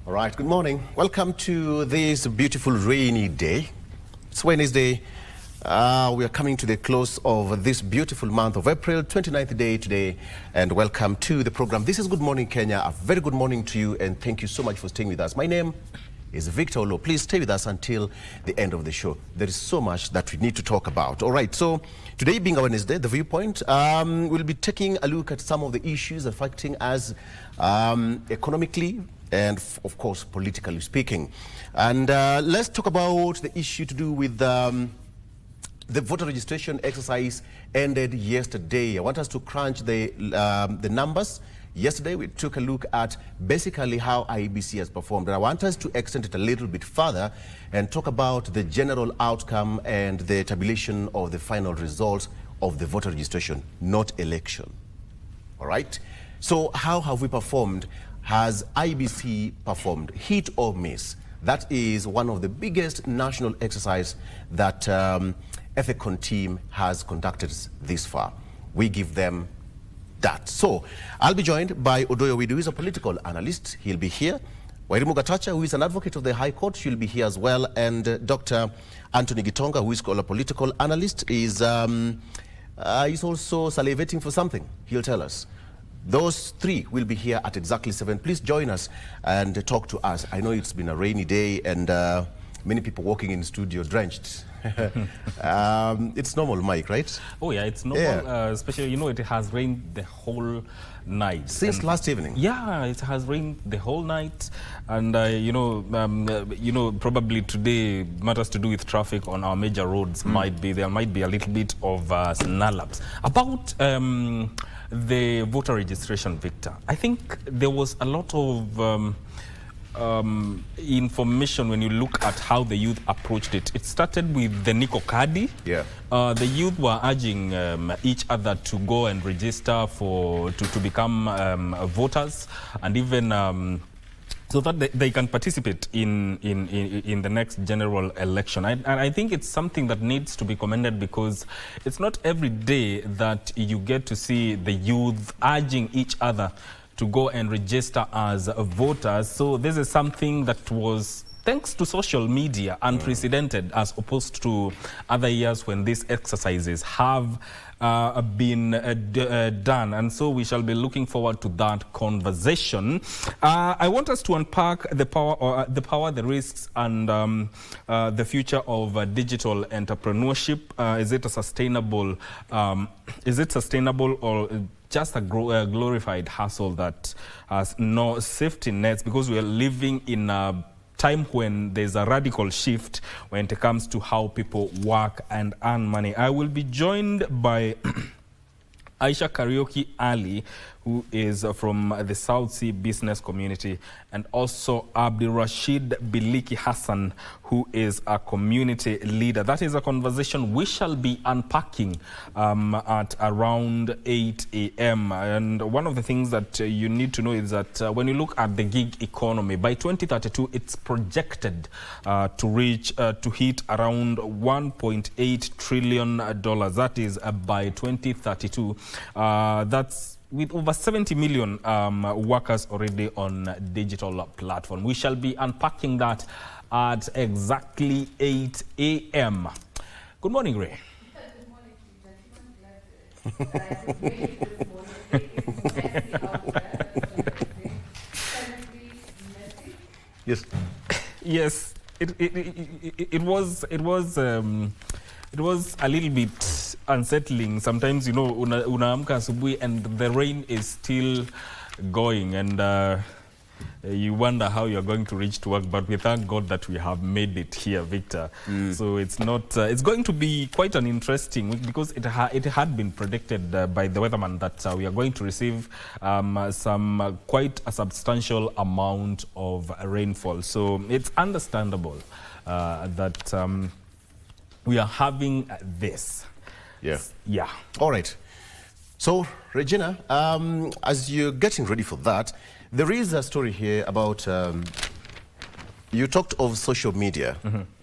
All right, good morning. Welcome to this beautiful rainy day. It's Wednesday. We are coming to the close of this beautiful month of April, 29th day today, and welcome to the program. This is Good Morning Kenya. A very good morning to you, and thank you so much for staying with us. My name is Victor Olo. Please stay with us until the end of the show. There is so much that we need to talk about. All right, so today being Wednesday, the viewpoint, we'll be taking a look at some of the issues affecting us economically, and of course politically speaking. And let's talk about the issue to do with the voter registration exercise ended yesterday. I want us to crunch the numbers. Yesterday we took a look at basically how IEBC has performed, and I want us to extend it a little bit further and talk about the general outcome and the tabulation of the final results of the voter registration, not election. All right, so how have we performed? Has IEBC performed? Hit or miss? That is one of the biggest national exercise that Ethicon team has conducted this far. We give them that. So I'll be joined by Odoyo Widu, who is a political analyst. He'll be here. Wairimu Gatacha, who is an advocate of the High Court, she'll be here as well. And Dr. Anthony Gitonga, who is called a political analyst, is he's also salivating for something. He'll tell us. Those three will be here at exactly 7. Please join us and talk to us. I know it's been a rainy day and many people walking in the studio drenched. It's normal, Mike, right? Oh yeah, it's normal. Yeah. Especially, you know, it has rained the whole night. Since last evening? Yeah, it has rained the whole night. And, you know, probably today matters to do with traffic on our major roads. There might be a little bit of snarl-ups. About the voter registration, Victor, I think there was a lot of information when you look at how the youth approached it. It started with the Nico Kadi. Yeah. The youth were urging each other to go and register to become voters, and even so that they can participate in the next general election. And I think it's something that needs to be commended, because it's not every day that you get to see the youth urging each other to go and register as voters. So this is something that was, thanks to social media, unprecedented as opposed to other years when these exercises have been done. And so we shall be looking forward to that conversation. I want us to unpack the power, the risks, and the future of digital entrepreneurship. Is it sustainable or just a glorified hustle that has no safety nets? Because we are living in a time when there's a radical shift when it comes to how people work and earn money. I will be joined by Aisha Karaoke Ali, who is from the South Sea business community, and also Abdi Rashid Biliki Hassan, who is a community leader. That is a conversation we shall be unpacking at around 8 a.m. And one of the things that you need to know is that when you look at the gig economy, by 2032, it's projected to hit around $1.8 trillion. That is by 2032. That's with over 70 million workers already on digital platform. We shall be unpacking that at exactly 8 a.m. Good morning, Ray. Good morning, Yes. Yes. It was a little bit unsettling. Sometimes, you know, unaamka asubuhi and the rain is still going, and you wonder how you're going to reach to work. But we thank God that we have made it here, Victor. So it's not. It's going to be quite an interesting week, because it had been predicted by the weatherman that we are going to receive some quite a substantial amount of rainfall. So it's understandable that we are having this. Yeah. Yeah. All right. So, Regina, as you're getting ready for that, there is a story here about, you talked of social media.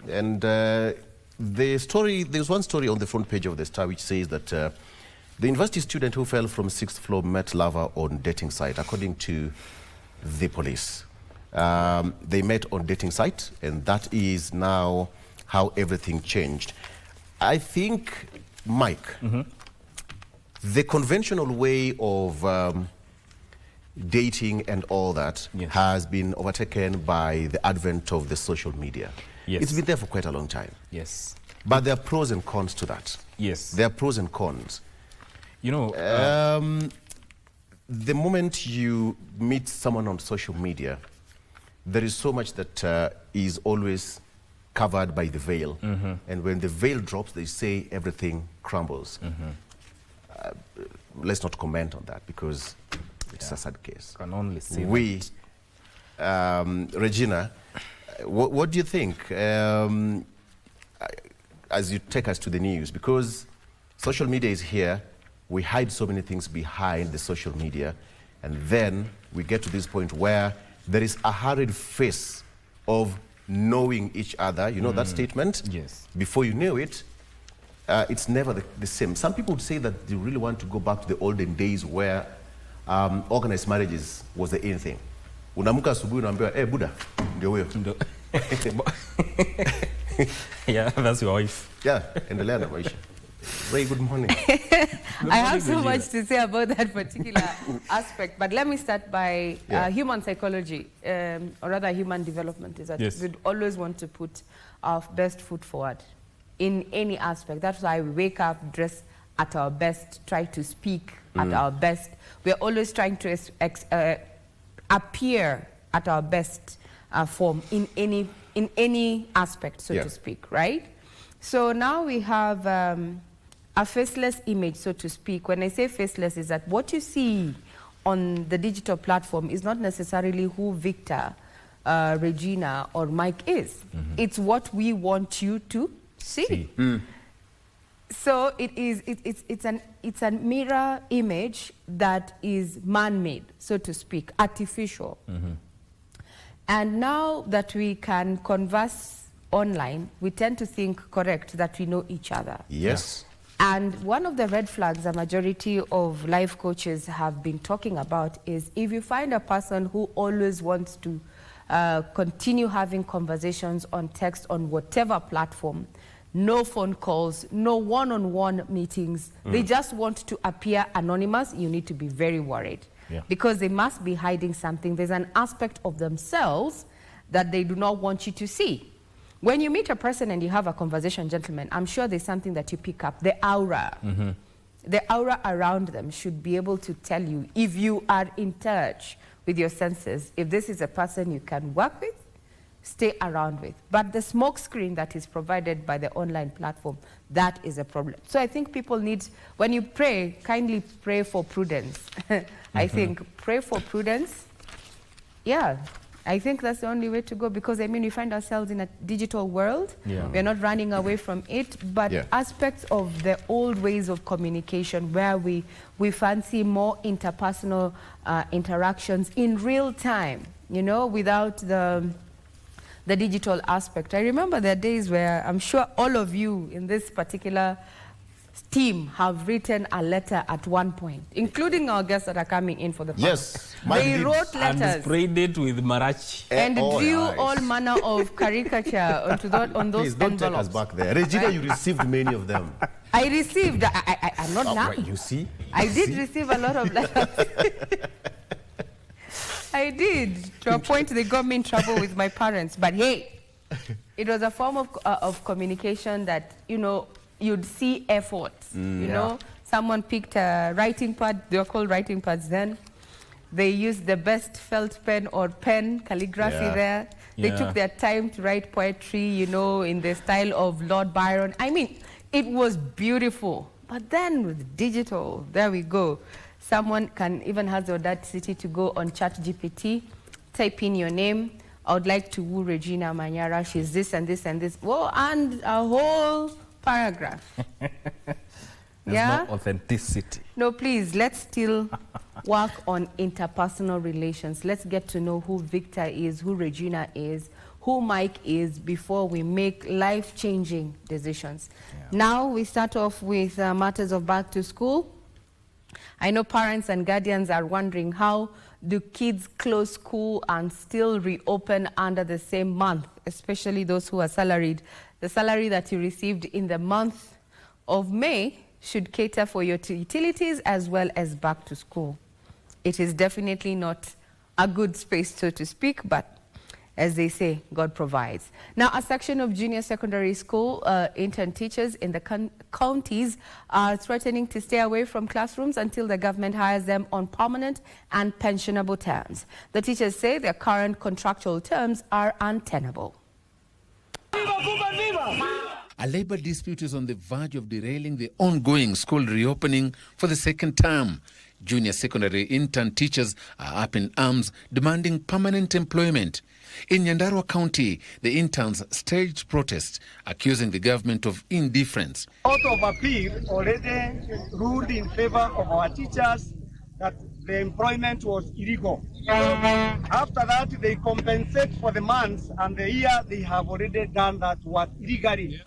And there's one story on the front page of the Star which says that the university student who fell from 6th floor met lover on dating site, according to the police. They met on dating site, and that is now how everything changed. I think, Mike, the conventional way of dating and all that has been overtaken by the advent of the social media. Yes. It's been there for quite a long time. Yes. But there are pros and cons to that. Yes. There are pros and cons. You know, The moment you meet someone on social media, there is so much that is always covered by the veil. And when the veil drops, they say everything crumbles. Let's not comment on that because it's a sad case. can only see Regina, what do you think as you take us to the news? Because social media is here, we hide so many things behind the social media, and then we get to this point where there is a hurried phase of knowing each other. You know that statement? Yes. Before you know it, it's never the same. Some people would say that they really want to go back to the olden days where organized marriages was the in thing. Unamuka asubuhi unaambiwa, Buddha, ndio huyo. Yeah, that's your wife. Yeah, endelea na maisha. Very good morning. I have so much to say about that particular aspect, but let me start by human psychology, or rather human development, is that we'd always want to put our best foot forward in any aspect. That's why we wake up, dress at our best, try to speak at our best. We're always trying to appear at our best form in any aspect, so to speak, right? So now we have a faceless image, so to speak. When I say faceless, is that what you see on the digital platform is not necessarily who Victor, Regina, or Mike is. It's what we want you to see. So it's a mirror image that is man-made, so to speak, artificial. And now that we can converse online, we tend to think, correct, that we know each other. Yes. And one of the red flags a majority of life coaches have been talking about is if you find a person who always wants to continue having conversations on text on whatever platform, no phone calls, no one-on-one meetings, they just want to appear anonymous, you need to be very worried. Because they must be hiding something. There's an aspect of themselves that they do not want you to see. When you meet a person and you have a conversation, gentlemen, I'm sure there's something that you pick up. The aura. The aura around them should be able to tell you, if you are in touch with your senses, if this is a person you can work with, stay around with. But the smoke screen that is provided by the online platform, that is a problem. So I think people need, when you pray, kindly pray for prudence. I think pray for prudence. Yeah, I think that's the only way to go, because I mean, we find ourselves in a digital world. We're not running away from it, but aspects of the old ways of communication where we fancy more interpersonal interactions in real time, you know, without the digital aspect. I remember there are days where I'm sure all of you in this particular team have written a letter at one point, including our guests that are coming in for the panel. Yes. They wrote letters. And sprayed it with marachi. And drew all manner of caricature on those Please don't envelopes. take us back there. Regina, you received many of them. I received, I'm not now. Right, you see? I did receive a lot of letters. I did, to a point they got me in trouble with my parents. But hey, it was a form of communication that, you know, you'd see efforts. You know, someone picked a writing pad, they were called writing pads then. They used the best felt pen or pen calligraphy there. They took their time to write poetry, you know, in the style of Lord Byron. I mean, it was beautiful. But then with digital, there we go. Someone can even has the audacity to go on ChatGPT, type in your name. I would like to woo Regina Manyara. She's this and this and this. Whoa, and a whole paragraph. There's no authenticity. No, please, let's still work on interpersonal relations. Let's get to know who Victor is, who Regina is, who Mike is, before we make life-changing decisions. Now we start off with matters of back to school. I know parents and guardians are wondering how do kids close school and still reopen under the same month, especially those who are salaried? The salary that you received in the month of May should cater for your utilities as well as back to school. It is definitely not a good space, so to speak, but as they say, God provides. Now, a section of junior secondary school intern teachers in the counties are threatening to stay away from classrooms until the government hires them on permanent and pensionable terms. The teachers say their current contractual terms are untenable. A labor dispute is on the verge of derailing the ongoing school reopening for the second term. Junior secondary intern teachers are up in arms demanding permanent employment. In Nyandarua County, the interns staged protest accusing the government of indifference. Court of Appeal already ruled in favor of our teachers that the employment was illegal. After that, they compensate for the months and the year they have already done that was illegally.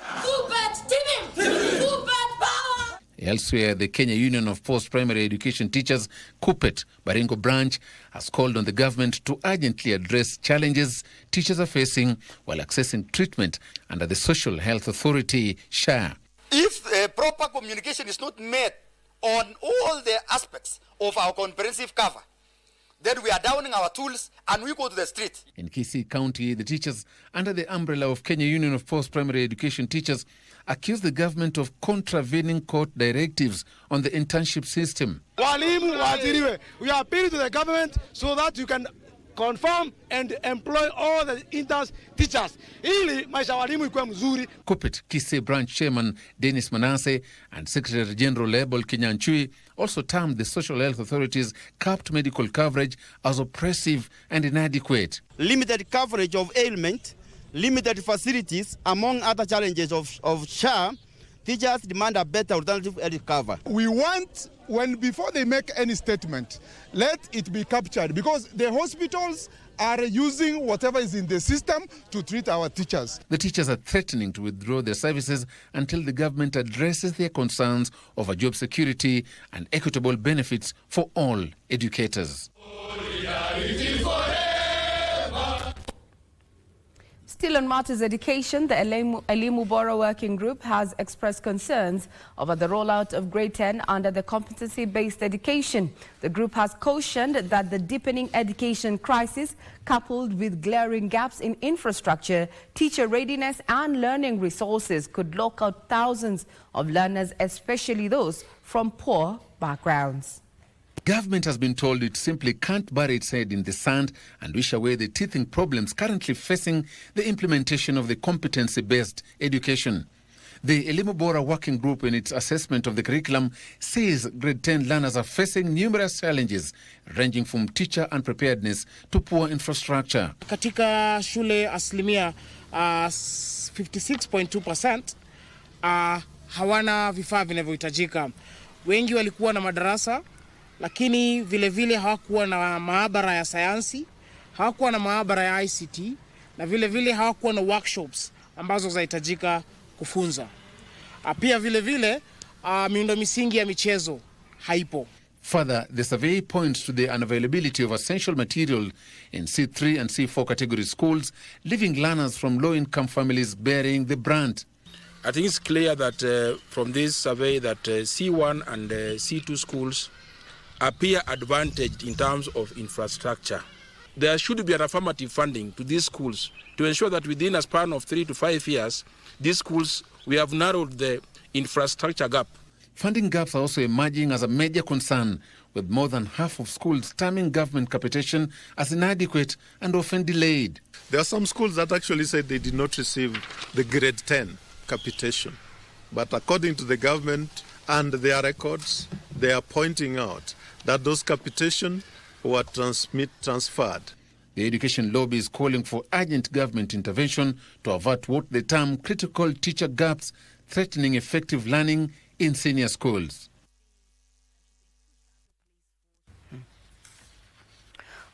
Elsewhere, the Kenya Union of Post-Primary Education Teachers, KUPPET, Baringo branch, has called on the government to urgently address challenges teachers are facing while accessing treatment under the Social Health Authority, SHA. If proper communication is not made on all the aspects of our comprehensive cover, then we are downing our tools and we go to the street. In Kisii County, the teachers under the umbrella of Kenya Union of Post-Primary Education Teachers accuse the government of contravening court directives on the internship system. We are appealing to the government so that you can confirm and employ all the interns teachers. KUPPET Kisii branch chairman Dennis Manasseh and Secretary General Abel Kinyanchui also termed the Social Health Authority's capped medical coverage as oppressive and inadequate. Limited coverage of ailment, limited facilities, among other challenges of SHA, teachers demand a better alternative health cover. We want, before they make any statement, let it be captured, because the hospitals are using whatever is in the system to treat our teachers. The teachers are threatening to withdraw their services until the government addresses their concerns over job security and equitable benefits for all educators. Still on matters education, the Elimu Bora Working Group has expressed concerns over the rollout of grade 10 under the competency-based education. The group has cautioned that the deepening education crisis, coupled with glaring gaps in infrastructure, teacher readiness and learning resources, could lock out thousands of learners, especially those from poor backgrounds. Government has been told it simply can't bury its head in the sand and wish away the teething problems currently facing the implementation of the competency-based education. The Elimu Bora Working Group, in its assessment of the curriculum, says grade 10 learners are facing numerous challenges ranging from teacher unpreparedness to poor infrastructure. Katika shule asilimia 56.2% hawana vifaa vinavyohitajika. Wengi walikuwa na madarasa, lakini vile hawakuwa na maabara ya sayansi, hawakuwa na maabara ya ICT, na vile hawakuwa na workshops ambazo zahitajika kufunza. Pia vile miundo misingi ya michezo haipo. Further, the survey points to the unavailability of essential material in C3 and C4 category schools, leaving learners from low-income families bearing the brunt. I think it's clear that from this survey that C1 and C2 schools appear advantaged in terms of infrastructure. There should be an affirmative funding to these schools to ensure that within a span of 3 to 5 years, these schools, we have narrowed the infrastructure gap. Funding gaps are also emerging as a major concern, with more than half of schools terming government capitation as inadequate and often delayed. There are some schools that actually said they did not receive the grade 10 capitation. But according to the government and their records, they are pointing out that those capitation were transferred. The education lobby is calling for urgent government intervention to avert what they term critical teacher gaps, threatening effective learning in senior schools.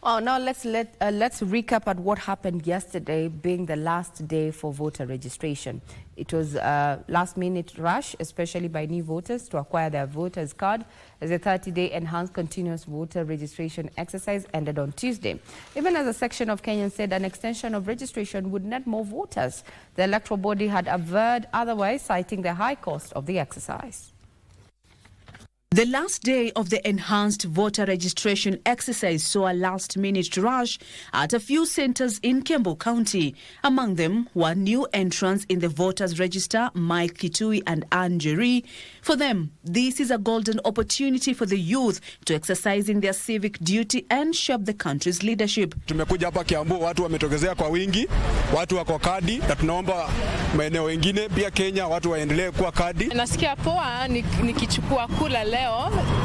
Oh, now let's recap at what happened yesterday, being the last day for voter registration. It was a last-minute rush, especially by new voters, to acquire their voters' card, as a 30-day enhanced continuous voter registration exercise ended on Tuesday. Even as a section of Kenyans said an extension of registration would net more voters, the electoral body had averred otherwise, citing the high cost of the exercise. The last day of the enhanced voter registration exercise saw a last-minute rush at a few centers in Kiambu County. Among them were new entrants in the voters register, Mike Kitui and Anne Jerry. For them, this is a golden opportunity for the youth to exercise in their civic duty and shape the country's leadership. Tumekuja hapa Kiambu, watu wametokezea kwa wingi, watu wako kadi, na tunaomba maeneo wengine pia Kenya watu waendelee kuwa kadi. Nasikia poa nikichukua kula leo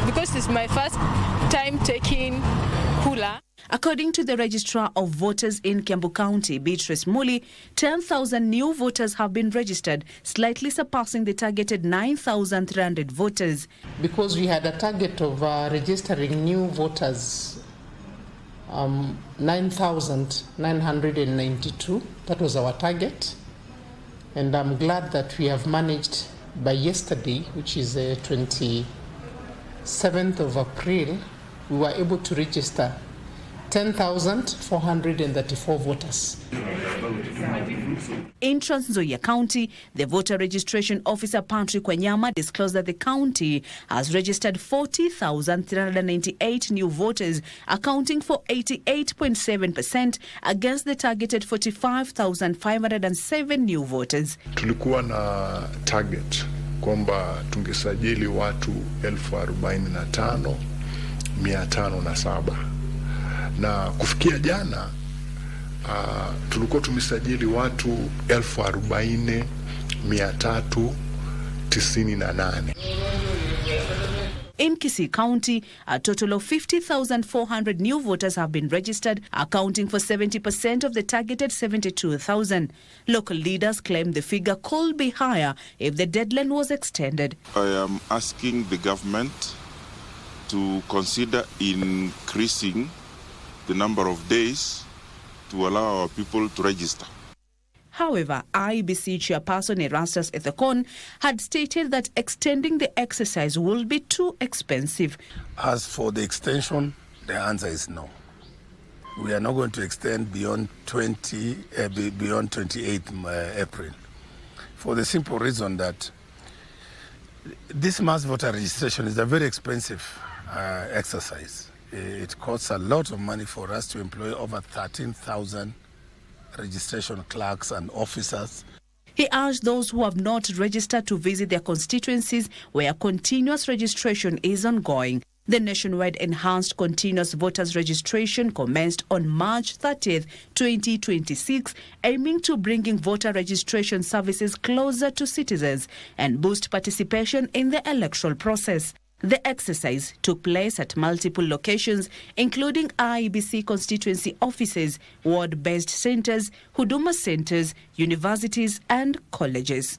because it's my first time taking kula. According to the Registrar of Voters in Kiambu County, Beatrice Muli, 10,000 new voters have been registered, slightly surpassing the targeted 9,300 voters. Because we had a target of registering new voters, 9,992. That was our target. And I'm glad that we have managed by yesterday, which is 27th of April, we were able to register 10,434 voters. In Trans Nzoia County, the voter registration officer Patrick Wanyama disclosed that the county has registered 40,398 new voters, accounting for 88.7% against the targeted 45,507 new voters. Tulikuwa na target kwamba tungesajili watu 45,507 na kufikia jana tulikuwa tumesajili watu 40,398. In Kisii County, a total of 50,400 new voters have been registered, accounting for 70% of the targeted 72,000. Local leaders claim the figure could be higher if the deadline was extended. I am asking the government to consider increasing the number of days to allow our people to register. However, IBC chairperson Erastus Ethekon had stated that extending the exercise will be too expensive. As for the extension, the answer is no. We are not going to extend beyond 28th April, for the simple reason that this mass voter registration is a very expensive exercise. It costs a lot of money for us to employ over 13,000 registration clerks and officers. He urged those who have not registered to visit their constituencies where continuous registration is ongoing. The nationwide enhanced continuous voters registration commenced on March 30th, 2026, aiming to bringing voter registration services closer to citizens and boost participation in the electoral process. The exercise took place at multiple locations, including IEBC constituency offices, ward-based centers, Huduma centers, universities, and colleges.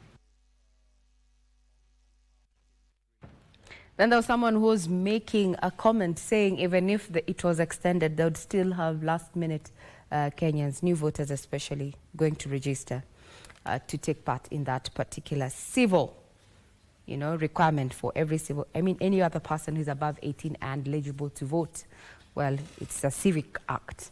Then there was someone who was making a comment saying even if it was extended, they would still have last-minute Kenyans, new voters especially, going to register to take part in that particular civil requirement for every civil. I mean, any other person who's above 18 and eligible to vote. Well, it's a civic act.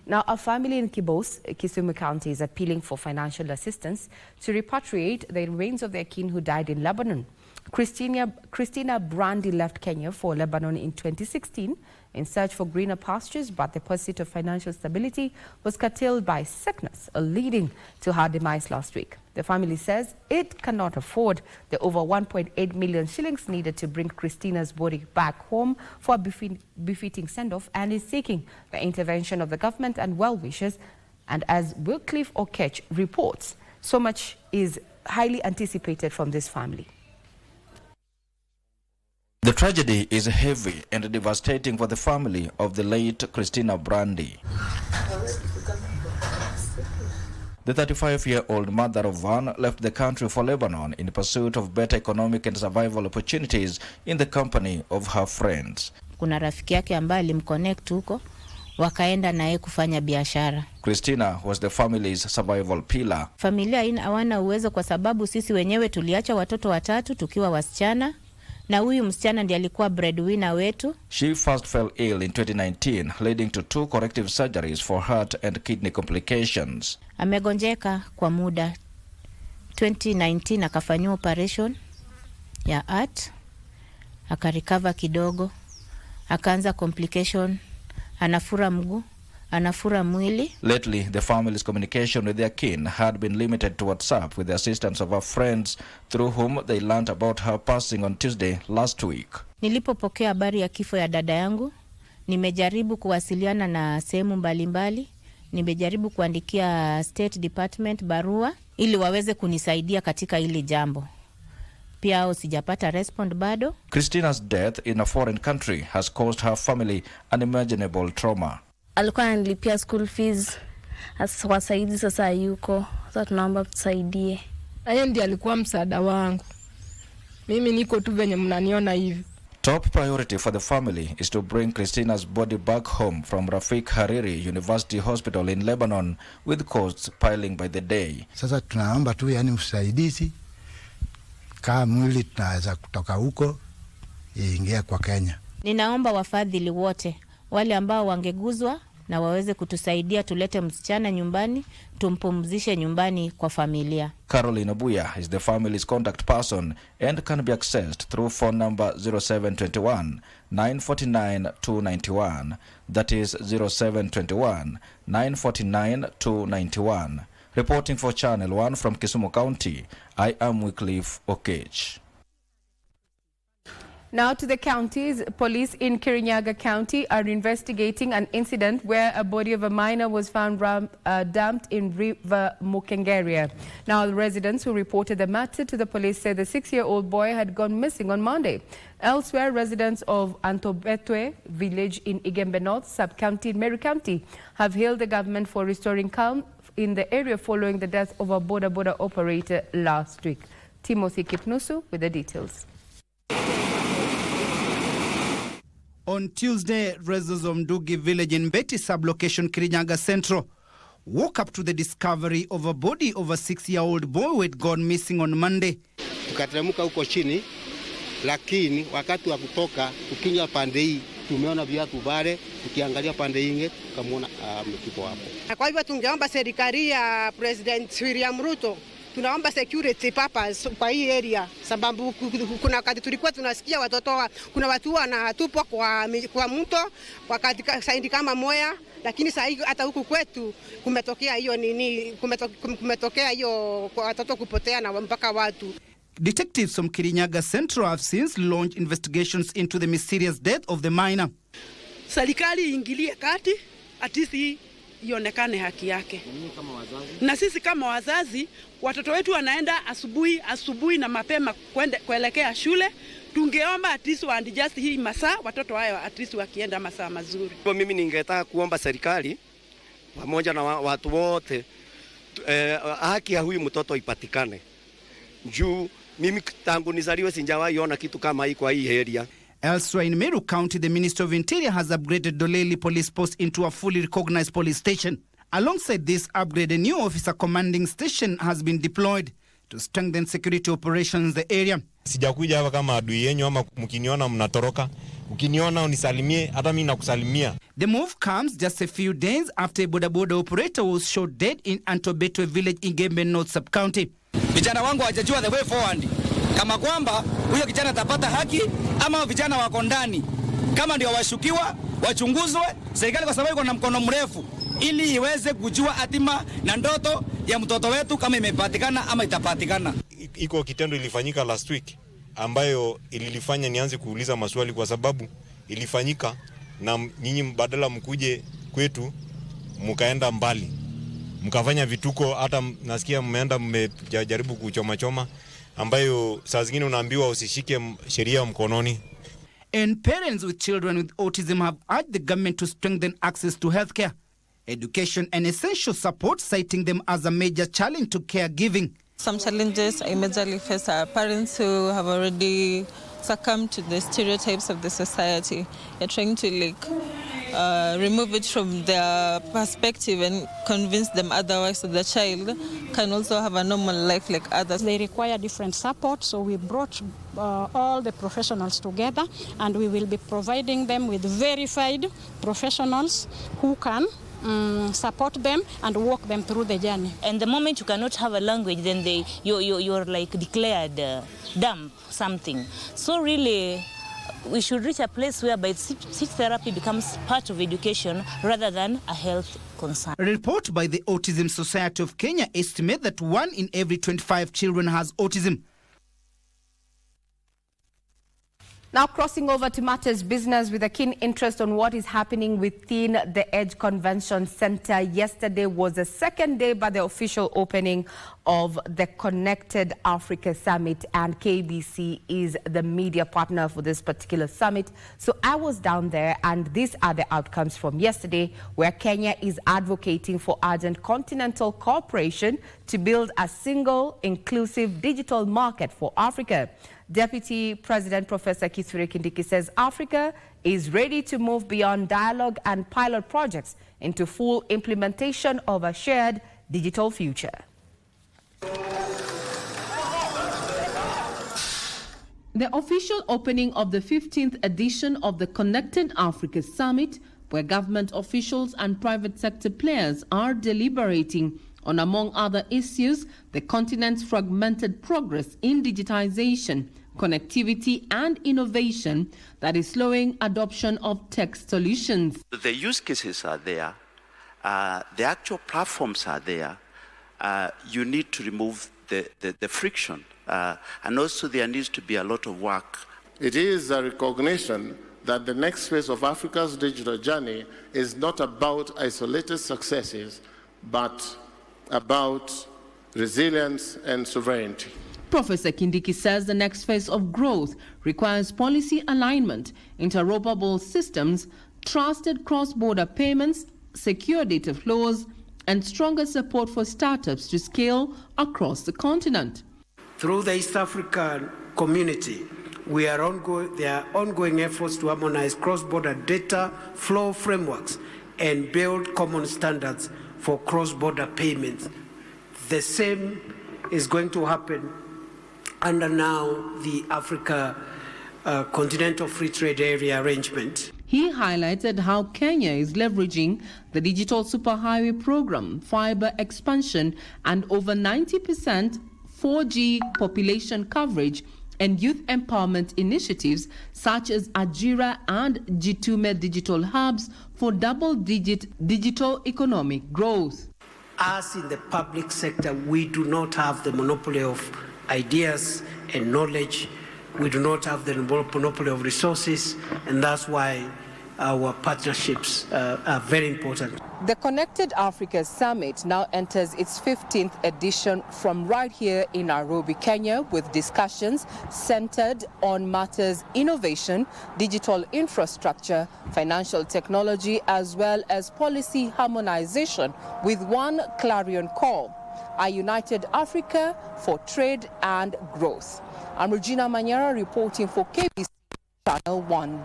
Now, a family in Kibos, Kisumu County, is appealing for financial assistance to repatriate the remains of their kin who died in Lebanon. Christina Brandy left Kenya for Lebanon in 2016 in search for greener pastures, but the pursuit of financial stability was curtailed by sickness, leading to her demise last week. The family says it cannot afford the over 1.8 million shillings needed to bring Christina's body back home for a befitting send-off and is seeking the intervention of the government and well-wishers. And as Wycliffe Okech reports, so much is highly anticipated from this family. The tragedy is heavy and devastating for the family of the late Christina Brandy. The 35-year-old mother of one left the country for Lebanon in pursuit of better economic and survival opportunities in the company of her friends. Kuna rafiki yake ambaye alimconnect huko, wakaenda naye kufanya biashara. Christina was the family's survival pillar. Familia hawana uwezo kwa sababu sisi wenyewe tuliacha watoto 3 tukiwa wasichana, na huyu msichana ndiye alikuwa breadwinner wetu. She first fell ill in 2019, leading to 2 corrective surgeries for heart and kidney complications. Amegonjeka kwa muda. 2019 akafanywa operation ya heart, akarecover kidogo, akaanza complication, anafura mguu, anafura mwili. Lately, the family's communication with their kin had been limited to WhatsApp with the assistance of her friends, through whom they learned about her passing on Tuesday last week. Nilipopokea habari ya kifo ya dada yangu, nimejaribu kuwasiliana na sehemu mbalimbali, nimejaribu kuandikia State Department barua ili waweze kunisaidia katika hili jambo. Pia hao sijapata respond bado. Christina's death in a foreign country has caused her family unimaginable trauma. Alikuwa anilipia school fees, wasaidi sasa yuko. Sasa tunaomba tusaidie. Yeye ndiye alikuwa msaada wangu. Mimi niko tu venye mnaniona hivi. Top priority for the family is to bring Christina's body back home from Rafik Hariri University Hospital in Lebanon, with costs piling by the day. Sasa tunaomba tu usaidizi kama mwili tunaweza kutoka huko iingie kwa Kenya. Ninaomba wafadhili wote wale ambao wangeguzwa na waweze kutusaidia tulete msichana nyumbani, tumpumzishe nyumbani kwa familia. Caroline Obuya is the family's contact person and can be accessed through phone number 0721 949 291. That is 0721 949 291. Reporting for Channel 1 from Kisumu County, I am Wycliffe Okech. Now to the counties. Police in Kirinyaga County are investigating an incident where a body of a minor was found dumped in River Mukengeria. Now, the residents who reported the matter to the police said the 6-year-old boy had gone missing on Monday. Elsewhere, residents of Antobetwe village in Igembe North, sub-county in Meru County, have hailed the government for restoring calm in the area following the death of a border operator last week. Timothy Kipnusu with the details. On Tuesday, residents of Ndugi village in Mbeti sublocation Kirinyaga Central woke up to the discovery of a body of a 6-year-old boy who had gone missing on Monday. Tukateremka huko chini, lakini wakati wa kutoka ukinya pande hii tumeona viatu vale, tukiangalia pande ingine tukamwona mtuko hapo. Kwa hivyo tungeomba serikali ya President William Ruto, tunaomba security purpose kwa hii area, sababu kuna wakati tulikuwa tunasikia kuna watu wanatupwa kwa mto wakati saindi kama moya, lakini sasa hata huku kwetu kumetokea hiyo kumetokea hiyo watoto kupotea na mpaka watu. Detectives from Kirinyaga Central have since launched investigations into the mysterious death of the minor. Serikali iingilie kati, atisi ionekane haki yake. Na sisi kama wazazi, watoto wetu wanaenda asubuhi na mapema kuelekea shule. Tungeomba atisi waandijust hii masaa, watoto wao atisi wakienda masaa mazuri. Mimi ningetaka kuomba serikali pamoja na watu wote haki ya huyu mtoto ipatikane. Juu mimi tangu nizaliwe sijawahi ona kitu kama hii kwa hii area. Elsewhere in Meru County, the Minister of Interior has upgraded Doleli Police Post into a fully recognized police station. Alongside this upgrade, a new officer commanding station has been deployed to strengthen security operations in the area. Sijakuja hapa kama adui yenu ama mkiniona mnatoroka. Ukiniona unisalimie, hata mimi nakusalimia. The move comes just a few days after a boda operator was shot dead in Antobetwe village in Gembe North Sub-County. Vijana wangu hawajajua the way forward. Kama kwamba huyo kijana atapata haki ama vijana wako ndani. Kama ndio washukiwa, wachunguzwe, serikali kwa sababu iko na mkono mrefu ili iweze kujua hatima na ndoto ya mtoto wetu kama imepatikana ama itapatikana. Iko kitendo ilifanyika last week ambayo ililifanya nianze kuuliza maswali kwa sababu ilifanyika na nyinyi badala mkuje kwetu mkaenda mbali. Mkafanya vituko, hata nasikia mmeenda mmejaribu kuchoma ambayo saa zingine unaambiwa usishike sheria mkononi. And parents with children with autism have urged the government to strengthen access to healthcare, education and essential support, citing them as a major challenge to caregiving. Some challenges I majorly face are parents who have already succumbed to the stereotypes of the society. They're trying to remove it from their perspective and convince them otherwise, so the child can also have a normal life like others. They require different support, so we brought all the professionals together, and we will be providing them with verified professionals who can support them and walk them through the journey. And the moment you cannot have a language, then you're like declared dumb something. So really, we should reach a place whereby speech therapy becomes part of education rather than a health concern. A report by the Autism Society of Kenya estimates that 1 in every 25 children has autism. Now crossing over to matters business with a keen interest on what is happening within the Edge Convention Center. Yesterday was the second day by the official opening of the Connected Africa Summit, and KBC is the media partner for this particular summit. So I was down there, and these are the outcomes from yesterday, where Kenya is advocating for urgent continental cooperation to build a single, inclusive digital market for Africa. Deputy President Professor Kithure Kindiki says Africa is ready to move beyond dialogue and pilot projects into full implementation of a shared digital future. The official opening of the 15th edition of the Connected Africa Summit, where government officials and private sector players are deliberating on, among other issues, the continent's fragmented progress in digitization, connectivity and innovation that is slowing adoption of tech solutions. The use cases are there, the actual platforms are there. You need to remove the friction, and also there needs to be a lot of work. It is a recognition that the next phase of Africa's digital journey is not about isolated successes, but about resilience and sovereignty. Professor Kindiki says the next phase of growth requires policy alignment, interoperable systems, trusted cross-border payments, secure data flows, and stronger support for startups to scale across the continent. Through the East African community, there are ongoing efforts to harmonize cross-border data flow frameworks and build common standards for cross-border payments. The same is going to happen under now the Africa Continental Free Trade Area arrangement. He highlighted how Kenya is leveraging the digital superhighway program, fiber expansion, and over 90% 4G population coverage and youth empowerment initiatives such as Ajira and Jitume digital hubs for double-digit digital economic growth. As in the public sector, we do not have the monopoly of ideas and knowledge. We do not have the monopoly of resources, and that's why our partnerships are very important. The Connected Africa Summit now enters its 15th edition from right here in Nairobi, Kenya, with discussions centered on matters innovation, digital infrastructure, financial technology, as well as policy harmonization, with one clarion call: a united Africa for trade and growth. I'm Regina Manyara reporting for KBC Channel 1.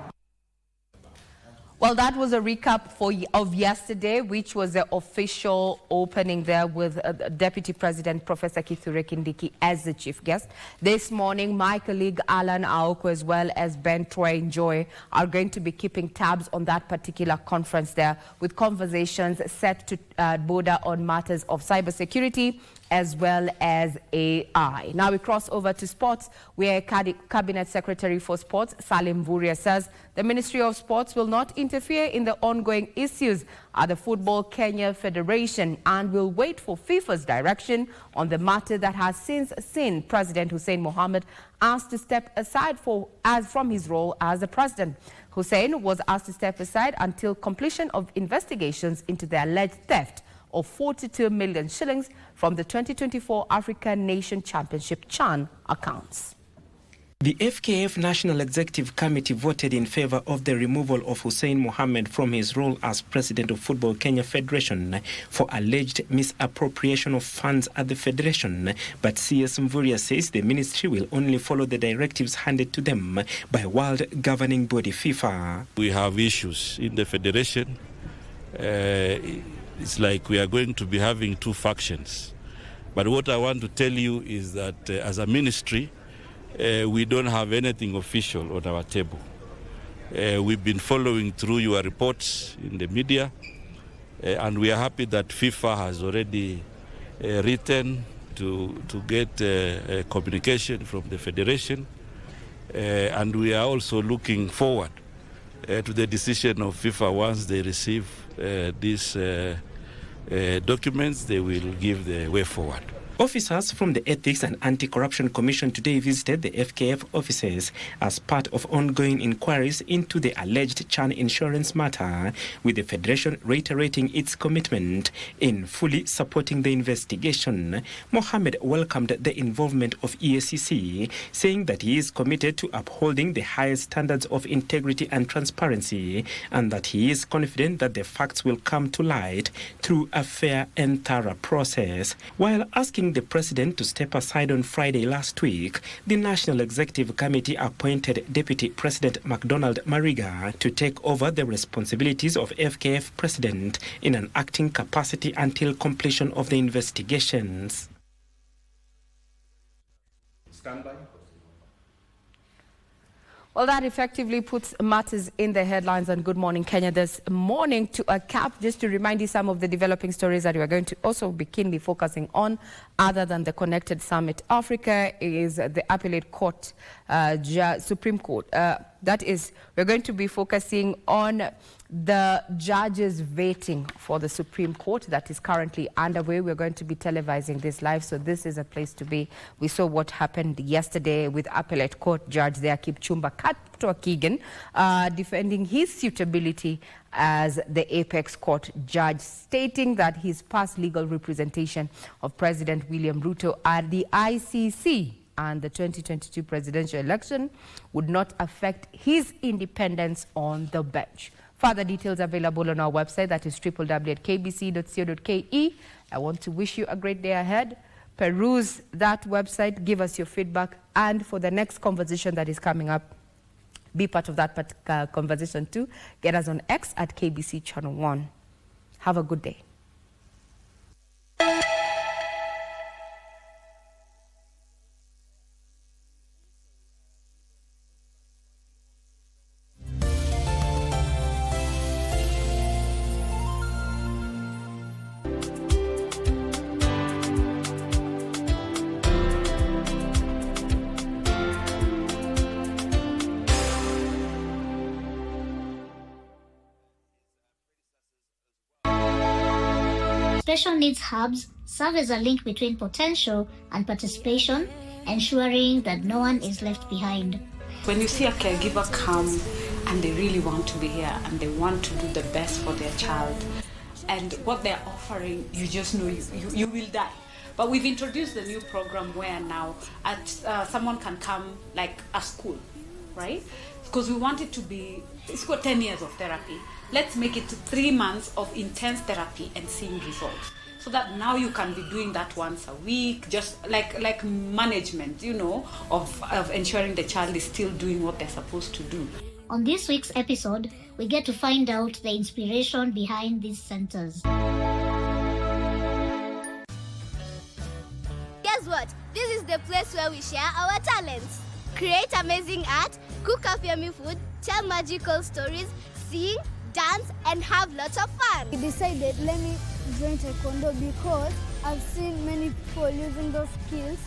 Well, that was a recap of yesterday, which was the official opening there with Deputy President Professor Kithure Kindiki as the chief guest. This morning, my colleague Alan Aoko as well as Ben Troy Njoy are going to be keeping tabs on that particular conference there, with conversations set to border on matters of cybersecurity as well as AI. Now we cross over to sports, where Cabinet Secretary for Sports, Salim Vuria, says the Ministry of Sports will not interfere in the ongoing issues at the Football Kenya Federation and will wait for FIFA's direction on the matter that has since seen President Hussein Mohammed asked to step aside from his role as the president. Hussein was asked to step aside until completion of investigations into the alleged theft of 42 million shillings from the 2024 African Nation Championship CHAN accounts. The FKF National Executive Committee voted in favor of the removal of Hussein Mohammed from his role as President of Football Kenya Federation for alleged misappropriation of funds at the Federation. But CS Mvurya says the ministry will only follow the directives handed to them by World Governing Body FIFA. We have issues in the Federation. It's like we are going to be having two factions. But what I want to tell you is that as a ministry, we don't have anything official on our table. We've been following through your reports in the media, and we are happy that FIFA has already written to get communication from the Federation, and we are also looking forward to the decision of FIFA. Once they receive these documents, they will give the way forward. Officers from the Ethics and Anti-Corruption Commission today visited the FKF offices as part of ongoing inquiries into the alleged Chan insurance matter, with the Federation reiterating its commitment in fully supporting the investigation. Mohammed welcomed the involvement of EACC, saying that he is committed to upholding the highest standards of integrity and transparency, and that he is confident that the facts will come to light through a fair and thorough process. While asking the President to step aside on Friday last week, the National Executive Committee appointed Deputy President MacDonald Mariga to take over the responsibilities of FKF President in an acting capacity until completion of the investigations. Stand by. Well, that effectively puts matters in the headlines on Good Morning Kenya this morning. To a cap, just to remind you some of the developing stories that we are going to also be keenly focusing on, other than the Connected Summit Africa, is the Appellate Court, Supreme Court. That is, we're going to be focusing on the judges waiting for the Supreme Court that is currently underway. We're going to be televising this live, so this is a place to be. We saw what happened yesterday with Appellate Court Judge there, Kipchumba Keegan, defending his suitability as the Apex Court judge, stating that his past legal representation of President William Ruto at the ICC and the 2022 presidential election would not affect his independence on the bench. Further details available on our website, that is www.kbc.co.ke. I want to wish you a great day ahead. Peruse that website, give us your feedback, and for the next conversation that is coming up, be part of that conversation too. Get us on X at KBC Channel 1. Have a good day. Special needs hubs serve as a link between potential and participation, ensuring that no one is left behind. When you see a caregiver come and they really want to be here and they want to do the best for their child, and what they're offering, you just know you will die. But we've introduced the new program where now someone can come like a school, right? Because we want it to be, it's got 10 years of therapy. Let's make it 3 months of intense therapy and seeing results. So that now you can be doing that once a week, just like management, you know, of ensuring the child is still doing what they're supposed to do. On this week's episode, we get to find out the inspiration behind these centers. Guess what? This is the place where we share our talents. Create amazing art, cook up yummy food, tell magical stories, sing, dance, and have lots of fun. We decided, let me join Taekwondo because I've seen many people using those skills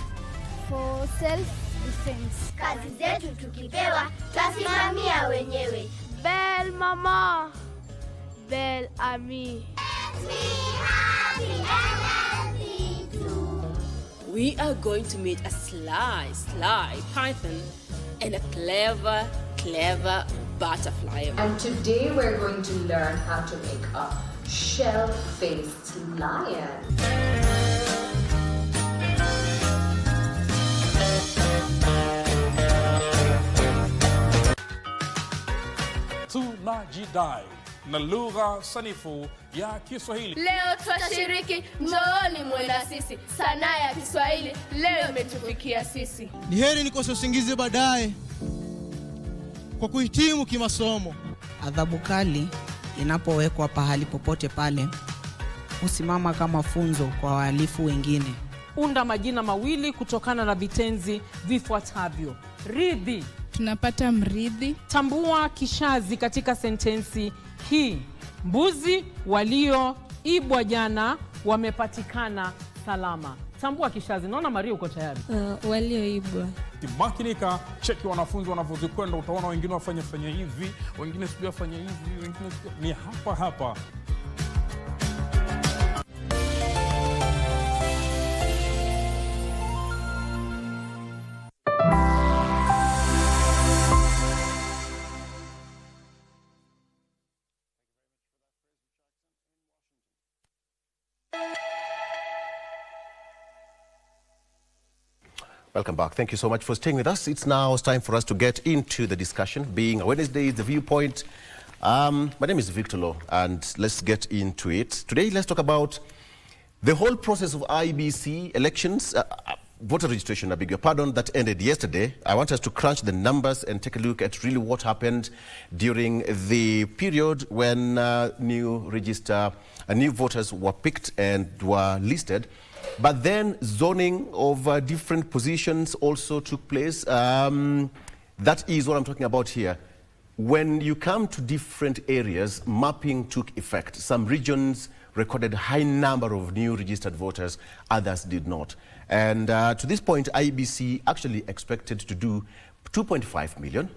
for self-defense. Kazi zetu tukipewa, twasimamia wenyewe. Belle mama, belle ami. Let's be happy and healthy too. We are going to meet a sly python and a clever butterfly. And today we're going to learn how to make a shell-faced lion. jidai na lugha sanifu ya Kiswahili. Leo twashiriki, njooni muwe na sisi. Sanaa ya Kiswahili leo imetufikia sisi. Ni heri nikose usingizi baadaye kwa kuhitimu kimasomo. Adhabu kali inapowekwa pahali popote pale husimama kama funzo kwa wahalifu wengine. Unda majina mawili kutokana na vitenzi vifuatavyo. Ridhi. Tunapata mridhi. Tambua kishazi katika sentensi hii. Mbuzi walioibwa jana wamepatikana salama. Tambua kishazi. Naona Maria uko tayari. Walioibwa. Makinika, cheki wanafunzi wanavyozikwenda, utaona wengine wafanya hivi, wengine sijui wafanya hivi, wengine ni hapa. Welcome back. Thank you so much for staying with us. It's now time for us to get into the discussion. Being a Wednesday, the viewpoint. My name is Victor Lo, and let's get into it. Today, let's talk about the whole process of IBC elections, voter registration, I beg your pardon, that ended yesterday. I want us to crunch the numbers and take a look at really what happened during the period when new voters were picked and were listed. But then zoning of different positions also took place. That is what I'm talking about here. When you come to different areas, mapping took effect. Some regions recorded a high number of new registered voters, others did not. And to this point, IBC actually expected to do 2.5 million.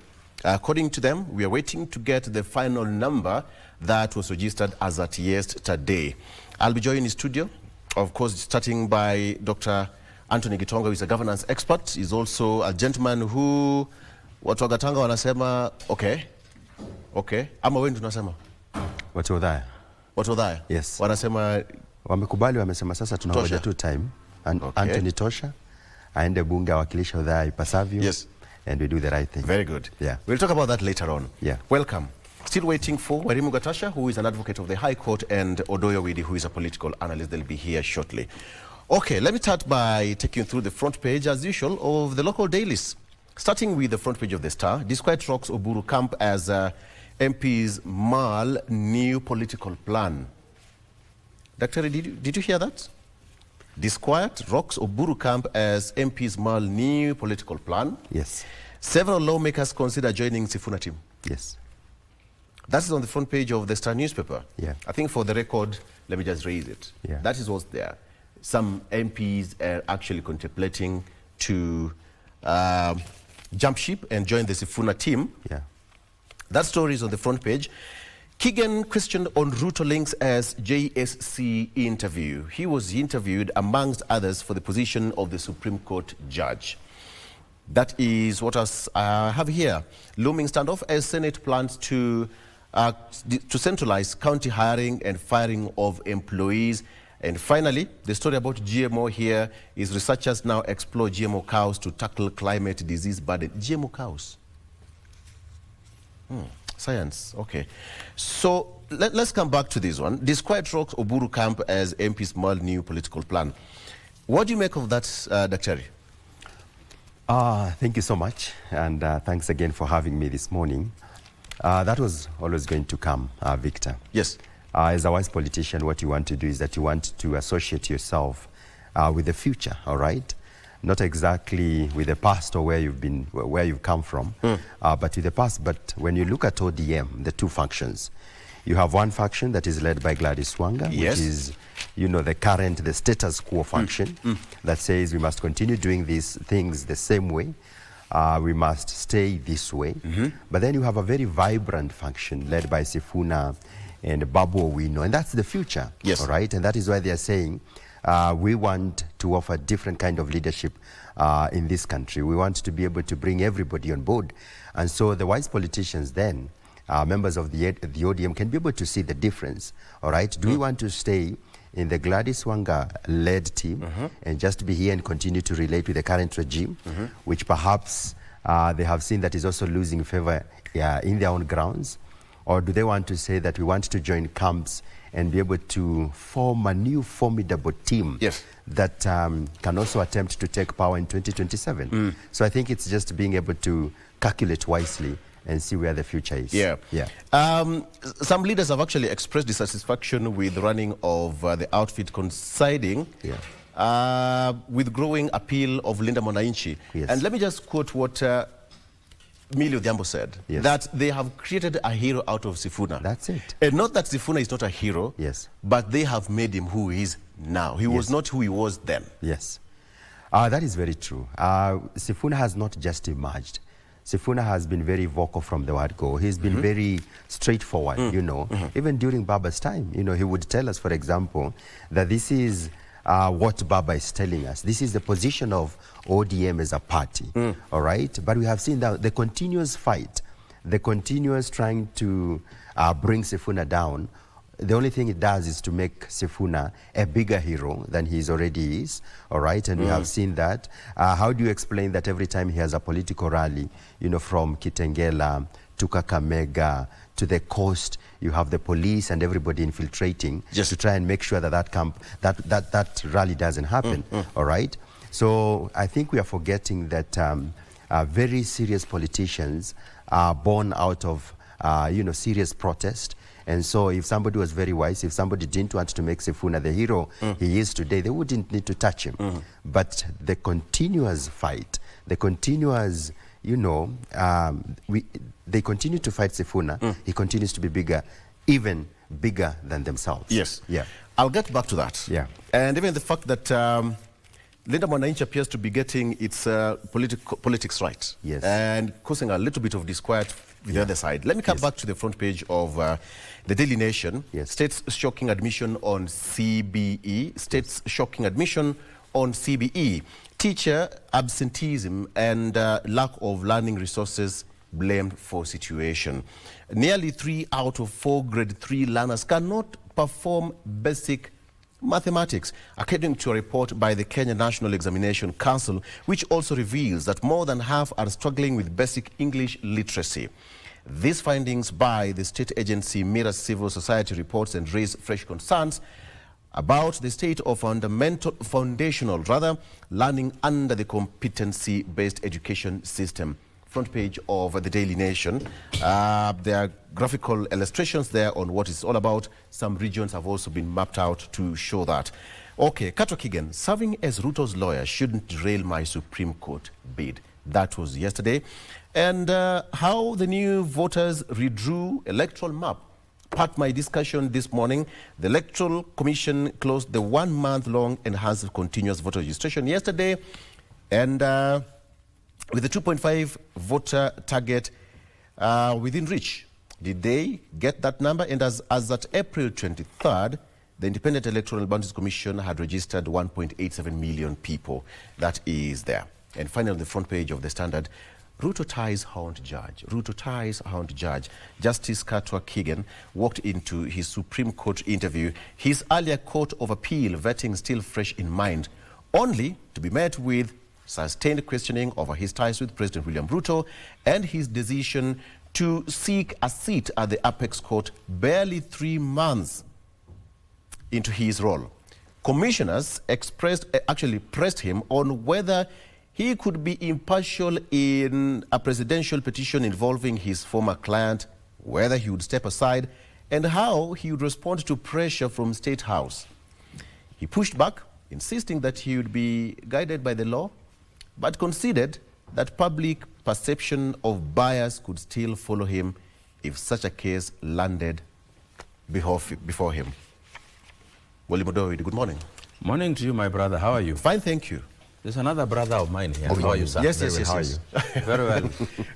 According to them, we are waiting to get the final number that was registered as at yesterday. I'll be joined in studio, of course, starting by Dr. Anthony Gitonga, who is a governance expert. He's also a gentleman who, watu wa Gatanga wanasema, okay, ama wewe tunasema? Watu wadhaya. Watu wadhaya? Yes. Wanasema, wamekubali, wamesema sasa tunangoja tu time. Anthony Tosha, aende bunge awakilisha wadhaya ipasavyo. Yes. And we do the right thing. Very good. Yeah. We'll talk about that later on. Yeah. Welcome. Still waiting for Warimu Gatasha, who is an advocate of the High Court, and Odoyo Widi, who is a political analyst. They'll be here shortly. Okay, let me start by taking you through the front page, as usual, of the local dailies. Starting with the front page of the Star, disquiet rocks Oburu camp as MP's Mal new political plan. Doctor, did you hear that? Disquiet rocks Oburu camp as MP's Mal new political plan. Yes. Several lawmakers consider joining Sifuna team. Yes. That is on the front page of the Star newspaper. Yeah. I think for the record, let me just raise it. Yeah. That is what's there. Some MPs are actually contemplating to jump ship and join the Sifuna team. Yeah. That story is on the front page. Keegan questioned on Ruto links as JSC interview. He was interviewed, amongst others, for the position of the Supreme Court judge. That is what I have here. Looming standoff as Senate plans to centralize county hiring and firing of employees. And finally, the story about GMO here is researchers now explore GMO cows to tackle climate disease burden. GMO cows. Science, okay. So let's come back to this one. Disquiet rocks Oburu camp as MP's Mal new political plan. What do you make of that, Dr. Thank you so much, and thanks again for having me this morning. That was always going to come, Victor. Yes. As a wise politician, what you want to do is that you want to associate yourself with the future, all right? Not exactly with the past or where you've been, where you've come from, but with the past. But when you look at ODM, the two factions, you have one faction that is led by Gladys Wanga, yes, which is, you know, the status quo faction that says we must continue doing these things the same way. We must stay this way. But then you have a very vibrant faction led by Sifuna and Babu Owino, and that's the future, yes, all right? And that is why they are saying we want to offer different kind of leadership in this country. We want to be able to bring everybody on board. And so the wise politicians then, members of the ODM, can be able to see the difference, all right? Do we want to stay in the Gladys Wanga-led team and just be here and continue to relate with the current regime, which perhaps they have seen that is also losing favor in their own grounds? Or do they want to say that we want to join camps and be able to form a new formidable team that can also attempt to take power in 2027? So I think it's just being able to calculate wisely and see where the future is. Some leaders have actually expressed dissatisfaction with the running of the outfit, coinciding with growing appeal of Linda Mwananchi. And let me just quote what Millie Odhiambo said, that they have created a hero out of Sifuna. That's it. And not that Sifuna is not a hero, but they have made him who he is now. He was not who he was then. Yes. That is very true. Sifuna has not just emerged. Sifuna has been very vocal from the word go. He's been very straightforward, you know. Even during Baba's time, you know, he would tell us, for example, that this is what Baba is telling us. This is the position of ODM as a party, all right? But we have seen that the continuous fight, the continuous trying to bring Sifuna down, the only thing it does is to make Sifuna a bigger hero than he already is, all right? And we have seen that. How do you explain that every time he has a political rally, you know, from Kitengela to Kakamega to the coast, you have the police and everybody infiltrating to try and make sure that that rally doesn't happen, all right? So I think we are forgetting that very serious politicians are born out of, you know, serious protest. And so if somebody was very wise, if somebody didn't want to make Sifuna the hero he is today, they wouldn't need to touch him. But the continuous fight, the continuous, you know, they continue to fight Sifuna. He continues to be bigger, even bigger than themselves. Yes. I'll get back to that. And even the fact that Linda Mwananchi appears to be getting its politics right. And causing a little bit of disquiet with the other side. Let me come back to the front page of the Daily Nation. States shocking admission on CBE. States shocking admission on CBE. Teacher absenteeism and lack of learning resources blamed for situation. Nearly 3 out of 4 grade 3 learners cannot perform basic mathematics, according to a report by the Kenya National Examination Council, which also reveals that more than half are struggling with basic English literacy. These findings by the state agency mirror civil society reports and raise fresh concerns about the state of foundational learning under the competency-based education system. Front page of the Daily Nation. There are graphical illustrations there on what it's all about. Some regions have also been mapped out to show that. Okay, Kato Kigen, serving as Ruto's lawyer shouldn't derail my Supreme Court bid. That was yesterday. And how the new voters redrew electoral map. Part my discussion this morning. The Electoral Commission closed the 1-month-long enhanced continuous voter registration yesterday. And with the 2.5 voter target within reach. Did they get that number? And as at April 23rd, the Independent Electoral Boundaries Commission had registered 1.87 million people. That is there. And finally, on the front page of the Standard, Ruto ties hound judge. Ruto ties hound judge. Justice Katwa Kigen walked into his Supreme Court interview, his earlier Court of Appeal vetting still fresh in mind, only to be met with sustained questioning over his ties with President William Ruto and his decision to seek a seat at the Apex Court barely 3 months into his role. Commissioners actually pressed him on whether he could be impartial in a presidential petition involving his former client, whether he would step aside, and how he would respond to pressure from State House. He pushed back, insisting that he would be guided by the law, but conceded that public perception of bias could still follow him if such a case landed before him. Wally Modowi, good morning. Morning to you, my brother. How are you? Fine, thank you. There's another brother of mine here. Oh, how are you, sir? Yes, Very yes, well. yes. How are you? Very well.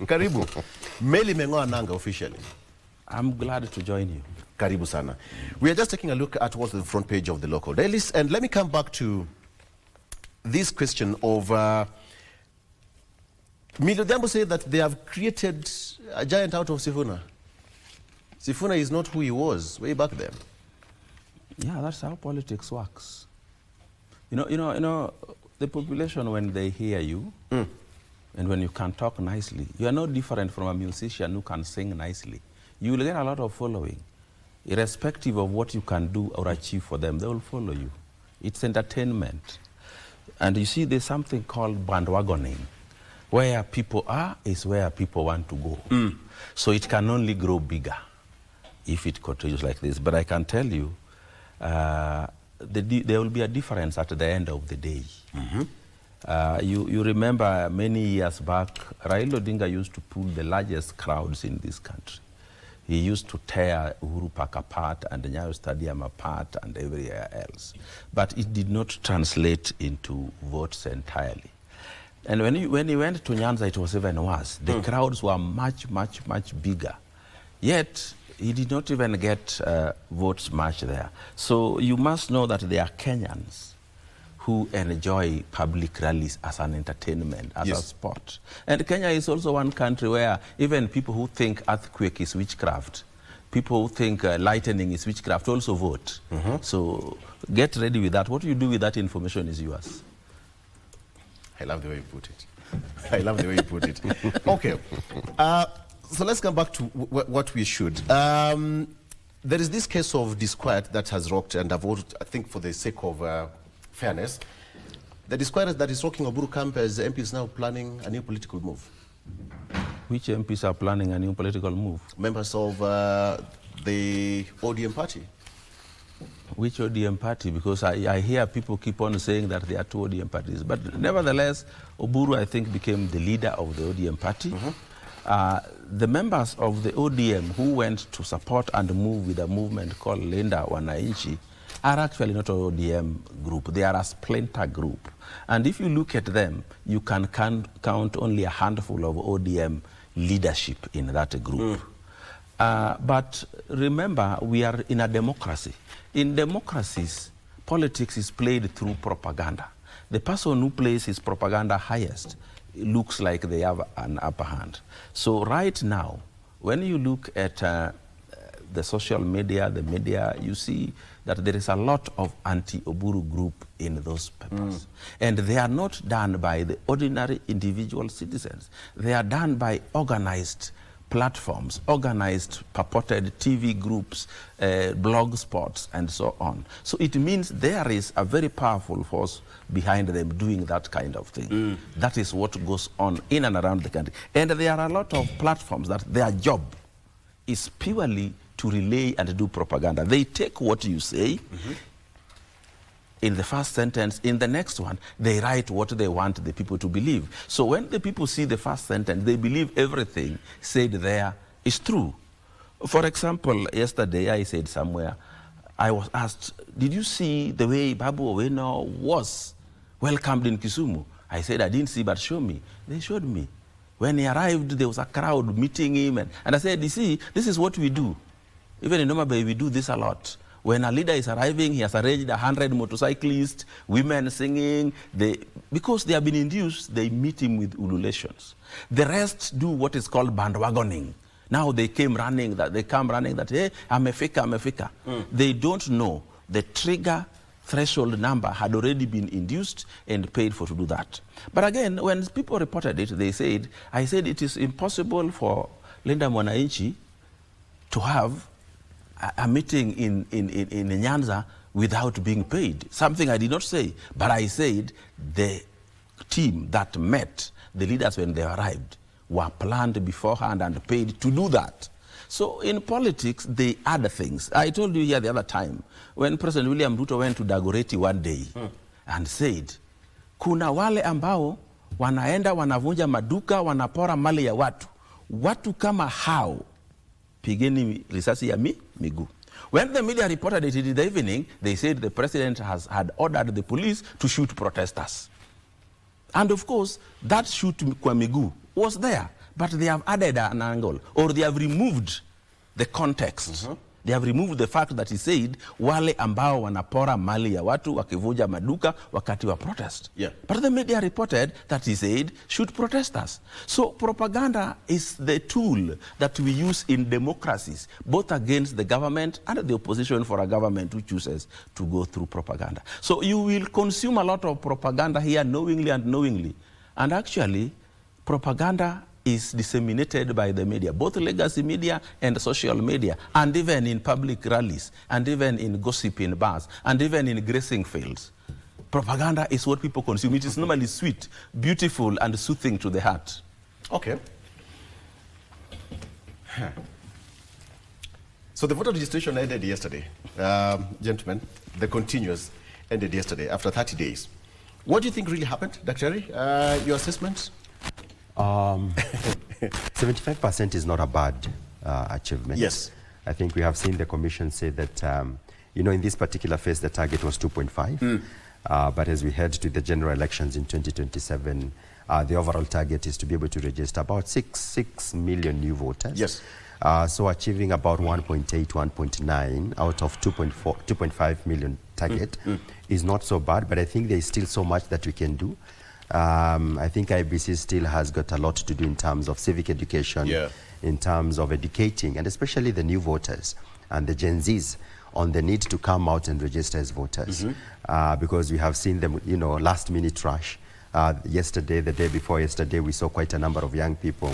Karibu. Meli mengoa nanga officially. I'm glad to join you. Karibu sana. We are just taking a look at what's the front page of the local dailies, and let me come back to this question of Millie Odhiambo said that they have created a giant out of Sifuna. Sifuna is not who he was way back then. Yeah, that's how politics works. You know, the population, when they hear you, and when you can talk nicely, you are no different from a musician who can sing nicely. you will get a lot of following. Irrespective of what you can do or achieve for them, they will follow you. It's entertainment. And you see, there's something called bandwagoning. Where people are is where people want to go. So it can only grow bigger if it continues like this. But I can tell you, there will be a difference at the end of the day. You remember many years back, Raila Odinga used to pull the largest crowds in this country. He used to tear Uhuru Park apart and the Nyayo Stadium apart and everywhere else. But it did not translate into votes entirely. And when he went to Nyanza, it was even worse. The crowds were much, much, much bigger. Yet, he did not even get votes much there. So you must know that there are Kenyans who enjoy public rallies as an entertainment, as a sport. And Kenya is also one country where even people who think earthquake is witchcraft, people who think lightning is witchcraft also vote. So get ready with that. What you do with that information is yours. I love the way you put it. I love the way you put it. Okay. So let's come back to what we should. There is this case of disquiet that has rocked, and I've voted, I think, for the sake of fairness. The disquiet that is rocking Oburu camp as the MP is now planning a new political move. Which MPs are planning a new political move? Members of the ODM party. Which ODM party? Because I hear people keep on saying that there are two ODM parties. But nevertheless, Oburu, I think, became the leader of the ODM party. The members of the ODM who went to support and move with a movement called Linda Wananchi are actually not an ODM group. They are a splinter group. And if you look at them, you can count only a handful of ODM leadership in that group. But remember, we are in a democracy. In democracies, politics is played through propaganda. The person who plays his propaganda highest looks like they have an upper hand. So right now, when you look at the social media, the media, you see that there is a lot of anti-Oburu group in those papers. And they are not done by the ordinary individual citizens. They are done by organized platforms, organized purported TV groups, blog spots, and so on. So it means there is a very powerful force behind them doing that kind of thing. That is what goes on in and around the country. And there are a lot of platforms that their job is purely to relay and do propaganda. They take what you say in the first sentence, in the next one, they write what they want the people to believe. So when the people see the first sentence, they believe everything said there is true. For example, yesterday I said somewhere, I was asked, did you see the way Babu Owino was welcomed in Kisumu? I said, I didn't see, but show me. They showed me. When he arrived, there was a crowd meeting him. And I said, you see, this is what we do. Even in Noma Bay, we do this a lot. When a leader is arriving, he has arranged 100 motorcyclists, women singing. Because they have been induced, they meet him with ululations. The rest do what is called bandwagoning. Now they come running that, hey, I'm a faker, I'm a faker. They don't know the trigger threshold number had already been induced and paid for to do that. But again, when people reported it, they said, I said it is impossible for Linda Wananchi to have a meeting in Nyanza without being paid. Something I did not say, but I said the team that met the leaders when they arrived were planned beforehand and paid to do that. So in politics, they add things. I told you here the other time, when President William Ruto went to Dagoretti one day and said, kuna wale ambao wanaenda wanavunja maduka, wanapora mali ya watu. Watu kama hao, pigeni risasi ya miguu. When the media reported it in the evening, they said the president had ordered the police to shoot protesters. And of course, that shoot kwa miguu was there, but they have added an angle, or they have removed the context. They have removed the fact that he said, wale ambao wanapora mali ya watu wakivunja maduka wakati wa protest. But the media reported that he said, shoot protesters. So propaganda is the tool that we use in democracies, both against the government and the opposition for a government who chooses to go through propaganda. So you will consume a lot of propaganda here knowingly and unknowingly. And actually, propaganda is disseminated by the media, both legacy media and social media, and even in public rallies, and even in gossip in bars, and even in grazing fields. Propaganda is what people consume. It is normally sweet, beautiful, and soothing to the heart. Okay. So the voter registration ended yesterday. Gentlemen, the continuous ended yesterday after 30 days. What do you think really happened, Dr. Your assessment? 75% is not a bad achievement. Yes. I think we have seen the commission say that, you know, in this particular phase, the target was 2.5. But as we head to the general elections in 2027, the overall target is to be able to register about 6 million new voters. Yes. So achieving about 1.8, 1.9 out of 2.5 million target is not so bad, but I think there is still so much that we can do. I think IBC still has got a lot to do in terms of civic education, in terms of educating, and especially the new voters and the Gen Zs on the need to come out and register as voters. Because we have seen them, you know, last minute rush. Yesterday, the day before yesterday, we saw quite a number of young people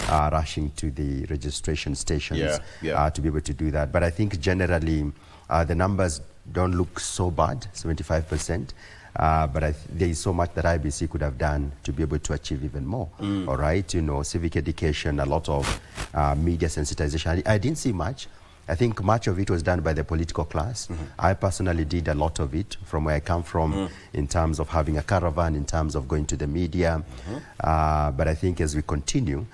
rushing to the registration stations to be able to do that. But I think generally the numbers don't look so bad, 75%. But there is so much that IBC could have done to be able to achieve even more. All right, you know, civic education, a lot of media sensitization. I didn't see much. I think much of it was done by the political class. I personally did a lot of it from where I come from in terms of having a caravan, in terms of going to the media. But I think as we continue,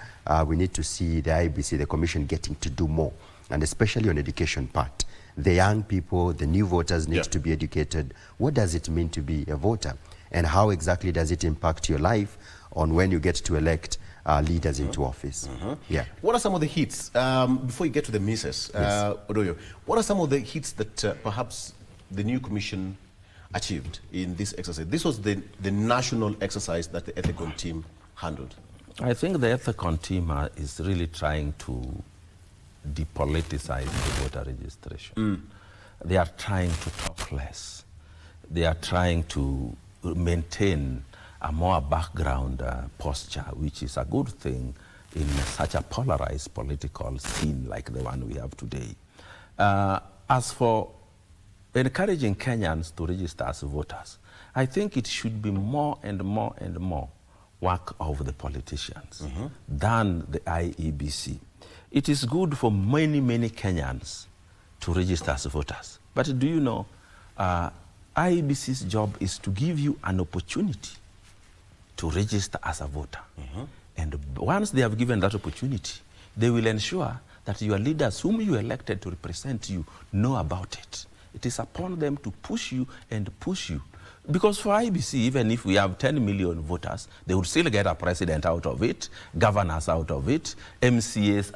we need to see the IBC, the commission, getting to do more, and especially on education part. The young people, the new voters need to be educated. What does it mean to be a voter? And how exactly does it impact your life on when you get to elect leaders into office? Yeah. What are some of the hits, before you get to the misses, Odoyo, what are some of the hits that perhaps the new commission achieved in this exercise? This was the national exercise that the Ethicon team handled. I think the Ethicon team is really trying to depoliticize the voter registration. They are trying to talk less. They are trying to maintain a more background posture, which is a good thing in such a polarized political scene like the one we have today. As for encouraging Kenyans to register as voters, I think it should be more and more and more work of the politicians than the IEBC. It is good for many, many Kenyans to register as voters. But do you know, IEBC's job is to give you an opportunity to register as a voter. And once they have given that opportunity, they will ensure that your leaders whom you elected to represent you know about it. It is upon them to push you and push you. Because for IBC, even if we have 10 million voters, they would still get a president out of it, governors out of it, MCAs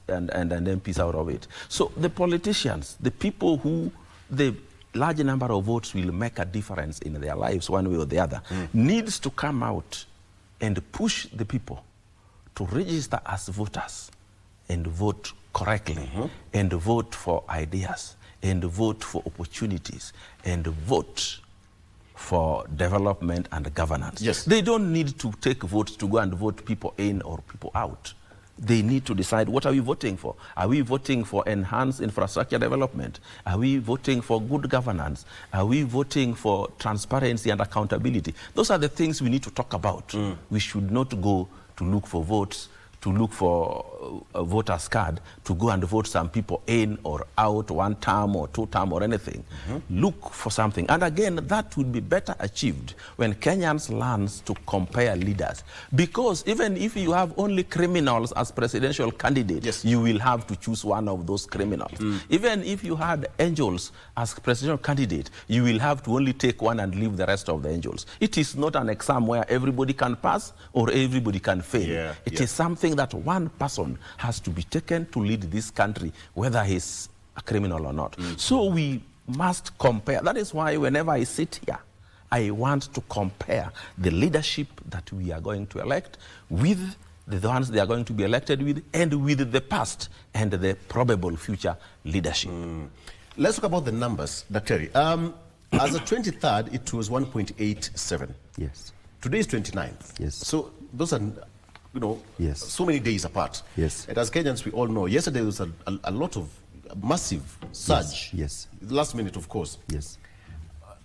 and MPs out of it. So the politicians, the people who the large number of votes will make a difference in their lives one way or the other, needs to come out and push the people to register as voters and vote correctly, and vote for ideas, and vote for opportunities, and vote for development and governance. Yes. They don't need to take votes to go and vote people in or people out. They need to decide, what are we voting for? Are we voting for enhanced infrastructure development? Are we voting for good governance? Are we voting for transparency and accountability? Those are the things we need to talk about. We should not go to look for votes, to look for a voter's card, to go and vote some people in or out, 1 term or 2 term or anything. Look for something. And again, that would be better achieved when Kenyans learn to compare leaders. Because even if you have only criminals as presidential candidates, you will have to choose one of those criminals. Even if you had angels as presidential candidate, you will have to only take one and leave the rest of the angels. It is not an exam where everybody can pass or everybody can fail. It is something that one person has to be taken to lead this country, whether he's a criminal or not. So we must compare. That is why whenever I sit here, I want to compare the leadership that we are going to elect with the ones they are going to be elected with, and with the past and the probable future leadership. Let's talk about the numbers, Dr. As of 23rd, it was 1.87. Yes. Today is 29th. Yes. So those are you know, Yes. so many days apart. Yes. And as Kenyans, we all know, yesterday there was a lot of massive surge. Yes. Last minute, of course. Yes.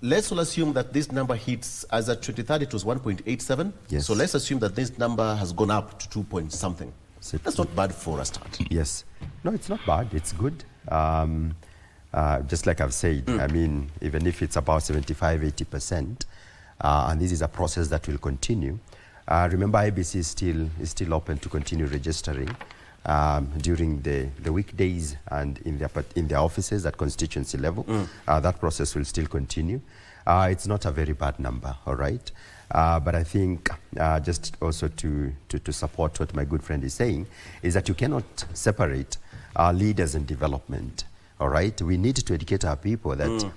Let's all assume that this number hits, as at 23rd, it was 1.87. Yes. So let's assume that this number has gone up to 2 point something. So that's not bad for a start. Yes. No, it's not bad. It's good. Just like I've said, I mean, even if it's about 75, 80%, and this is a process that will continue. Remember, IBC is still open to continue registering during the weekdays and in their offices at constituency level. That process will still continue. It's not a very bad number, all right? But I think just also to support what my good friend is saying, is that you cannot separate leaders and development, all right? We need to educate our people that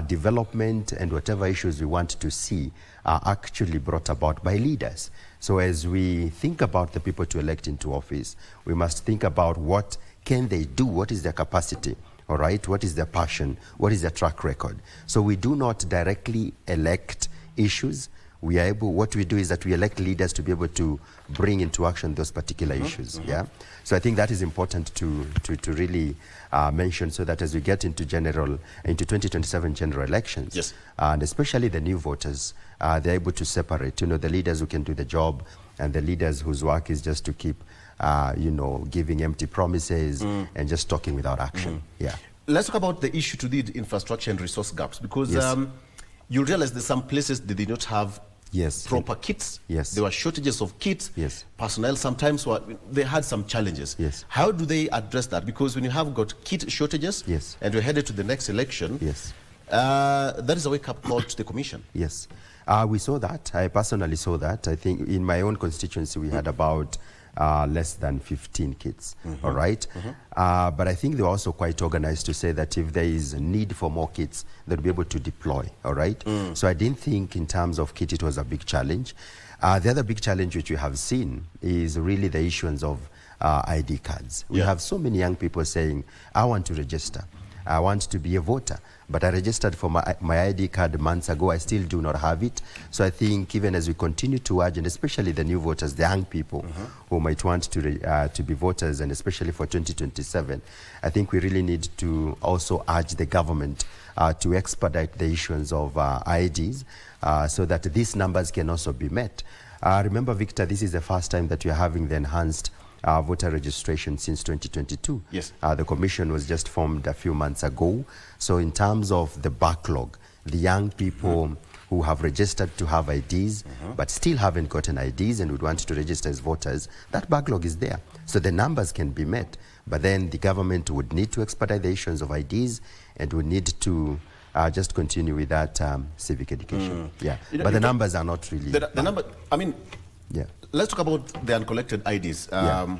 development and whatever issues we want to see are actually brought about by leaders. So as we think about the people to elect into office, we must think about what can they do, what is their capacity, all right? What is their passion, what is their track record? So we do not directly elect issues. What we do is that we elect leaders to be able to bring into action those particular issues. Yeah. So I think that is important to really mention, so that as we get into 2027 general elections, yes, and especially the new voters, they're able to separate, you know, the leaders who can do the job and the leaders whose work is just to keep, you know, giving empty promises and just talking without action. Yeah. Let's talk about the issue to the infrastructure and resource gaps, because you realize that some places they did not have proper kits. Yes. There were shortages of kits. Yes. Personnel sometimes they had some challenges. Yes. How do they address that? Because when you have got kit shortages, yes, and we're headed to the next election, yes, that is a wake-up call to the Commission. Yes. We saw that. I personally saw that. I think in my own constituency we had about less than 15 kits, all right? But I think they were also quite organized to say that if there is a need for more kits, they'll be able to deploy, all right? So I didn't think in terms of kit it was a big challenge. The other big challenge which we have seen is really the issuance of ID cards. We have so many young people saying, I want to register. I want to be a voter, but I registered for my ID card months ago. I still do not have it. So I think even as we continue to urge, and especially the new voters, the young people who might want to be voters, and especially for 2027, I think we really need to also urge the government to expedite the issuance of IDs so that these numbers can also be met. Remember, Victor, this is the first time that we are having the enhanced voter registration since 2022. Yes. The commission was just formed a few months ago. So in terms of the backlog, the young people who have registered to have IDs but still haven't gotten IDs and would want to register as voters, that backlog is there. So the numbers can be met, but then the government would need to expedite the issuance of IDs and would need to just continue with that civic education. Yeah, you know, but the numbers are not really... The number, I mean... Yeah. Let's talk about the uncollected IDs. And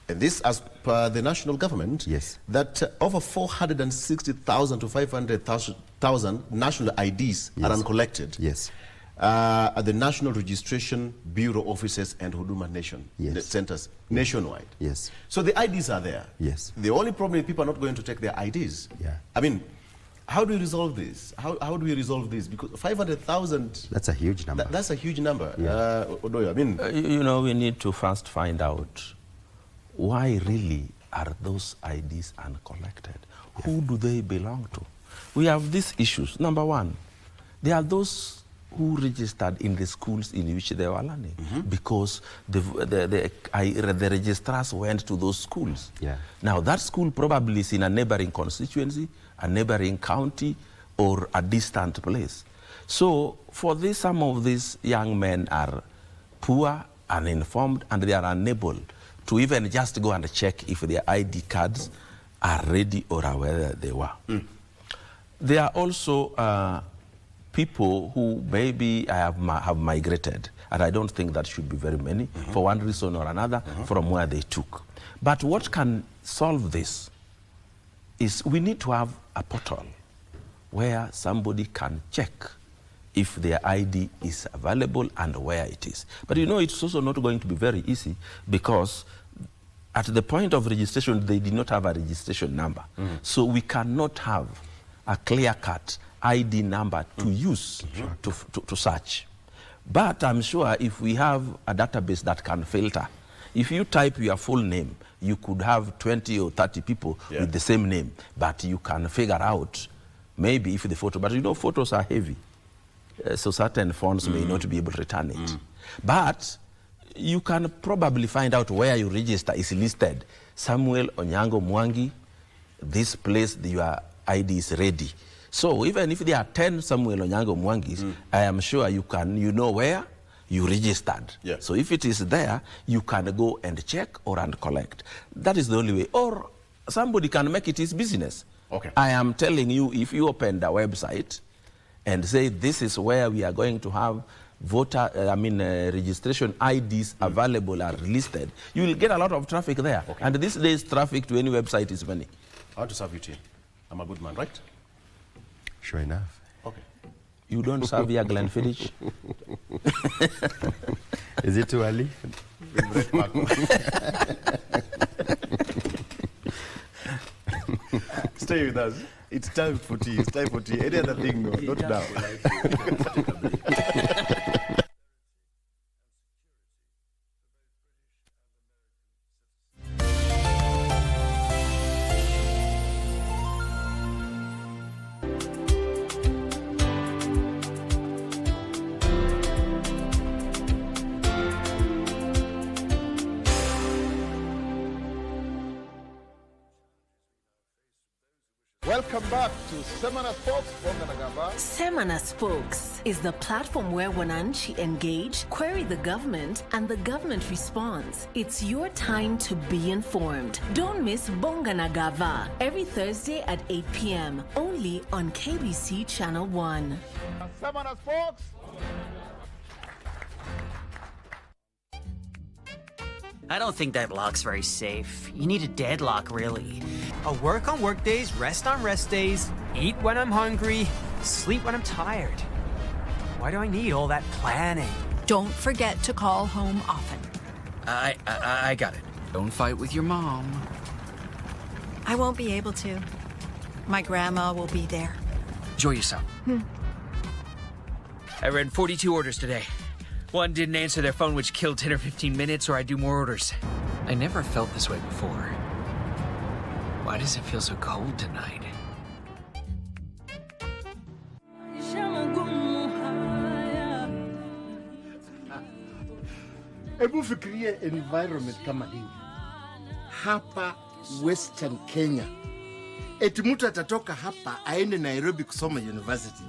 this, as per the national government, that over 460,000 to 500,000 national IDs are uncollected. Yes. At the National Registration Bureau offices and Huduma Nation centers nationwide. Yes. So the IDs are there. Yes. The only problem is people are not going to take their IDs. Yeah. I mean, how do we resolve this? How do we resolve this? Because 500,000... That's a huge number. That's a huge number. Yeah. Odoyo, I mean... you know, we need to first find out why really are those IDs uncollected? Yeah. Who do they belong to? We have these issues. Number one, there are those who registered in the schools in which they were learning because the registrars went to those schools. Yeah. Now, that school probably is in a neighboring constituency, a neighboring county, or a distant place. So for this, some of these young men are poor, uninformed, and they are unable to even just go and check if their ID cards are ready or whether they were. There are also people who maybe have migrated, and I don't think that should be very many, for one reason or another, from where they took. But what can solve this is we need to have a portal where somebody can check if their ID is available and where it is. But you know, it's also not going to be very easy because at the point of registration, they did not have a registration number. So we cannot have a clear-cut ID number to use to search. But I'm sure if we have a database that can filter, if you type your full name, you could have 20 or 30 people with the same name, but you can figure out maybe if the photo, but you know photos are heavy, so certain phones may not be able to return it. But you can probably find out where your register is listed. Samuel Onyango Mwangi, this place, your ID is ready. So even if there are 10 Samuel Onyango Mwangis, I am sure you know where you registered. So if it is there, you can go and check or and collect. That is the only way. Or somebody can make it his business. Okay. I am telling you, if you open the website and say this is where we are going to have registration IDs available or listed, you will get a lot of traffic there. And these days, traffic to any website is money. I want to serve you tea. I'm a good man, right? Sure enough. Okay. You don't serve your Glenfiddich? Is it too early? Stay with us. It's time for tea. It's time for tea. Any other thing, no, not now. Welcome back to Semana Spokes from Nagamba. Semana Spokes is the platform where Wananchi engage, query the government, and the government responds. It's your time to be informed. Don't miss Bonga Nagava every Thursday at 8 p.m. only on KBC Channel 1. Semana Spokes. I don't think that lock's very safe. You need a deadlock, really. I'll work on work days, rest on rest days, eat when I'm hungry, sleep when I'm tired. Why do I need all that planning? Don't forget to call home often. I got it. Don't fight with your mom. I won't be able to. My grandma will be there. Enjoy yourself. I ran 42 orders today. One didn't answer their phone, which killed 10 or 15 minutes, or I do more orders. I never felt this way before. Why does it feel so cold tonight? Hebu fikiria environment kama hii hapa Western Kenya. Eti mtu atatoka hapa aende Nairobi kusoma university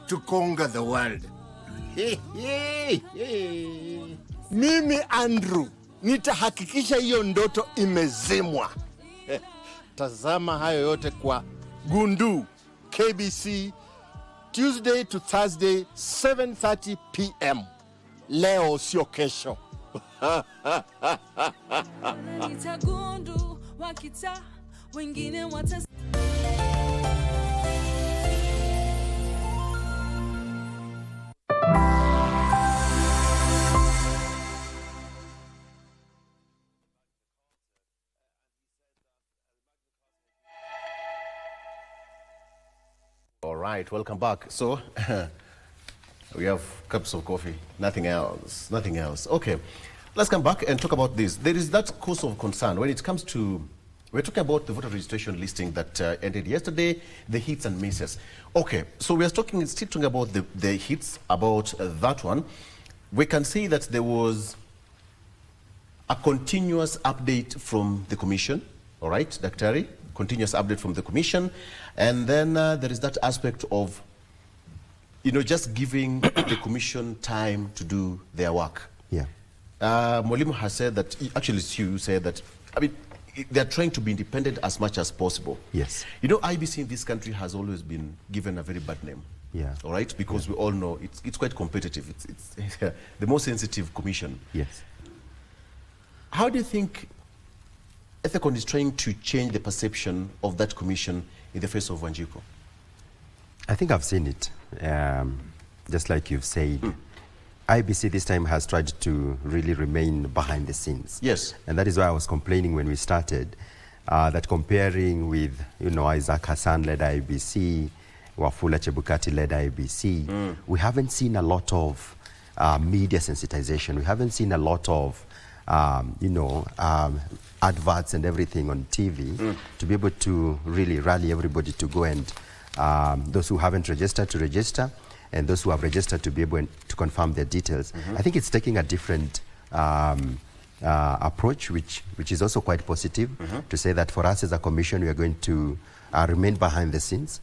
to conquer the world. Mimi Andrew nitahakikisha hiyo ndoto imezimwa. Tazama hayo yote kwa Gundu KBC Tuesday to Thursday 7:30 p.m. Leo sio kesho. All right, welcome back. So, we have cups of coffee, nothing else, nothing else. Okay, let's come back and talk about this. There is that cause of concern when it comes to, we're talking about the voter registration listing that ended yesterday, the hits and misses. Okay, so we are still talking about the hits, about that one. We can see that there was a continuous update from the commission, all right, Daktari? Continuous update from the commission. And then there is that aspect of, just giving the commission time to do their work. Yeah. Mwalimu has said that, actually you said that, they're trying to be independent as much as possible. Yes. IBC in this country has always been given a very bad name. Yeah. All right? Because we all know it's quite competitive. It's the most sensitive commission. Yes. How do you think Ethicon is trying to change the perception of that commission in the face of Wanjiku? I think I've seen it. Just like you've said, IBC this time has tried to really remain behind the scenes. Yes. And that is why I was complaining when we started, that comparing with, Isaac Hassan-led IBC, Wafula Chebukati-led IBC, we haven't seen a lot of media sensitization. We haven't seen a lot of, adverts and everything on TV to be able to really rally everybody to go and those who haven't registered to register, and those who have registered to be able to confirm their details. I think it's taking a different approach, which is also quite positive, to say that for us as a commission, we are going to remain behind the scenes.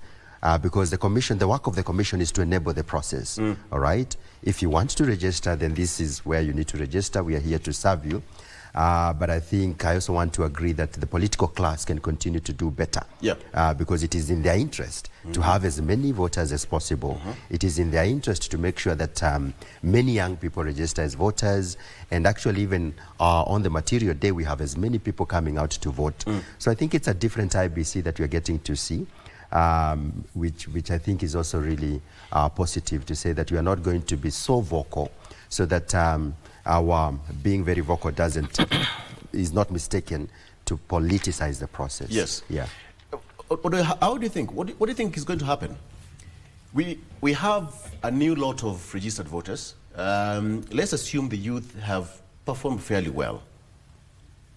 Because the work of the commission is to enable the process, all right? If you want to register, then this is where you need to register. We are here to serve you. But I think I also want to agree that the political class can continue to do better. Because it is in their interest to have as many voters as possible. It is in their interest to make sure that many young people register as voters, and actually even on the material day, we have as many people coming out to vote. So I think it's a different IBC that we are getting to see. Which I think is also really positive, to say that we are not going to be so vocal, so that our being very vocal is not mistaken to politicize the process. Yes. Yeah. How do you think? What do you think is going to happen? We have a new lot of registered voters. Let's assume the youth have performed fairly well.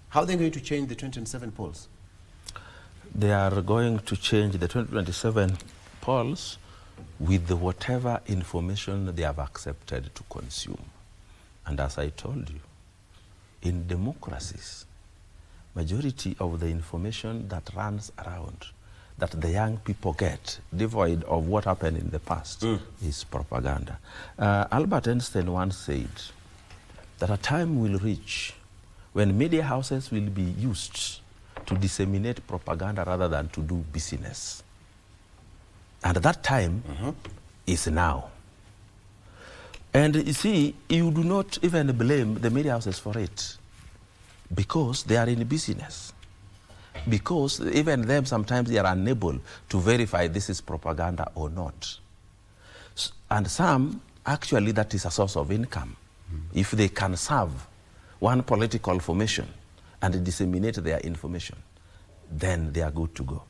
How are they going to change the 2027 polls? They are going to change the 2027 polls with whatever information they have accepted to consume. And as I told you, in democracies, majority of the information that runs around, that the young people get, devoid of what happened in the past, is propaganda. Albert Einstein once said that a time will reach when media houses will be used to disseminate propaganda rather than to do business. And that time is now. And you see, you do not even blame the media houses for it, because they are in business. Because even them, sometimes they are unable to verify this is propaganda or not. And some, actually, that is a source of income. If they can serve one political formation and disseminate their information, then they are good to go.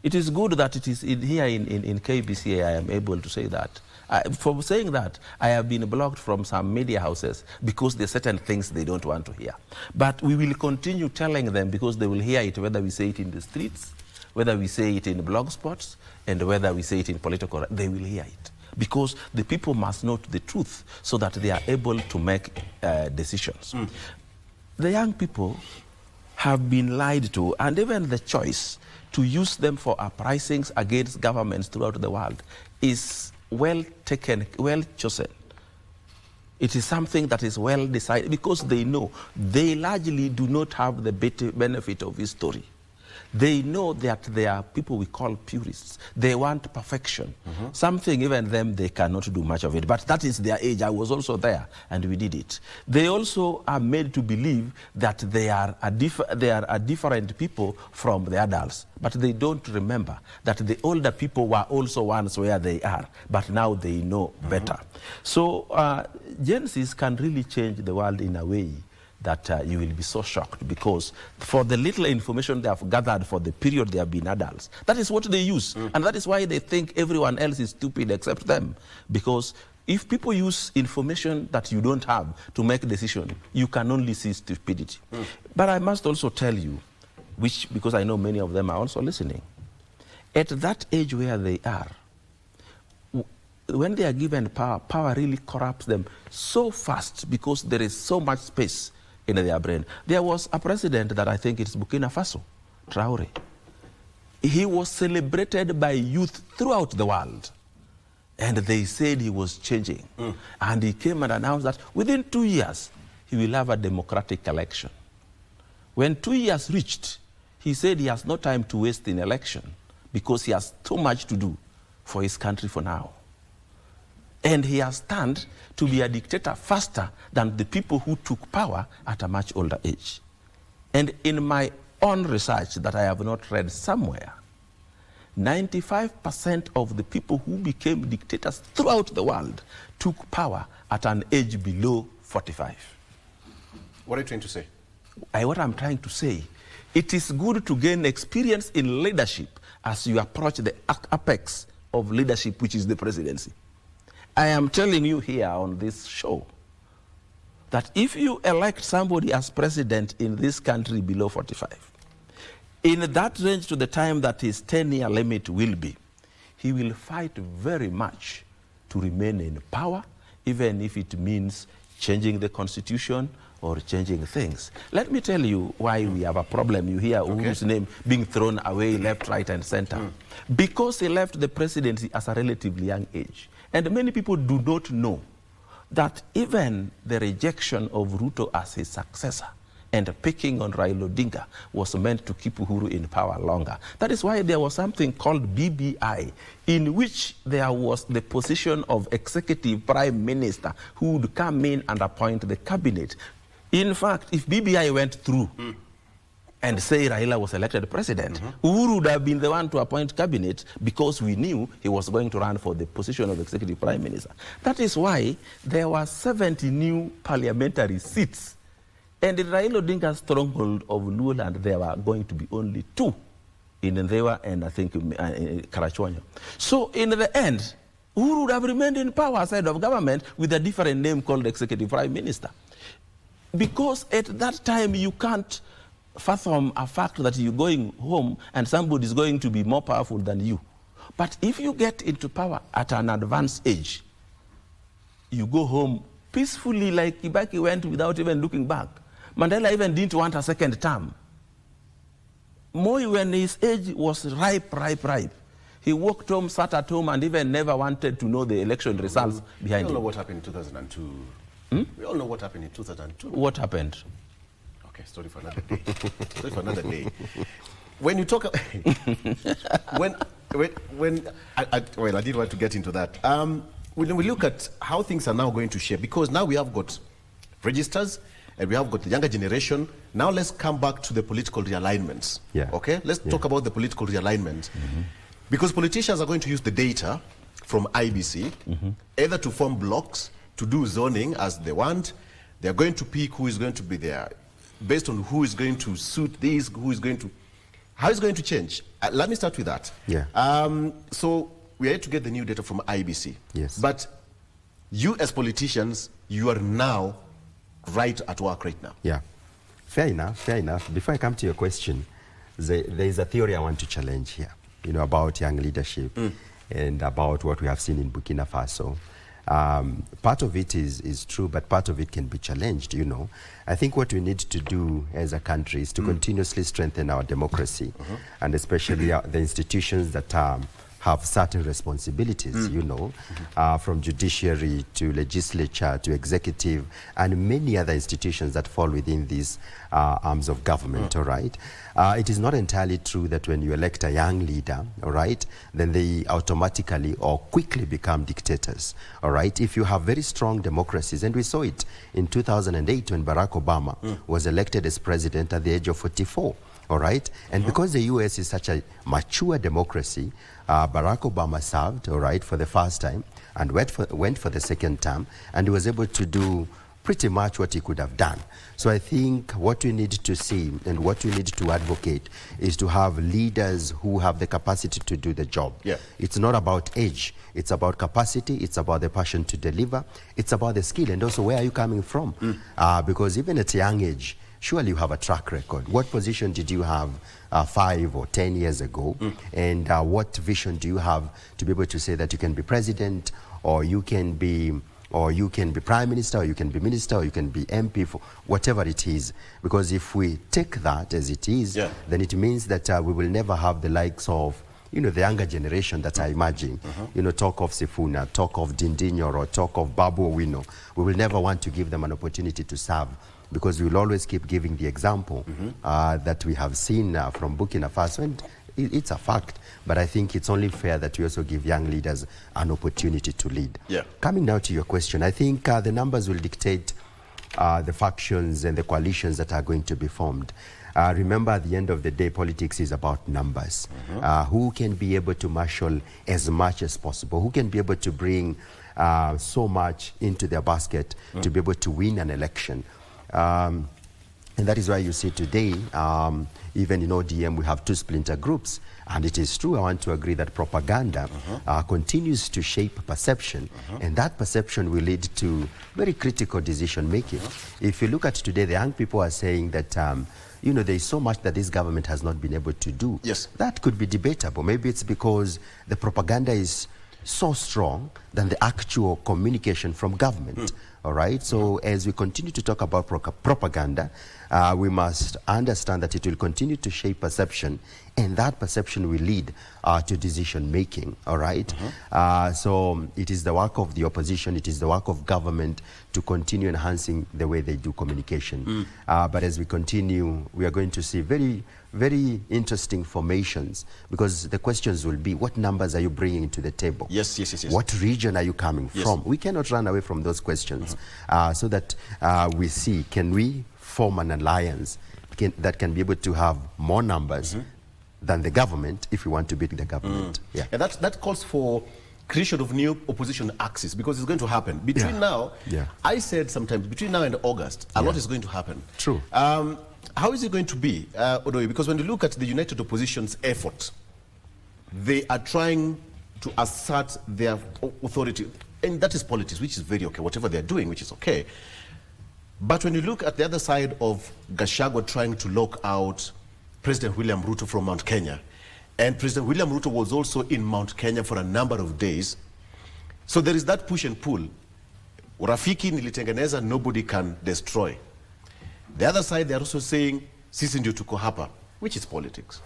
It is good that it is here in KBC I am able to say that. For saying that, I have been blocked from some media houses because there are certain things they don't want to hear. But we will continue telling them, because they will hear it whether we say it in the streets, whether we say it in blog spots, and whether we say it in political, they will hear it. Because the people must know the truth so that they are able to make decisions. The young people have been lied to, and even the choice to use them for uprisings against governments throughout the world is well taken, well chosen. It is something that is well decided, because they know they largely do not have the benefit of history. They know that there are people we call purists. They want perfection. Something even them, they cannot do much of it. But that is their age. I was also there, and we did it. They also are made to believe that they are a different people from the adults. But they don't remember that the older people were also once where they are. But now they know better. So Gen Zs can really change the world in a way that you will be so shocked, because for the little information they have gathered for the period they have been adults, that is what they use. And that is why they think everyone else is stupid except them. Because if people use information that you don't have to make a decision, you can only see stupidity. But I must also tell you, because I know many of them are also listening, at that age where they are, when they are given power, power really corrupts them so fast, because there is so much space in their brain. There was a president that I think it's Burkina Faso, Traore. He was celebrated by youth throughout the world. And they said he was changing. And he came and announced that within 2 years, he will have a democratic election. When 2 years reached, he said he has no time to waste in election, because he has too much to do for his country for now. And he has turned to be a dictator faster than the people who took power at a much older age. And in my own research that I have not read somewhere, 95% of the people who became dictators throughout the world took power at an age below 45. What are you trying to say? What I'm trying to say, it is good to gain experience in leadership as you approach the apex of leadership, which is the presidency. I am telling you here on this show that if you elect somebody as president in this country below 45, in that range to the time that his 10-year limit will be, he will fight very much to remain in power, even if it means changing the constitution or changing things. Let me tell you why we have a problem. You hear Uhuru's name being thrown away left, right, and center. Because he left the presidency at a relatively young age. And many people do not know that even the rejection of Ruto as his successor and picking on Raila Odinga was meant to keep Uhuru in power longer. That is why there was something called BBI, in which there was the position of executive prime minister who would come in and appoint the cabinet. In fact, if BBI went through and say Raila was elected president, Uhuru would have been the one to appoint cabinet because we knew he was going to run for the position of executive prime minister. That is why there were 70 new parliamentary seats. And in Raila Odinga's stronghold of Luoland, there were going to be only 2 in Ndewa and I think Karachuonyo. So in the end, Uhuru would have remained in power outside of government with a different name called executive prime minister. Because at that time you can't fathom a fact that you're going home and somebody is going to be more powerful than you. But if you get into power at an advanced age, you go home peacefully like Kibaki went without even looking back. Mandela even didn't want a second term. Moi, when his age was ripe, he walked home, sat at home, and even never wanted to know the election results behind him. We all know what happened in 2002. We all know what happened in 2002. What happened? Okay, story for another day. Story for another day. When you talk, well, I didn't want to get into that. When we look at how things are now going to shape, because now we have got registers and we have got the younger generation. Now let's come back to the political realignments. Yeah. Okay, let's talk about the political realignment. Because politicians are going to use the data from IBC either to form blocks, to do zoning as they want. They're going to pick who is going to be there based on who is going to suit this, who is going to, how is going to change. Let me start with that. Yeah. So we are yet to get the new data from IBC. Yes. But you as politicians, you are now right at work right now. Yeah. Fair enough, fair enough. Before I come to your question, there is a theory I want to challenge here, you know, about young leadership and about what we have seen in Burkina Faso. Part of it is true, but part of it can be challenged, you know. I think what we need to do as a country is to continuously strengthen our democracy, and especially the institutions that have certain responsibilities, you know, from judiciary to legislature to executive and many other institutions that fall within these arms of government, all right? It is not entirely true that when you elect a young leader, all right, then they automatically or quickly become dictators, all right? If you have very strong democracies, and we saw it in 2008 when Barack Obama was elected as president at the age of 44, all right? And because the US is such a mature democracy, Barack Obama served, all right, for the first time and went for the second term, and he was able to do pretty much what he could have done. So I think what we need to see and what we need to advocate is to have leaders who have the capacity to do the job. Yeah. It's not about age. It's about capacity. It's about the passion to deliver. It's about the skill, and also where are you coming from? Because even at a young age, surely you have a track record. What position did you have 5 or 10 years ago? And what vision do you have to be able to say that you can be president, or you can be prime minister, or you can be minister, or you can be MP, for whatever it is? Because if we take that as it is, then it means that we will never have the likes of, you know, the younger generation that I imagine, you know, talk of Sifuna, talk of Dindinyo, or talk of Babu Owino. We will never want to give them an opportunity to serve, because we will always keep giving the example that we have seen from Burkina Faso, and it's a fact. But I think it's only fair that we also give young leaders an opportunity to lead. Yeah. Coming now to your question, I think the numbers will dictate the factions and the coalitions that are going to be formed. Remember, at the end of the day, politics is about numbers. Who can be able to marshal as much as possible? Who can be able to bring so much into their basket to be able to win an election? And that is why you see today, even in ODM, we have 2 splinter groups. And it is true, I want to agree that propaganda continues to shape perception, and that perception will lead to very critical decision making. If you look at today, the young people are saying that you know, there is so much that this government has not been able to do. Yes. That could be debatable. Maybe it's because the propaganda is so strong than the actual communication from government. All right, so as we continue to talk about propaganda, we must understand that it will continue to shape perception, and that perception will lead to decision making. All right, so it is the work of the opposition, it is the work of government to continue enhancing the way they do communication. But as we continue, we are going to see very, very interesting formations, because the questions will be, what numbers are you bringing to the table? Yes, yes, yes, yes. What region are you coming Yes. from? We cannot run away from those questions, so that we see, can we form an alliance that can be able to have more numbers than the government if we want to beat the government. Yeah. And that calls for creation of new opposition axis, because it's going to happen. Between now, I said sometimes, between now and August, a lot is going to happen. True. How is it going to be, Odoye? Because when you look at the United Opposition's effort, they are trying to assert their authority, and that is politics, which is very okay, whatever they're doing, which is okay. But when you look at the other side of Gachagua trying to lock out President William Ruto from Mount Kenya, and President William Ruto was also in Mount Kenya for a number of days, so there is that push and pull. Urafiki nilitengeneza, nobody can destroy. The other side, they're also saying, sisi ndio tuko hapa, which is politics.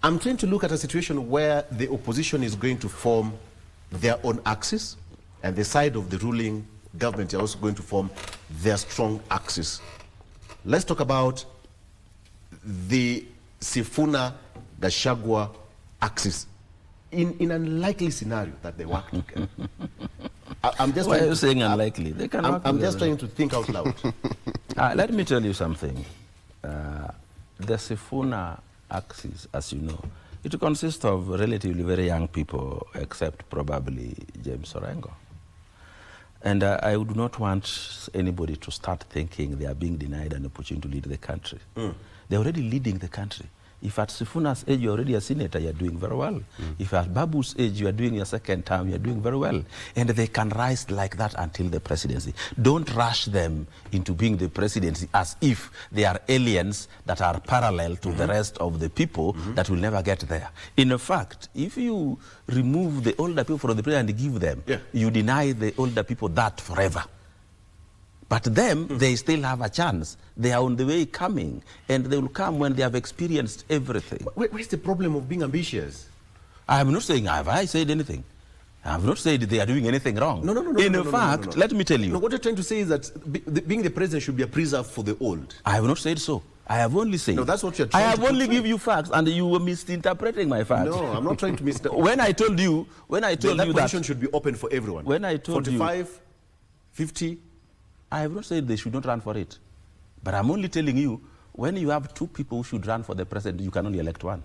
I'm trying to look at a situation where the opposition is going to form their own axis, and the side of the ruling government are also going to form their strong axis. Let's talk about the Sifuna-Gachagua axis in an unlikely scenario that they work together. I'm just Why are you saying unlikely? They can work I'm just together. trying to think out loud. Let me tell you something. The Sifuna axis, as you know, it consists of relatively very young people, except probably James Orengo. And I would not want anybody to start thinking they are being denied an opportunity to lead the country. They're already leading the country. If at Sifuna's age you're already a senator, you're doing very well. If at Babu's age you are doing your second term, you're doing very well. And they can rise like that until the presidency. Don't rush them into being the presidency as if they are aliens that are parallel to the rest of the people that will never get there. In fact, if you remove the older people from the president and give them, you deny the older people that forever. But them, they still have a chance. They are on the way coming, and they will come when they have experienced everything. Where's the problem of being ambitious? I am not saying, have I said anything? I have not said they are doing anything wrong. No. In fact, let me tell you. No, what you're trying to say is that being the president should be a preserve for the old. I have not said so. I have only said. No, that's what you're trying to I have only give you facts, and you were misinterpreting my facts. No, I'm not trying to misinterpret. When I told you that position should be open for everyone. When I told 45, 50. I have not said they should not run for it. But I'm only telling you, when you have two people who should run for the president, you can only elect one.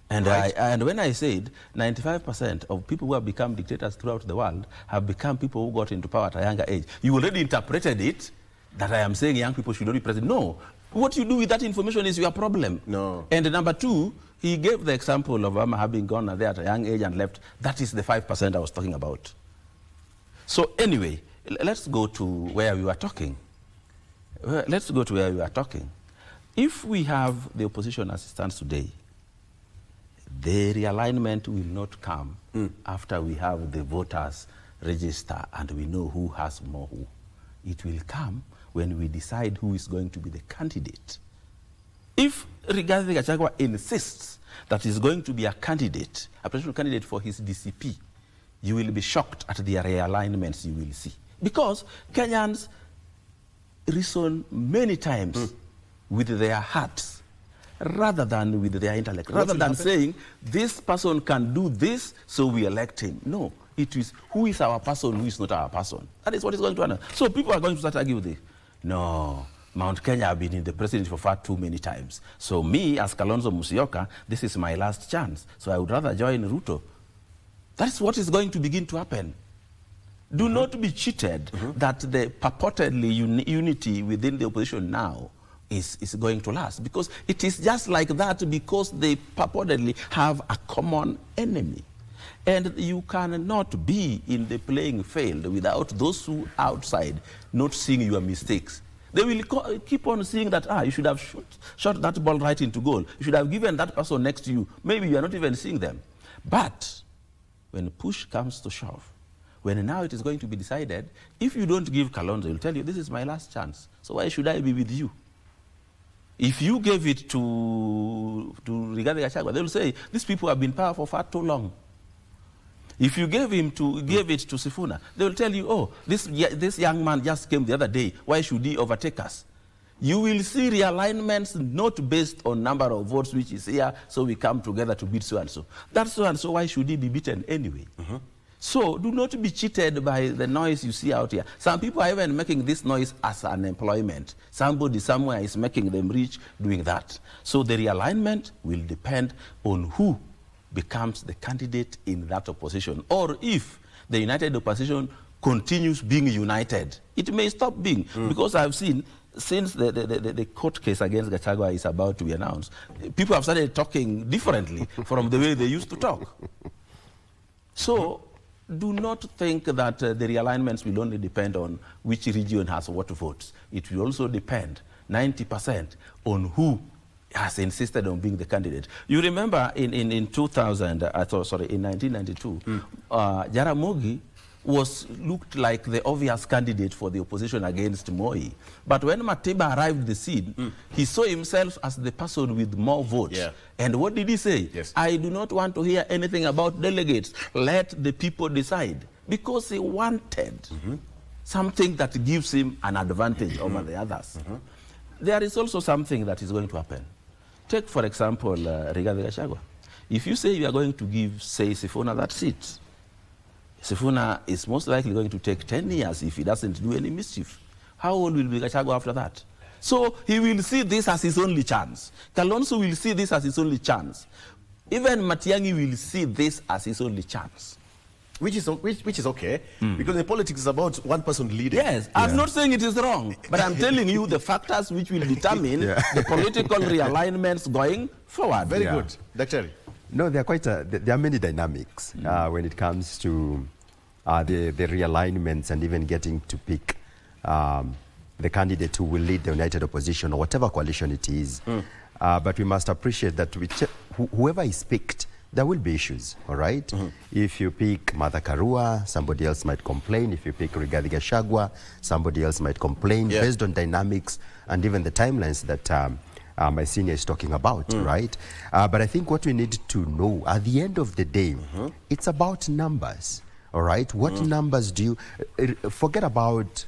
And, and when I said 95% of people who have become dictators throughout the world have become people who got into power at a younger age, you already interpreted it that I am saying young people should not be president. No. What you do with that information is your problem. No. And number two, he gave the example of Obama having gone there at a young age and left. That is the 5% I was talking about. So anyway, let's go to where we were talking. Let's go to where we are talking. If we have the opposition as it stands today, the realignment will not come after we have the voters register and we know who has more who. It will come when we decide who is going to be the candidate. If Rigathi Gachagua insists that he's going to be a candidate, a presidential candidate for his DCP, you will be shocked at the realignments you will see. Because Kenyans reason many times with their hearts rather than with their intellect, rather than saying, this person can do this, so we elect him. No, it is who is our person, who is not our person. That is what is going to happen. So people are going to start arguing with this. No, Mount Kenya have been in the presidency for far too many times. So me, as Kalonzo Musyoka, this is my last chance. So I would rather join Ruto. That is what is going to begin to happen. Do not be cheated that the purportedly unity within the opposition now is going to last, because it is just like that, because they purportedly have a common enemy. And you cannot be in the playing field without those who outside not seeing your mistakes. They will keep on seeing that, you should have shot that ball right into goal. You should have given that person next to you. Maybe you are not even seeing them. But when push comes to shove, when now it is going to be decided, if you don't give Kalonzo, he'll tell you, this is my last chance. So why should I be with you? If you gave it to Rigathi Gachagua, they'll say, these people have been in power for far too long. If you gave it to Sifuna, they will tell you, oh, this young man just came the other day. Why should he overtake us? You will see realignments not based on number of votes which is here, so we come together to beat so-and-so. That so-and-so, why should he be beaten anyway? So do not be cheated by the noise you see out here. Some people are even making this noise as an employment. Somebody somewhere is making them rich doing that. So the realignment will depend on who becomes the candidate in that opposition, or if the united opposition continues being united, it may stop being. Because I've seen, since the court case against Gachagua is about to be announced, people have started talking differently from the way they used to talk. So do not think that the realignments will only depend on which region has what votes. It will also depend 90% on who has insisted on being the candidate. You remember in 1992, Jaramogi looked like the obvious candidate for the opposition against Moi. But when Matiba arrived at the scene, he saw himself as the person with more votes. And what did he say? I do not want to hear anything about delegates. Let the people decide. Because he wanted something that gives him an advantage over the others. There is also something that is going to happen. Take, for example, Rigathi Gachagua. If you say you are going to give, say, Sifuna that seat, Sifuna is most likely going to take 10 years if he doesn't do any mischief. How old will be Gachagua after that? So he will see this as his only chance. Kalonzo will see this as his only chance. Even Matiang'i will see this as his only chance. Which is okay, because in politics it's about one person leading. Yes, I'm not saying it is wrong, but I'm telling you the factors which will determine the political realignments going forward. Very good. Dr. No, there are many dynamics when it comes to the realignments and even getting to pick the candidate who will lead the united opposition or whatever coalition it is. But we must appreciate that whoever is picked, there will be issues, all right? If you pick Martha Karua, somebody else might complain. If you pick Rigathi Gachagua, somebody else might complain, based on dynamics and even the timelines that my senior is talking about, right? But I think what we need to know, at the end of the day, it's about numbers, all right? What numbers do you... forget about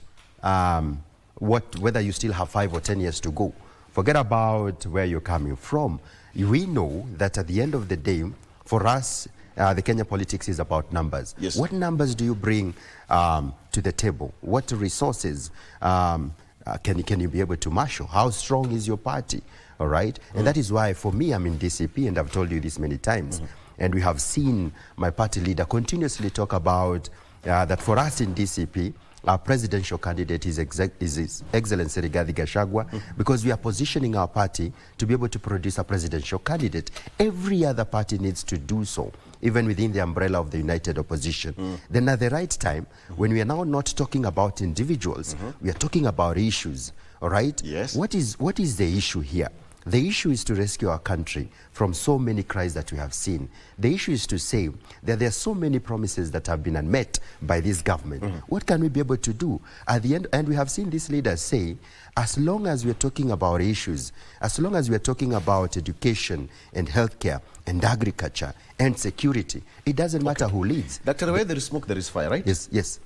whether you still have 5 or 10 years to go. Forget about where you're coming from. We know that at the end of the day, for us, the Kenya politics is about numbers. What numbers do you bring to the table? What resources can you be able to marshal? How strong is your party? All right? And that is why, for me, I'm in DCP, and I've told you this many times. And we have seen my party leader continuously talk about that for us in DCP, our presidential candidate is His Excellency Rigathi Gachagua, because we are positioning our party to be able to produce a presidential candidate. Every other party needs to do so, even within the umbrella of the united opposition. Then at the right time, when we are now not talking about individuals, we are talking about issues, all right? What is the issue here? The issue is to rescue our country from so many cries that we have seen. The issue is to say that there are so many promises that have been unmet by this government. What can we be able to do? At the end, and we have seen these leaders say, as long as we're talking about issues, as long as we're talking about education and healthcare and agriculture and security, it doesn't matter who leads. Dr. Where there is smoke, there is fire, right? Yes.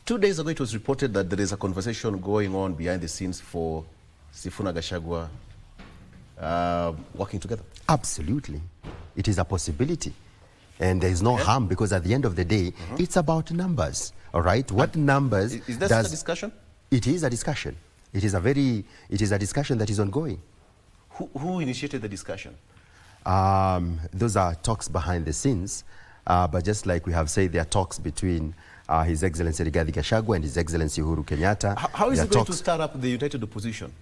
2 days ago, it was reported that there is a conversation going on behind the scenes for Sifuna Gachagua working together. Absolutely. It is a possibility. And there is no harm, because at the end of the day, it's about numbers. All right? What numbers... Is this a discussion? It is a discussion. It is a discussion that is ongoing. Who initiated the discussion? Those are talks behind the scenes. But just like we have said, there are talks between His Excellency Rigathi Gachagua and His Excellency Uhuru Kenyatta. How is it going to start up the united opposition?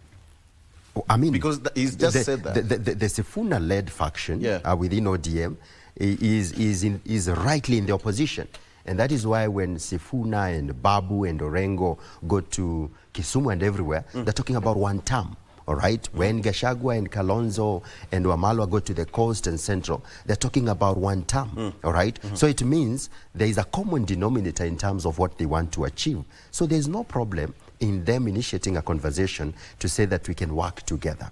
I mean, because he's just said that. The Sifuna-led faction within ODM is rightly in the opposition. And that is why when Sifuna and Babu and Orengo go to Kisumu and everywhere, they're talking about one term. All right, when Gachagua and Kalonzo and Wamalwa go to the coast and central, they're talking about one term. All right, so it means there is a common denominator in terms of what they want to achieve. So there's no problem in them initiating a conversation to say that we can work together.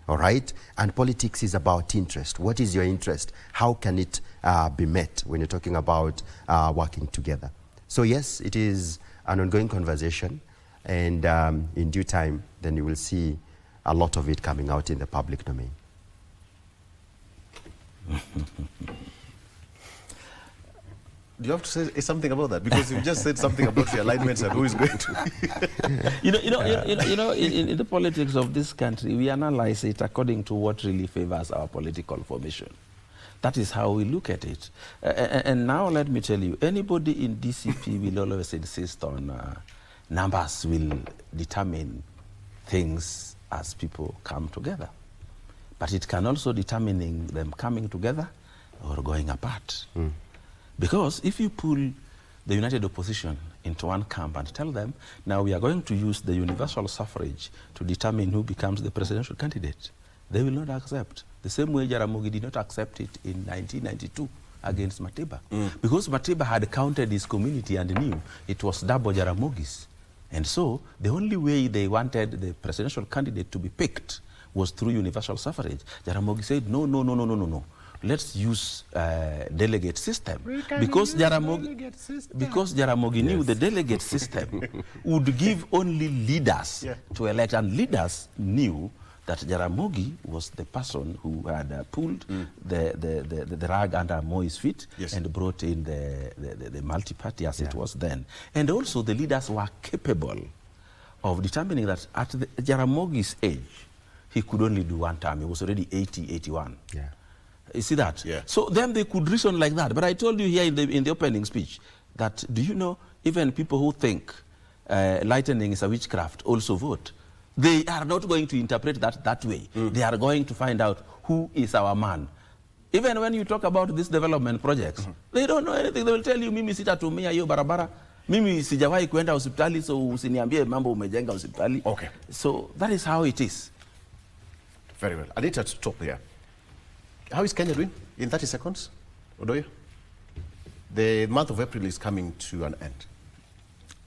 All right, and politics is about interest. What is your interest? How can it be met when you're talking about working together? So yes, it is an ongoing conversation, and in due time, then you will see a lot of it coming out in the public domain. Do you have to say something about that? Because you just said something about realignments and who is going to... in the politics of this country, we analyze it according to what really favors our political formation. That is how we look at it. And now let me tell you, anybody in DCP will always insist on numbers will determine things as people come together. But it can also determine them coming together or going apart. Because if you pull the united opposition into one camp and tell them, now we are going to use the universal suffrage to determine who becomes the presidential candidate, they will not accept. The same way Jaramogi did not accept it in 1992 against Matiba. Because Matiba had counted his community and knew it was double Jaramogi's. And so the only way they wanted the presidential candidate to be picked was through universal suffrage. Jaramogi said, no. Let's use delegate system, because Jaramogi knew the delegate system would give only leaders to elect, and leaders knew that Jaramogi was the person who had pulled the rug under Moi's feet and brought in the multi-party as it was then. And also the leaders were capable of determining that at Jaramogi's age, he could only do one term. He was already 80, 81. You see that? So then they could reason like that. But I told you here in the opening speech that, do you know, even people who think lightning is a witchcraft also vote. They are not going to interpret that way. They are going to find out who is our man. Even when you talk about these development projects, they don't know anything. They will tell you, mimi sitatumia hiyo barabara, mimi sijawahi kwenda hospitali, so usiniambie mambo umejenga hospitali. Okay. So that is how it is. Very well. I need to stop here. How is Kenya doing in 30 seconds, Odoyo? The month of April is coming to an end.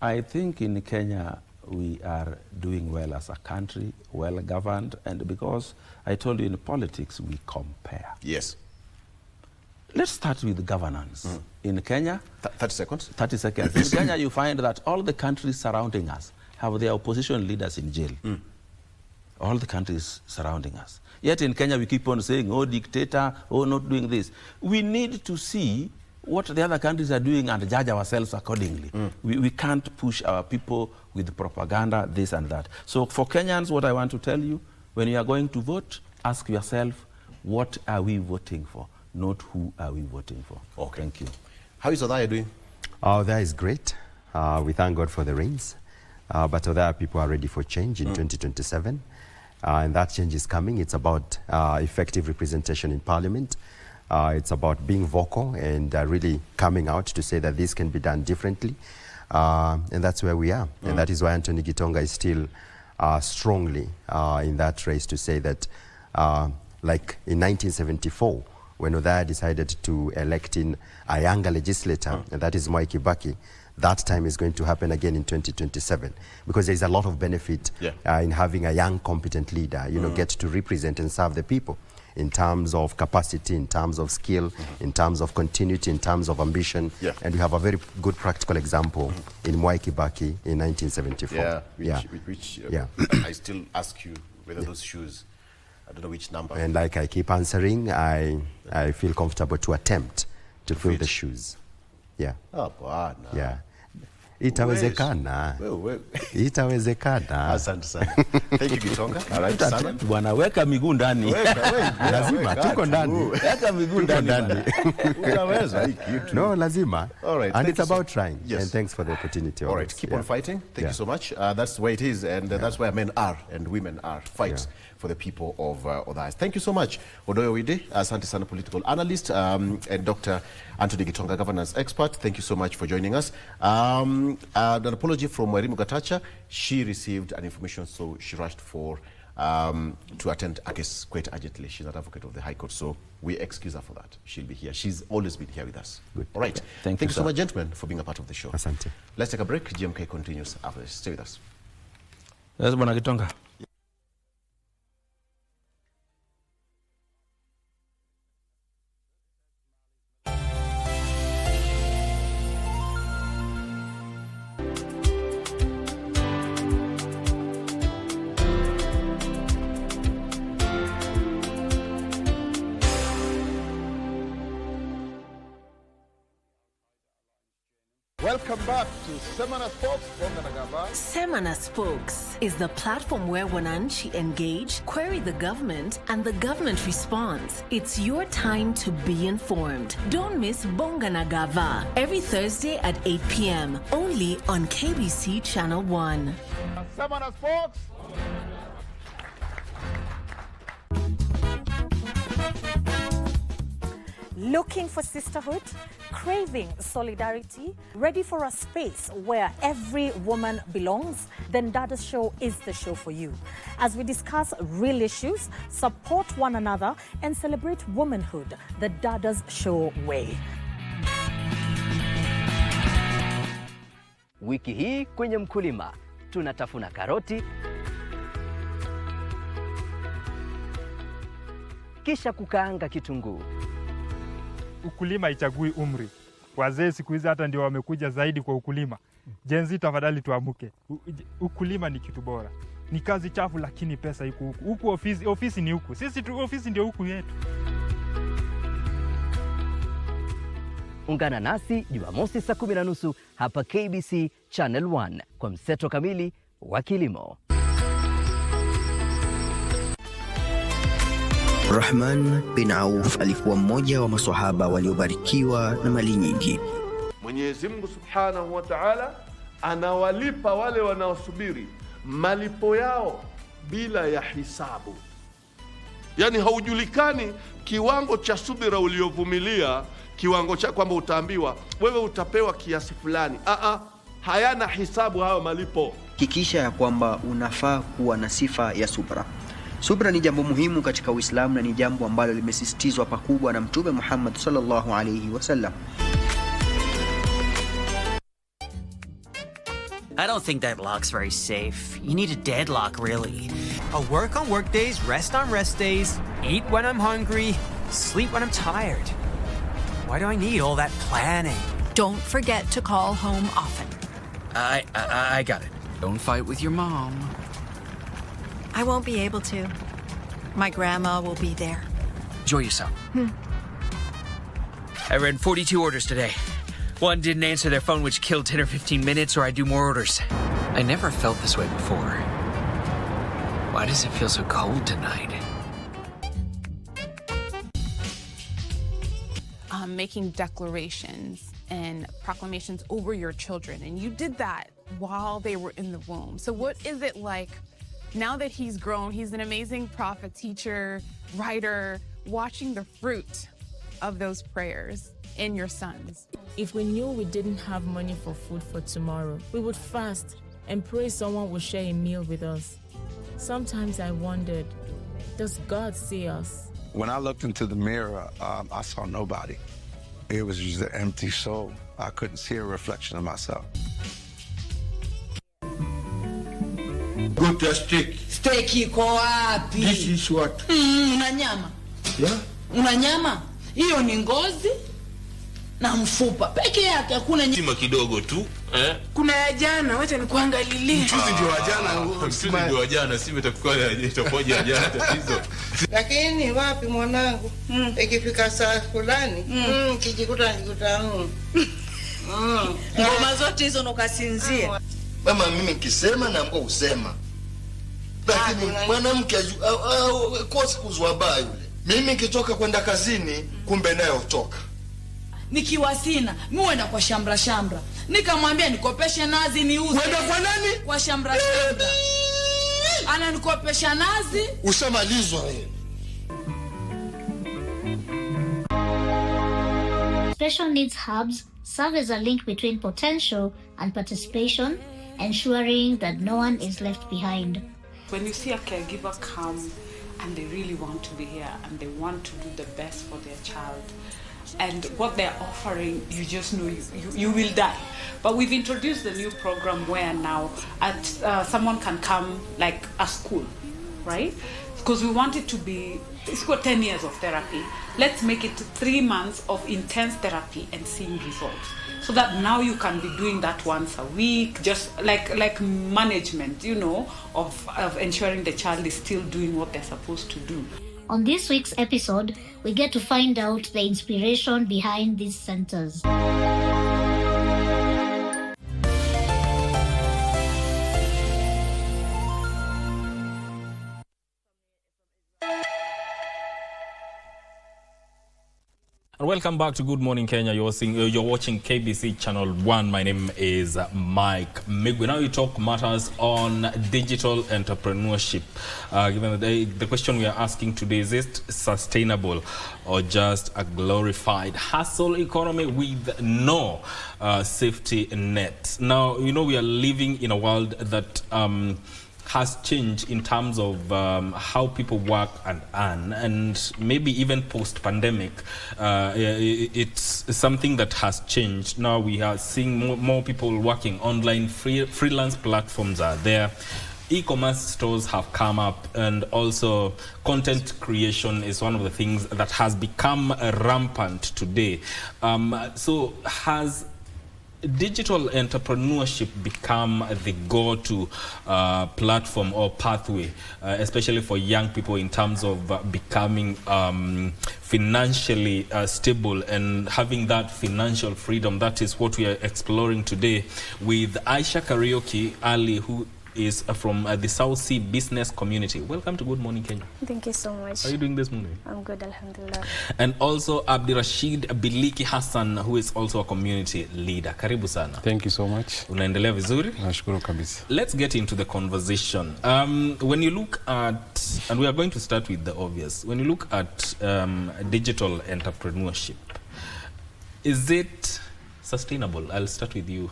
I think in Kenya we are doing well as a country, well governed, and because I told you in politics we compare. Yes. Let's start with governance. In Kenya, 30 seconds. 30 seconds. In Kenya, you find that all the countries surrounding us have their opposition leaders in jail. All the countries surrounding us. Yet in Kenya, we keep on saying, oh, dictator, oh, not doing this. We need to see what the other countries are doing and judge ourselves accordingly. We can't push our people with propaganda, this and that. So for Kenyans, what I want to tell you, when you are going to vote, ask yourself, what are we voting for? Not who are we voting for. Okay. Thank you. How is Odaya doing? Odaya is great. We thank God for the rains. But Odaya people are ready for change in 2027. And that change is coming. It's about effective representation in Parliament. It's about being vocal and really coming out to say that this can be done differently. And that's where we are. And that is why Anthony Gitonga is still strongly in that race to say that, like in 1974, when Odaya decided to elect in a younger legislator, and that is Mwai Kibaki, that time is going to happen again in 2027, because there's a lot of benefit in having a young, competent leader, get to represent and serve the people in terms of capacity, in terms of skill, in terms of continuity, in terms of ambition. And we have a very good practical example in Mwai Kibaki in 1974. Which I still ask you whether those shoes, I don't know which number. And like I keep answering, I feel comfortable to attempt to fill the shoes. Oh, wow. Yeah. Itawezekana. Itawezekana. Asante sana. Thank you Gitonga. Alright sana. Bwana weka miguu ndani. Lazima tuko ndani. Weka miguu ndani. Utaweza hiki kitu. No, lazima. All right. And it's about trying. Yes. And thanks for the opportunity. All right. Keep on fighting. Thank you so much. That's where it is, and that's where men are and women are. Fight for the people of others. Thank you so much, Odoyo Wide, Asante Sana, political analyst, and Dr. Anthony Gitonga, governance expert. Thank you so much for joining us. An apology from Wairimu Gatacha. She received an information, so she rushed for to attend a case quite urgently. She's an advocate of the High Court, so we excuse her for that. She'll be here. She's always been here with us. Good. All right. Thank you you so much, gentlemen, for being a part of the show. Asante. Let's take a break. GMK continues after this. Stay with us. Yes, Bwana Gitonga. Welcome back to Semana Spokes from Nagaba. Semana Spokes is the platform where Wananchi engage, query the government, and the government responds. It's your time to be informed. Don't miss Bonga Nagava every Thursday at 8 p.m. only on KBC Channel 1. Semana Spokes. Looking for sisterhood? Craving solidarity? Ready for a space where every woman belongs? Then Dada's Show is the show for you. As we discuss real issues, support one another, and celebrate womanhood the Dada's Show way. Wiki hii kwenye Mkulima tunatafuna karoti, kisha kukaanga kitunguu. Ukulima haichagui umri. Wazee siku hizi hata ndio wamekuja zaidi kwa ukulima. Gen Z, tafadhali tuamuke. Ukulima ni kitu bora. Ni kazi chafu lakini pesa iko huku. Huku ofisi ni huku. Sisi tu ofisi ndio huku yetu. Ungana nasi Jumamosi saa 10:30 hapa KBC Channel 1 kwa mseto kamili wa kilimo. Rahman bin Auf alikuwa mmoja wa maswahaba waliobarikiwa na mali nyingi. Mwenyezi Mungu Subhanahu wa Ta'ala anawalipa wale wanaosubiri malipo yao bila ya hisabu. Yani haujulikani kiwango cha subira uliovumilia, kiwango cha kwamba utaambiwa wewe utapewa kiasi fulani. Hayana hisabu hayo malipo. Hakikisha ya kwamba unafaa kuwa na sifa ya subra. Subra ni jambo muhimu katika Uislamu na ni jambo ambalo limesisitizwa pakubwa na Mtume Muhammad sallallahu alayhi wasallam. I don't think that lock's very safe. You need a deadlock, really. A work on work days, rest on rest days, eat when I'm hungry, sleep when I'm tired. Why do I need all that planning? Don't forget to call home often. I got it. Don't fight with your mom. I won't be able to. My grandma will be there. Enjoy yourself. I ran 42 orders today. One didn't answer their phone, which killed 10 or 15 minutes, or I do more orders. I never felt this way before. Why does it feel so cold tonight? Making declarations and proclamations over your children, and you did that while they were in the womb. So what is it like now that he's grown? He's an amazing prophet, teacher, writer, watching the fruit of those prayers in your sons. If we knew we didn't have money for food for tomorrow, we would fast and pray someone would share a meal with us. Sometimes I wondered, does God see us? When I looked into the mirror, I saw nobody. It was just an empty soul. I couldn't see a reflection of myself. Go to a steak. Steak iko wapi? This is what? Una nyama. Yeah? Una nyama? Hiyo ni ngozi na mfupa peke yake, hakuna nyama kidogo tu. Kuna ya jana, wacha nikuangalilie. Mchuzi ndio wa jana. Mchuzi ndio wa jana, si itakuja jana tatizo. Lakini wapi mwanangu? Ikifika saa fulani, kijikuta Ngoma zote hizo ukasinzia. Mama, mimi nikisema naambiwa usema. Lakini mwanamke kosi kuzwa baa yule. Mimi nikitoka kwenda kazini kumbe naye utoka. Nikiwa sina, mimi wenda kwa shambra. Nikamwambia nikopeshe nazi niuze. Wenda kwa nani? Kwa shambra. Ana nikopesha nazi. Ushamalizwa wewe. Special needs hubs serve as a link between potential and participation, ensuring that no one is left behind. When you see a caregiver come and they really want to be here and they want to do the best for their child, and what they're offering, you just know you will die. But we've introduced the new program where now someone can come like a school, right? Because we want it to be, it's got 10 years of therapy. Let's make it 3 months of intense therapy and seeing results. So that now you can be doing that once a week, just like management, you know, of ensuring the child is still doing what they're supposed to do. On this week's episode, we get to find out the inspiration behind these centers. Welcome back to Good Morning Kenya. You're watching KBC Channel 1. My name is Mike Migwe. Now we talk matters on digital entrepreneurship. Given the question we are asking today, is it sustainable or just a glorified hustle economy with no safety net? Now, you know, we are living in a world that has changed in terms of how people work and earn, and maybe even post-pandemic, it's something that has changed. Now we are seeing more people working online. Freelance platforms are there. E-commerce stores have come up, and also content creation is one of the things that has become rampant today. So has digital entrepreneurship become the go-to platform or pathway, especially for young people in terms of becoming financially stable and having that financial freedom? That is what we are exploring today with Aisha Karaoke Ali, who is from the South Sea business community. Welcome to Good Morning Kenya. Thank you so much. How are you doing this morning? I'm good, alhamdulillah. And also Abdirashid Biliki Hassan, who is also a community leader. Karibu sana. Thank you so much. Unaendelea vizuri? Nashukuru kabisa. Let's get into the conversation. When you look at, and we are going to start with the obvious, when you look at digital entrepreneurship, is it sustainable? I'll start with you,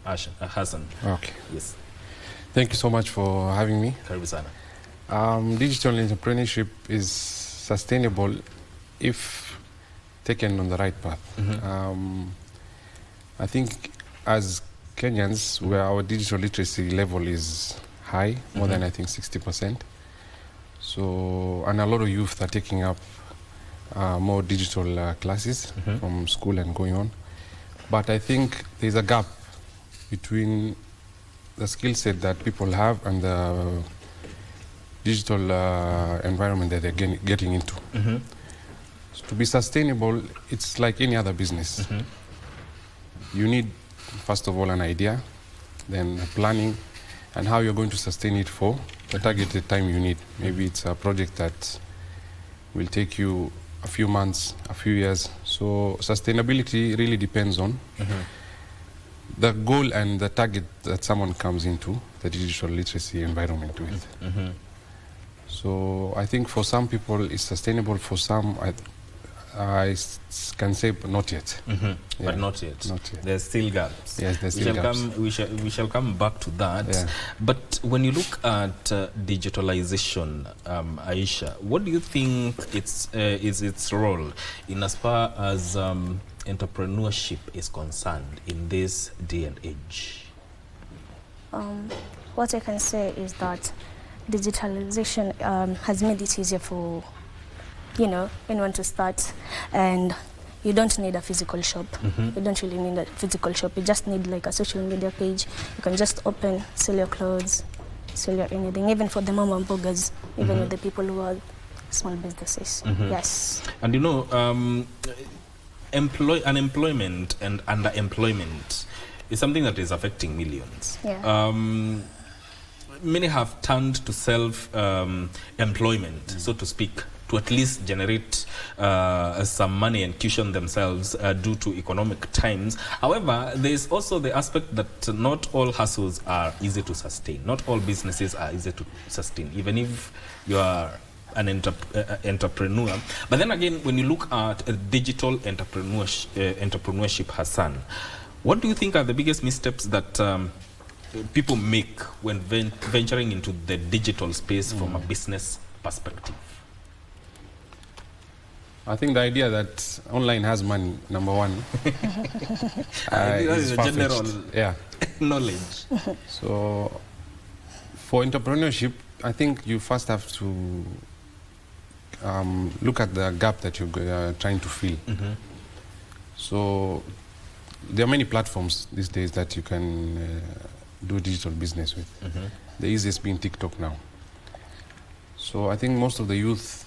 Hassan. Okay. Yes. Thank you so much for having me. Karibu sana. Digital entrepreneurship is sustainable if taken on the right path. I think as Kenyans, where our digital literacy level is high, more than I think 60%. So, and a lot of youth are taking up more digital classes from school and going on. But I think there's a gap between the skill set that people have and the digital environment that they're getting into. So to be sustainable, it's like any other business. You need, first of all, an idea, then planning, and how you're going to sustain it for the targeted time you need. Maybe it's a project that will take you a few months, a few years. So sustainability really depends on the goal and the target that someone comes into the digital literacy environment with. So I think for some people it's sustainable, for some I can say not yet. But not yet. Not yet. There's still gaps. Yes, there's still gaps. We shall come back to that. Yeah. But when you look at digitalization, Aisha, what do you think is its role in as far as entrepreneurship is concerned in this day and age? What I can say is that digitalization has made it easier for, you know, anyone to start, and you don't need a physical shop. You don't really need a physical shop. You just need like a social media page. You can just open, sell your clothes, sell your anything, even for the mom and bloggers, even with the people who are small businesses. Yes. And you know, unemployment and underemployment is something that is affecting millions. Yeah. Many have turned to self-employment, so to speak, to at least generate some money and cushion themselves due to economic times. However, there is also the aspect that not all hustles are easy to sustain. Not all businesses are easy to sustain, even if you are an entrepreneur. But then again, when you look at digital entrepreneurship, Hassan, what do you think are the biggest missteps that people make when venturing into the digital space from a business perspective? I think the idea that online has money, number one, is a general knowledge. So for entrepreneurship, I think you first have to look at the gap that you're trying to fill. So there are many platforms these days that you can do digital business with. The easiest being TikTok now. So I think most of the youth,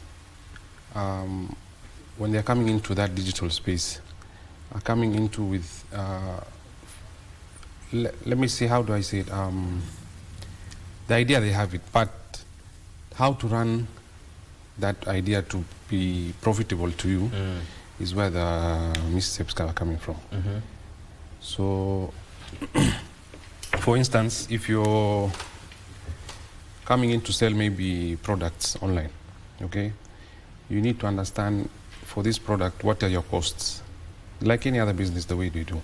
when they're coming into that digital space, are coming into with, let me see, how do I say it? The idea they have it, but how to run that idea to be profitable to you is where the missteps are coming from. So, for instance, if you're coming in to sell maybe products online, okay, you need to understand for this product what are your costs, like any other business, the way they do.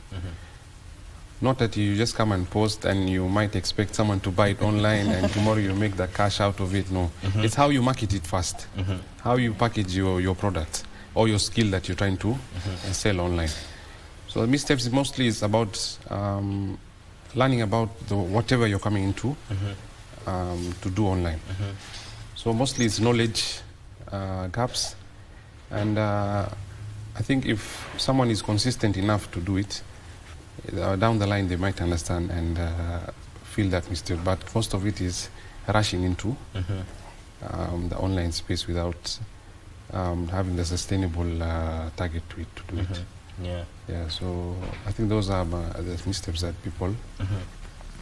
Not that you just come and post and you might expect someone to buy it online and tomorrow you make the cash out of it. No, it's how you market it first, how you package your product or your skill that you're trying to sell online. So the missteps mostly is about learning about whatever you're coming into to do online. So mostly it's knowledge gaps, and I think if someone is consistent enough to do it, down the line they might understand and feel that mistake. But most of it is rushing into the online space without having the sustainable target to it, to do it. Yeah, so I think those are the missteps that people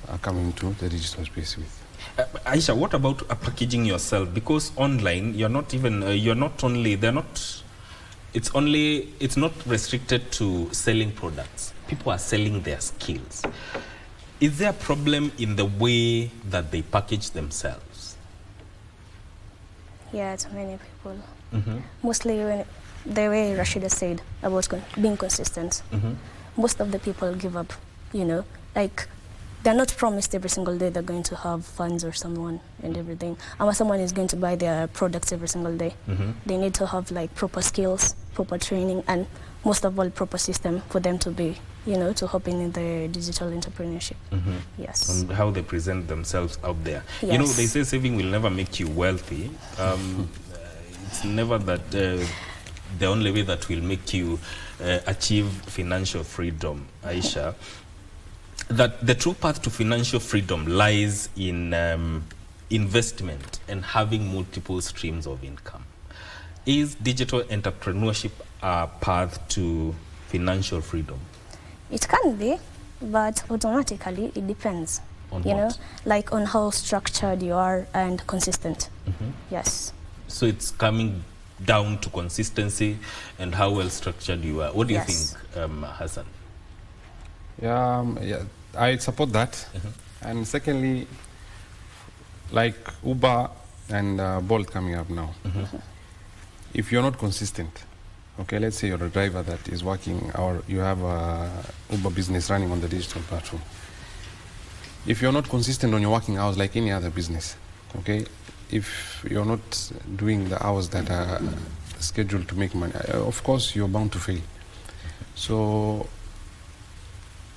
are coming to the digital space with. Aisha, what about packaging yourself? Because online, you're not even, it's not restricted to selling products. People are selling their skills. Is there a problem in the way that they package themselves? Yeah, to many people. Mostly when the way Rashida said about being consistent, most of the people give up, you know, like they're not promised every single day they're going to have funds or someone and everything. And someone is going to buy their products every single day. They need to have like proper skills, proper training, and most of all proper system for them to be, you know, to hop in the digital entrepreneurship. Yes. And how they present themselves out there. Yes. You know, they say saving will never make you wealthy. It's never that the only way that will make you achieve financial freedom, Aisha. That the true path to financial freedom lies in investment and having multiple streams of income. Is digital entrepreneurship a path to financial freedom? It can be, but automatically it depends. On you what? know, like on how structured you are and consistent. Yes. So it's coming down to consistency and how well structured you are. What do you think, Hassan? Yeah, I support that. And secondly, like Uber and Bolt coming up now, if you're not consistent, okay, let's say you're a driver that is working, or you have a Uber business running on the digital platform. If you're not consistent on your working hours like any other business, okay, if you're not doing the hours that are scheduled to make money, of course you're bound to fail. So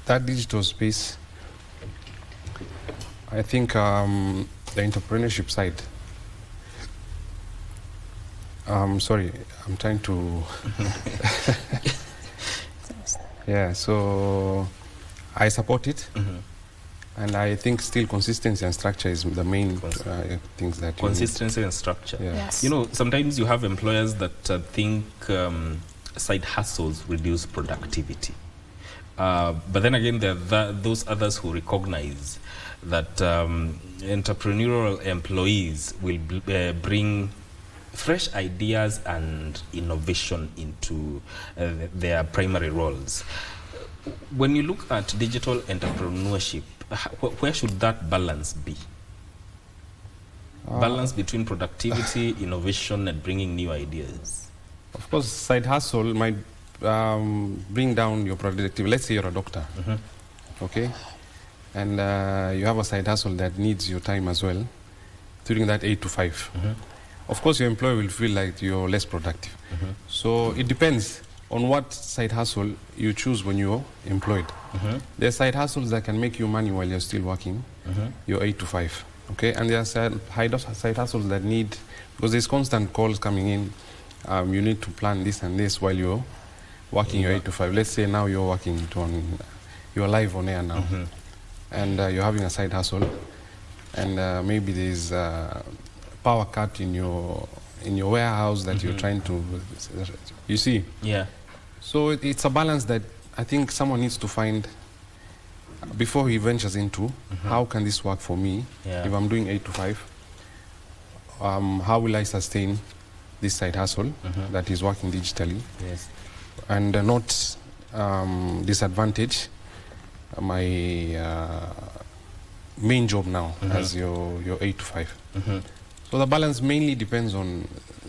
that digital space, I think the entrepreneurship side, sorry, I'm trying to yeah, so I support it. And I think still consistency and structure is the main things that consistency and structure. Yeah. Yes. You know, sometimes you have employers that think side hustles reduce productivity. But then again, there are those others who recognize that entrepreneurial employees will bring fresh ideas and innovation into their primary roles. When you look at digital entrepreneurship, where should that balance be? Balance between productivity, innovation, and bringing new ideas. Of course, side hustle might bring down your productivity. Let's say you're a doctor, okay? And you have a side hustle that needs your time as well, during that 8 to 5. Of course, your employer will feel like you're less productive. So it depends on what side hustle you choose when you're employed. There are side hustles that can make you money while you're still working, you're 8 to 5. Okay, and there are side hustles that need, because there's constant calls coming in, you need to plan this and this while you're working your 8 to 5. Let's say now you're working you're live on air now, and you're having a side hustle, and maybe there's a power cut in your warehouse that you're trying to, you see? Yeah. So it's a balance that I think someone needs to find before he ventures into how can this work for me if I'm doing 8 to 5. How will I sustain this side hustle that is working digitally, and not disadvantage my main job now as your 8 to 5. So the balance mainly depends on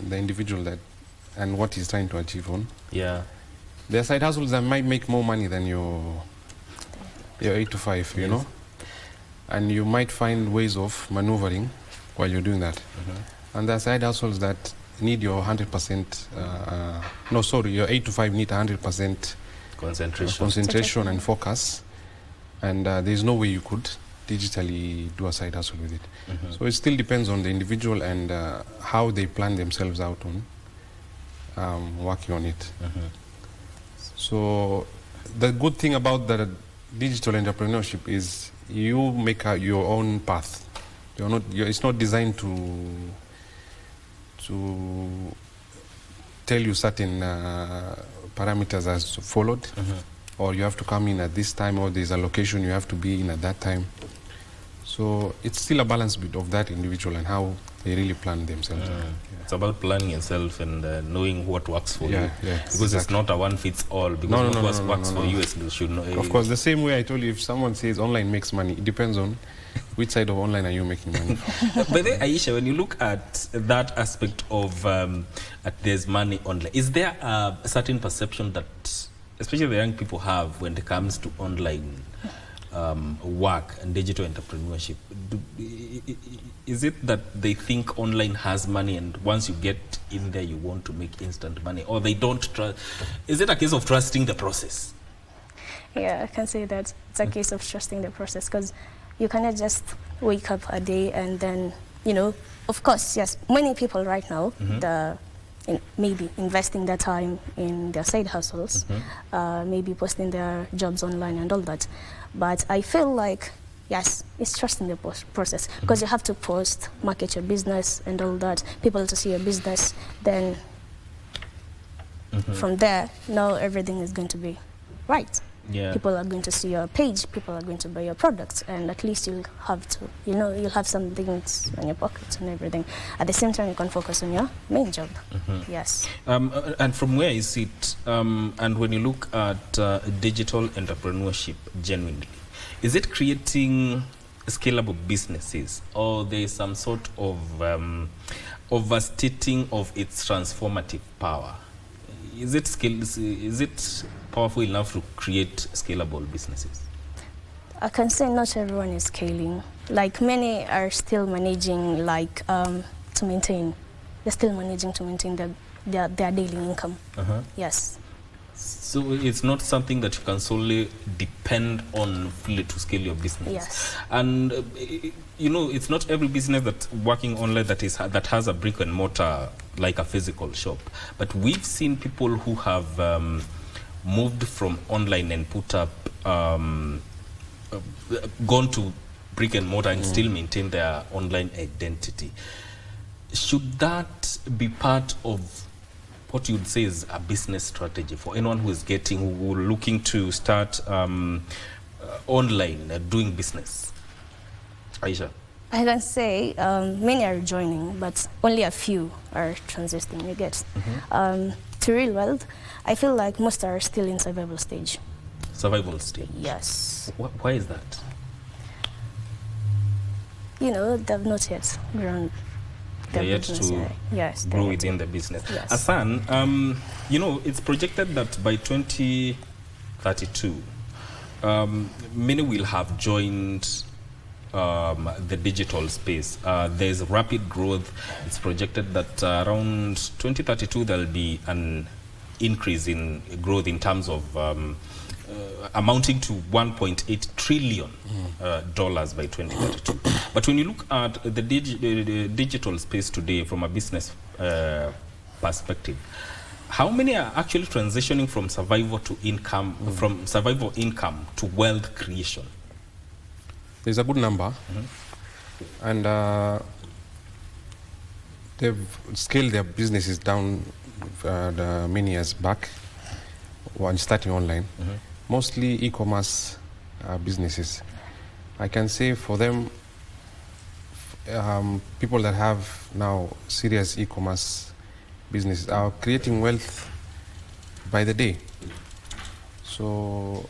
the individual and what he's trying to achieve on. Yeah. There are side hustles that might make more money than your 8 to 5, you know, and you might find ways of maneuvering while you're doing that. And there are side hustles that need your 100%, your 8 to 5 need 100% concentration and focus, and there's no way you could digitally do a side hustle with it. So it still depends on the individual and how they plan themselves out on working on it. So the good thing about the digital entrepreneurship is you make your own path. It's not designed to tell you certain parameters as followed, or you have to come in at this time, or there's a location you have to be in at that time. So it's still a balance bit of that individual and how they really plan themselves. It's about planning yourself and knowing what works for you. Because exactly. it's not a one fits all. Because what works for you is you should know. Of course, the same way I told you, if someone says online makes money, it depends on which side of online are you making money from. But then, Aisha, when you look at that aspect of there's money online, is there a certain perception that, especially the young people have when it comes to online work and digital entrepreneurship? Is it that they think online has money and once you get in there you want to make instant money, or they don't trust? Is it a case of trusting the process? Yeah, I can say that it's a case of trusting the process, because you cannot just wake up a day and then, of course, yes, many people right now, maybe investing their time in their side hustles, maybe posting their jobs online and all that. But I feel like, yes, it's trusting the process, because you have to post, market your business and all that, people to see your business, then from there, now everything is going to be right. Yeah. People are going to see your page, people are going to buy your products, and at least you'll have to, you'll have some things in your pockets and everything. At the same time, you can focus on your main job. Yes. And from where is it, and when you look at digital entrepreneurship genuinely, is it creating scalable businesses, or there is some sort of overstating of its transformative power? Is it powerful enough to create scalable businesses? I can say not everyone is scaling. Like, many are still managing, to maintain. They're still managing to maintain their daily income. Yes. So it's not something that you can solely depend on fully to scale your business. Yes. And it's not every business that's working online that has a brick and mortar like a physical shop. But we've seen people who have moved from online and put up, gone to brick and mortar and still maintain their online identity. Should that be part of what you'd say is a business strategy for anyone who is looking to start online doing business? Aisha? I can say many are joining, but only a few are transitioning, you get. To real wealth, I feel like most are still in survival stage. Survival stage? Yes. Why is that? You know, they've not yet grown. They're yet to grow within the business. Yes. Hassan, you know, it's projected that by 2032, many will have joined the digital space. There's rapid growth. It's projected that around 2032 there'll be an increase in growth in terms of amounting to $1.8 trillion dollars by 2032. But when you look at the digital space today from a business perspective, how many are actually transitioning from survival to income, from survival income to wealth creation? There's a good number, and they've scaled their businesses down many years back when starting online. Mostly e-commerce businesses. I can say for them, people that have now serious e-commerce businesses are creating wealth by the day. So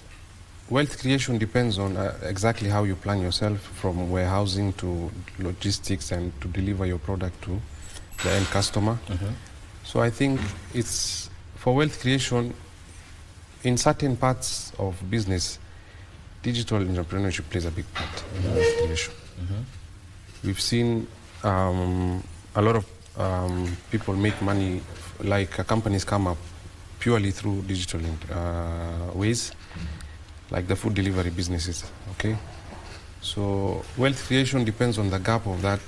wealth creation depends on exactly how you plan yourself, from warehousing to logistics and to deliver your product to the end customer. So I think it's for wealth creation, in certain parts of business, digital entrepreneurship plays a big part in wealth creation. We've seen a lot of people make money, like companies come up purely through digital ways, like the food delivery businesses, okay? So wealth creation depends on the gap of that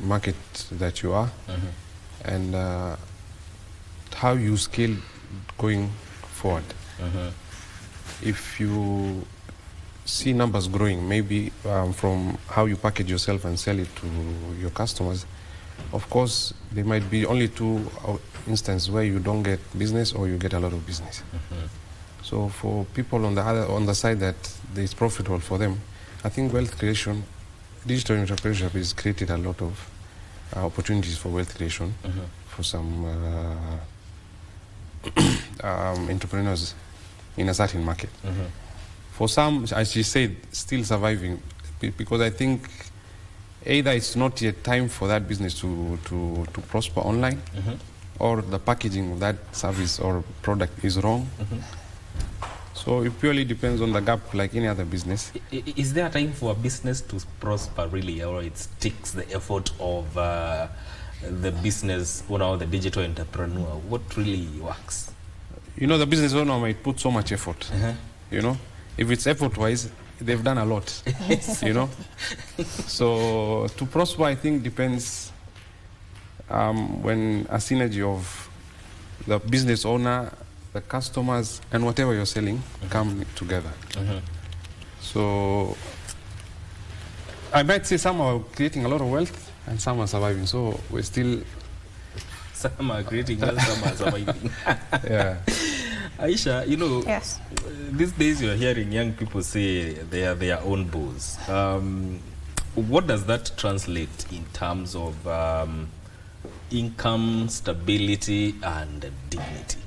market that you are, and how you scale going forward. If you see numbers growing, maybe from how you package yourself and sell it to your customers, of course, there might be only two instances where you don't get business or you get a lot of business. So for people on the side that it's profitable for them, I think wealth creation, digital entrepreneurship has created a lot of opportunities for wealth creation for some entrepreneurs in a certain market. For some, as you said, still surviving, because I think either it's not yet time for that business to prosper online, or the packaging of that service or product is wrong. So it purely depends on the gap, like any other business. Is there a time for a business to prosper really, or it takes the effort of the business owner or the digital entrepreneur? What really works? You know, the business owner might put so much effort. You know, if it's effort-wise, they've done a lot. You know, so to prosper, I think depends when a synergy of the business owner, the customers, and whatever you're selling come together. So I might say some are creating a lot of wealth and some are surviving. So we're still... Some are creating wealth, some are surviving. Yeah. Aisha, you know, yes, these days you're hearing young people say they are their own boss. What does that translate in terms of income, stability, and dignity?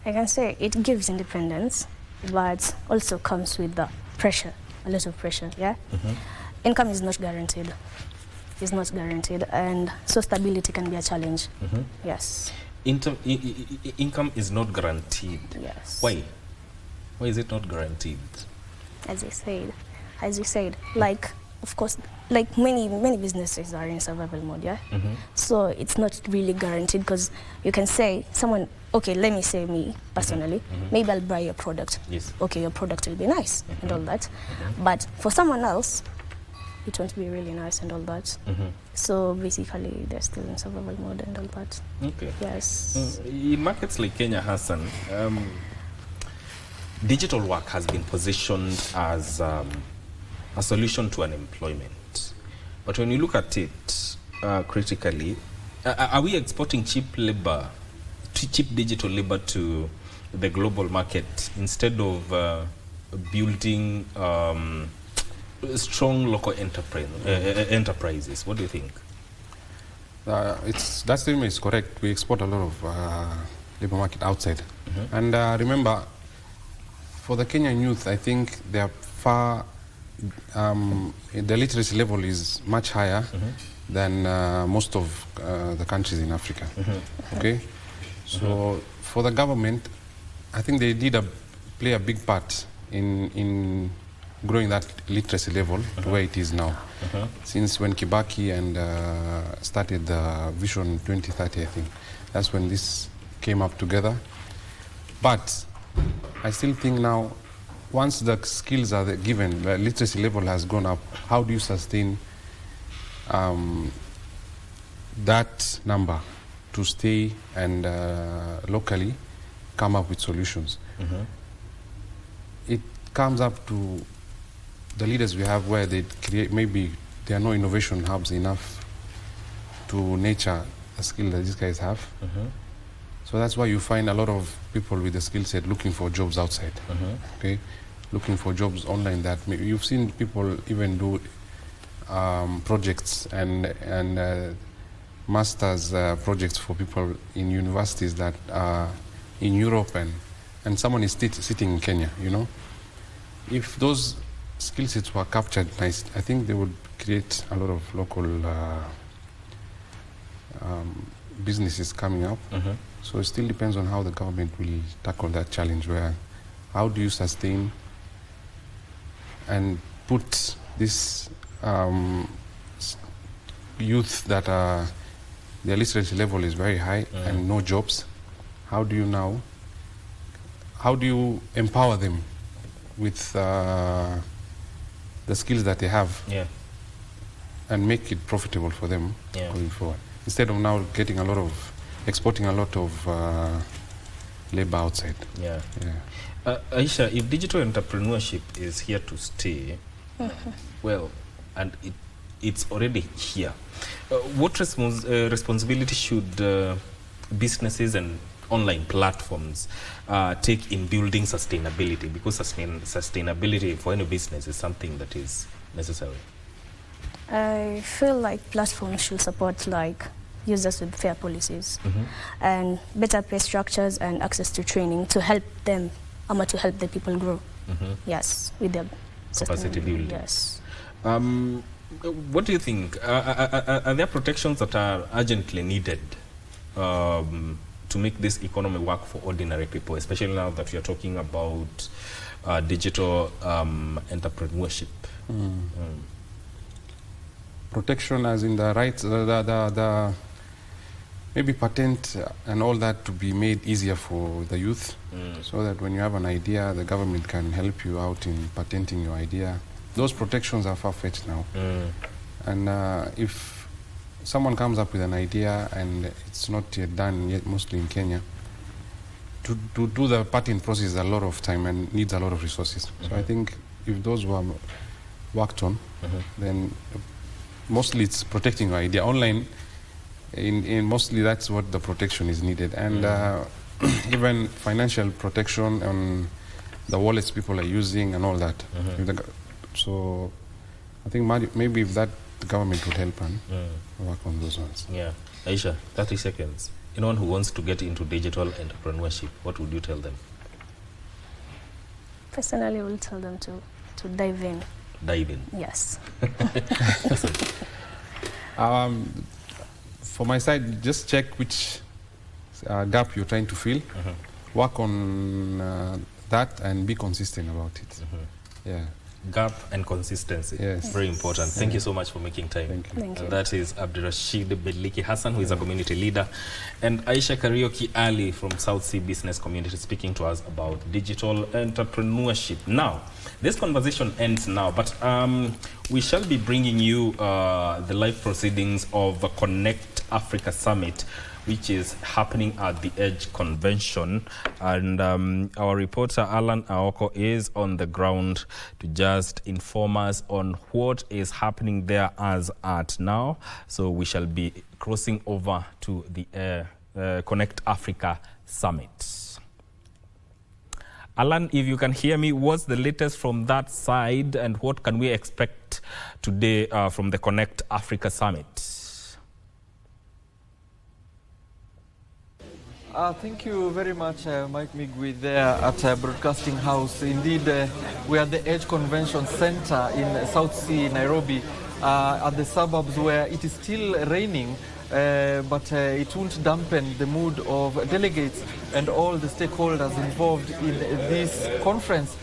I can say it gives independence, but also comes with the pressure, a lot of pressure, yeah? Income is not guaranteed. It's not guaranteed, and so stability can be a challenge. Yes. Income is not guaranteed. Yes. Why? Why is it not guaranteed? As you said, like, of course, like many businesses are in survival mode, yeah? So it's not really guaranteed, because you can say someone, okay, let me say me personally, maybe I'll buy your product. Yes. Okay, your product will be nice and all that. But for someone else, it won't be really nice and all that. So basically, they're still in survival mode and all that. Okay. Yes. In markets like Kenya, Hassan, digital work has been positioned as a solution to unemployment. But when you look at it critically, Are we exporting cheap labor, cheap digital labor to the global market instead of building strong local enterprises? What do you think? That statement is correct. We export a lot of labor market outside. And remember, for the Kenyan youth, I think they are far, the literacy level is much higher than most of the countries in Africa. Okay? So for the government, I think they did play a big part in growing that literacy level to where it is now. Since when Kibaki and started the Vision 2030, I think, that's when this came up together. But I still think now, once the skills are given, the literacy level has gone up, how do you sustain that number to stay and locally come up with solutions? It comes up to the leaders we have, where they create, maybe there are no innovation hubs enough to nurture the skill that these guys have. So that's why you find a lot of people with the skill set looking for jobs outside. Okay, looking for jobs online. That you've seen people even do projects and masters projects for people in universities that are in Europe, and someone is sitting in Kenya. You know, if those skill sets were captured nice, I think they would create a lot of local businesses coming up. So it still depends on how the government will tackle that challenge, where how do you sustain and put this youth that are, their literacy level is very high and no jobs. How do you empower them with the skills that they have and make it profitable for them going forward, instead of now exporting a lot of labor outside. Aisha, if digital entrepreneurship is here to stay, well, and it's already here, what responsibility should businesses and online platforms take in building sustainability? Because sustainability for any business is something that is necessary. I feel like platforms should support like users with fair policies and better pay structures and access to training to help them, to help the people grow. Yes, with their capacity building. Yes. What do you think? Are there protections that are urgently needed to make this economy work for ordinary people, especially now that we are talking about digital entrepreneurship? Protection as in the rights, maybe patent and all that to be made easier for the youth, so that when you have an idea, the government can help you out in patenting your idea. Those protections are far-fetched now. And if someone comes up with an idea and it's not yet done yet, mostly in Kenya, to do the patent process is a lot of time and needs a lot of resources. So I think if those were worked on, then mostly it's protecting your idea. Online, in mostly that's what the protection is needed. And even financial protection on the wallets people are using and all that. So I think maybe if that the government would help and work on those ones. Aisha, 30 seconds. Anyone who wants to get into digital entrepreneurship, what would you tell them? Personally, I will tell them to dive in. Dive in? Yes. For my side, just check which gap you're trying to fill. Work on that and be consistent about it. Gap and consistency. Very important. Thank you so much for making time. Thank you. That is Abdurrashid Bedliki Hassan, who is a community leader, and Aisha Karaoke Ali from South Sea Business Community, speaking to us about digital entrepreneurship. Now, this conversation ends now, but we shall be bringing you the live proceedings of the Connect Africa Summit, which is happening at the Edge Convention. And our reporter Alan Aoko is on the ground to just inform us on what is happening there as at now. So we shall be crossing over to the Connect Africa Summit. Alan, if you can hear me, what's the latest from that side and what can we expect today from the Connect Africa Summit? Thank you very much, Mike Migwi, there at Broadcasting House. Indeed, we are at the Edge Convention Center in South Sea, Nairobi, at the suburbs where it is still raining. But it won't dampen the mood of delegates and all the stakeholders involved in this conference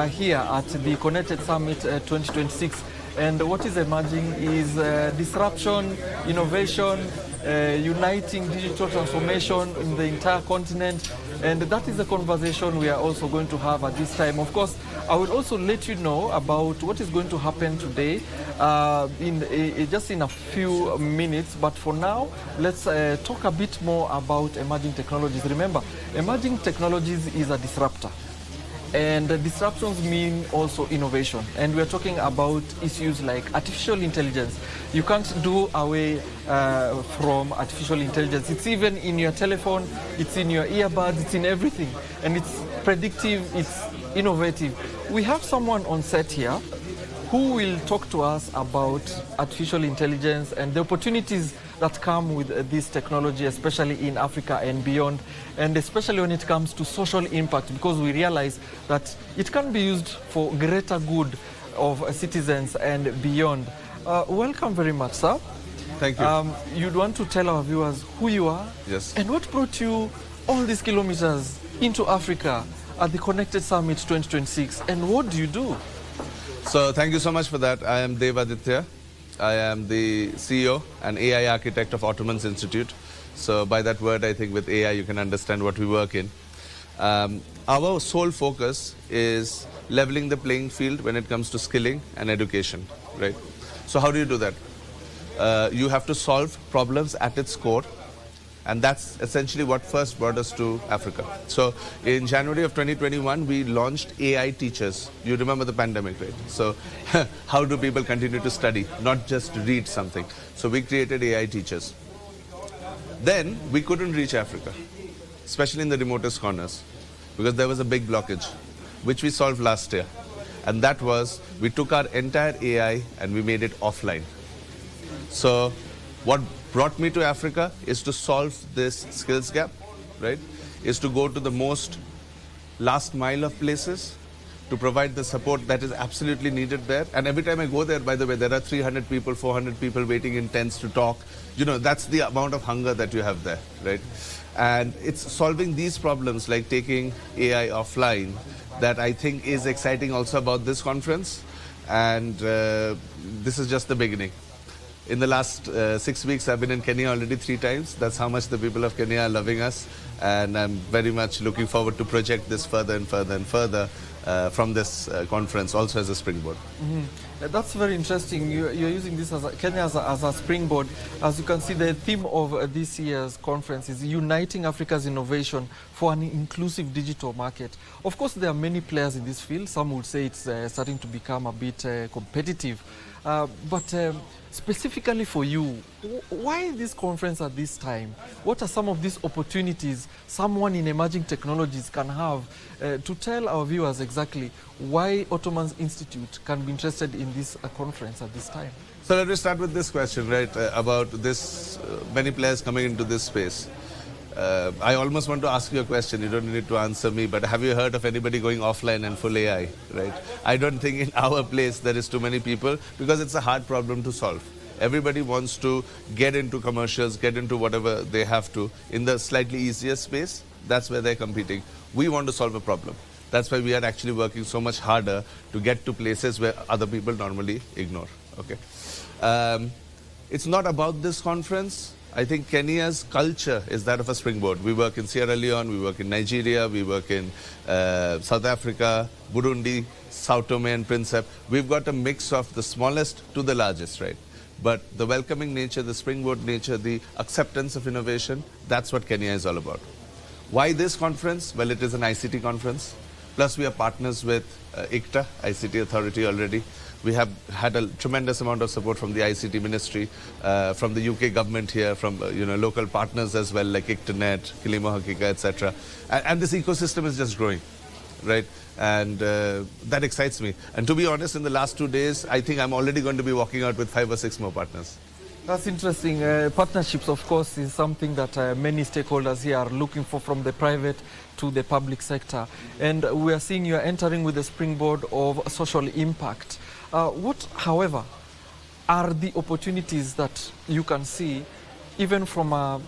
here at the Connected Summit 2026. And what is emerging is disruption, innovation, uniting digital transformation in the entire continent. And that is the conversation we are also going to have at this time. Of course, I will also let you know about what is going to happen today just in a few minutes. But for now, let's talk a bit more about emerging technologies. Remember, emerging technologies is a disruptor. And disruptions mean also innovation. And we're talking about issues like artificial intelligence. You can't do away from artificial intelligence. It's even in your telephone, it's in your earbuds, it's in everything. And it's predictive, it's innovative. We have someone on set here who will talk to us about artificial intelligence and the opportunities that come with this technology, especially in Africa and beyond, and especially when it comes to social impact, because we realize that it can be used for greater good of citizens and beyond. Welcome very much, sir. Thank you. You'd want to tell our viewers who you are, yes, and what brought you all these kilometers into Africa at the Connected Summit 2026, and what do you do? So thank you so much for that. I am Dev Aditya. I am the CEO and AI architect of Ottomans Institute. So by that word, I think with AI, you can understand what we work in. Our sole focus is leveling the playing field when it comes to skilling and education, right? So how do you do that? You have to solve problems at its core. And that's essentially what first brought us to Africa. So in January of 2021, we launched AI teachers. You remember the pandemic, right? So how do people continue to study, not just read something? So we created AI teachers. Then we couldn't reach Africa, especially in the remotest corners, because there was a big blockage, which we solved last year. And that was, we took our entire AI and we made it offline. So what brought me to Africa is to solve this skills gap, right? Is to go to the most last mile of places to provide the support that is absolutely needed there. And every time I go there, by the way, there are 300 people, 400 people waiting in tents to talk. You know, that's the amount of hunger that you have there, right? And it's solving these problems like taking AI offline that I think is exciting also about this conference. And this is just the beginning. In the last 6 weeks, I've been in Kenya already 3 times. That's how much the people of Kenya are loving us. And I'm very much looking forward to project this further and further and further from this conference, also as a springboard. Mm-hmm. That's very interesting. You're using this as Kenya as a springboard. As you can see, the theme of this year's conference is uniting Africa's innovation for an inclusive digital market. Of course, there are many players in this field. Some would say it's starting to become a bit competitive. But specifically for you, why this conference at this time? What are some of these opportunities someone in emerging technologies can have to tell our viewers exactly why Ottomans Institute can be interested in this conference at this time? So let me start with this question, right, about this many players coming into this space. I almost want to ask you a question. You don't need to answer me, but have you heard of anybody going offline and full AI, right? I don't think in our place there is too many people, because it's a hard problem to solve. Everybody wants to get into commercials, get into whatever they have to. In the slightly easier space, that's where they're competing. We want to solve a problem. That's why we are actually working so much harder to get to places where other people normally ignore, okay? It's not about this conference. I think Kenya's culture is that of a springboard. We work in Sierra Leone, we work in Nigeria, we work in South Africa, Burundi, Sao Tome and Principe. We've got a mix of the smallest to the largest, right? But the welcoming nature, the springboard nature, the acceptance of innovation, that's what Kenya is all about. Why this conference? Well, it is an ICT conference. Plus, we are partners with ICTA, ICT Authority already. We have had a tremendous amount of support from the ICT Ministry, from the UK government here, from local partners as well, like ICTANet, Kilimo Hakika, etc. And this ecosystem is just growing, right? And that excites me. And to be honest, in the last 2 days, I think I'm already going to be walking out with 5 or 6 more partners. That's interesting. Partnerships, of course, is something that many stakeholders here are looking for, from the private to the public sector. And we are seeing you are entering with the springboard of social impact. What, however, are the opportunities that you can see, even from a